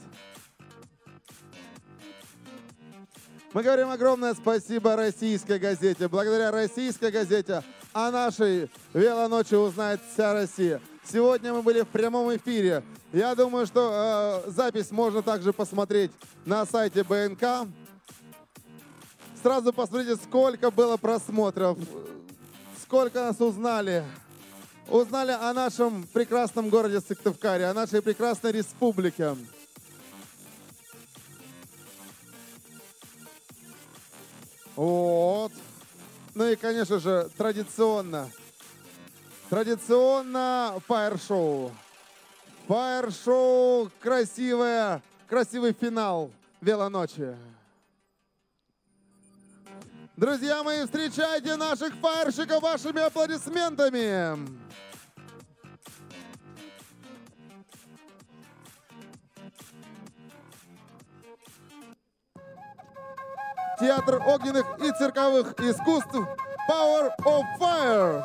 Мы говорим огромное спасибо «Российской газете». Благодаря «Российской газете» о нашей велоночи узнает вся Россия. Сегодня мы были в прямом эфире. Я думаю, что запись можно также посмотреть на сайте БНК. Сразу посмотрите, сколько было просмотров, сколько нас узнали. Узнали о нашем прекрасном городе Сыктывкаре, о нашей прекрасной республике. Вот. Ну и, конечно же, традиционно фаер-шоу. Фаер-шоу красивое, красивый финал велоночи. Друзья мои, встречайте наших фаерщиков вашими аплодисментами. Театр огненных и цирковых искусств Power of Fire.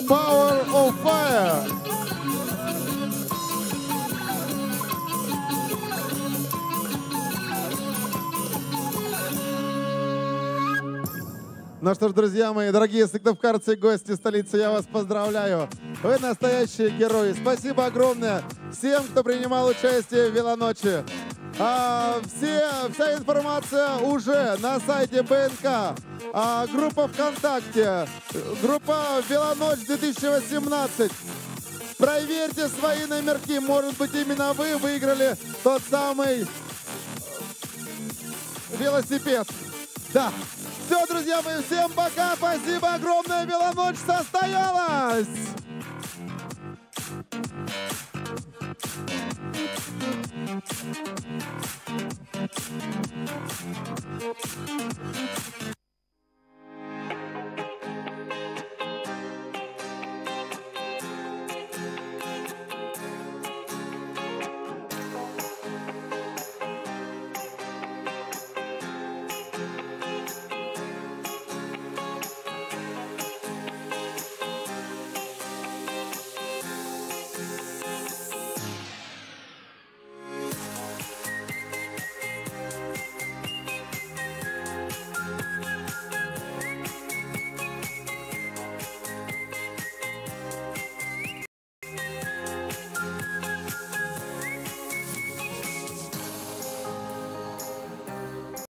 Power of Fire. Ну что ж, друзья мои, дорогие сыктывкарцы и гости столицы, я вас поздравляю. Вы настоящие герои. Спасибо огромное всем, кто принимал участие в велоночи. Вся информация уже на сайте БНК. Группа ВКонтакте, группа «Велоночь 2018». Проверьте свои номерки. Может быть, именно вы выиграли тот самый велосипед. Да. Все, друзья мои, всем пока. Спасибо огромное. Велоночь состоялась.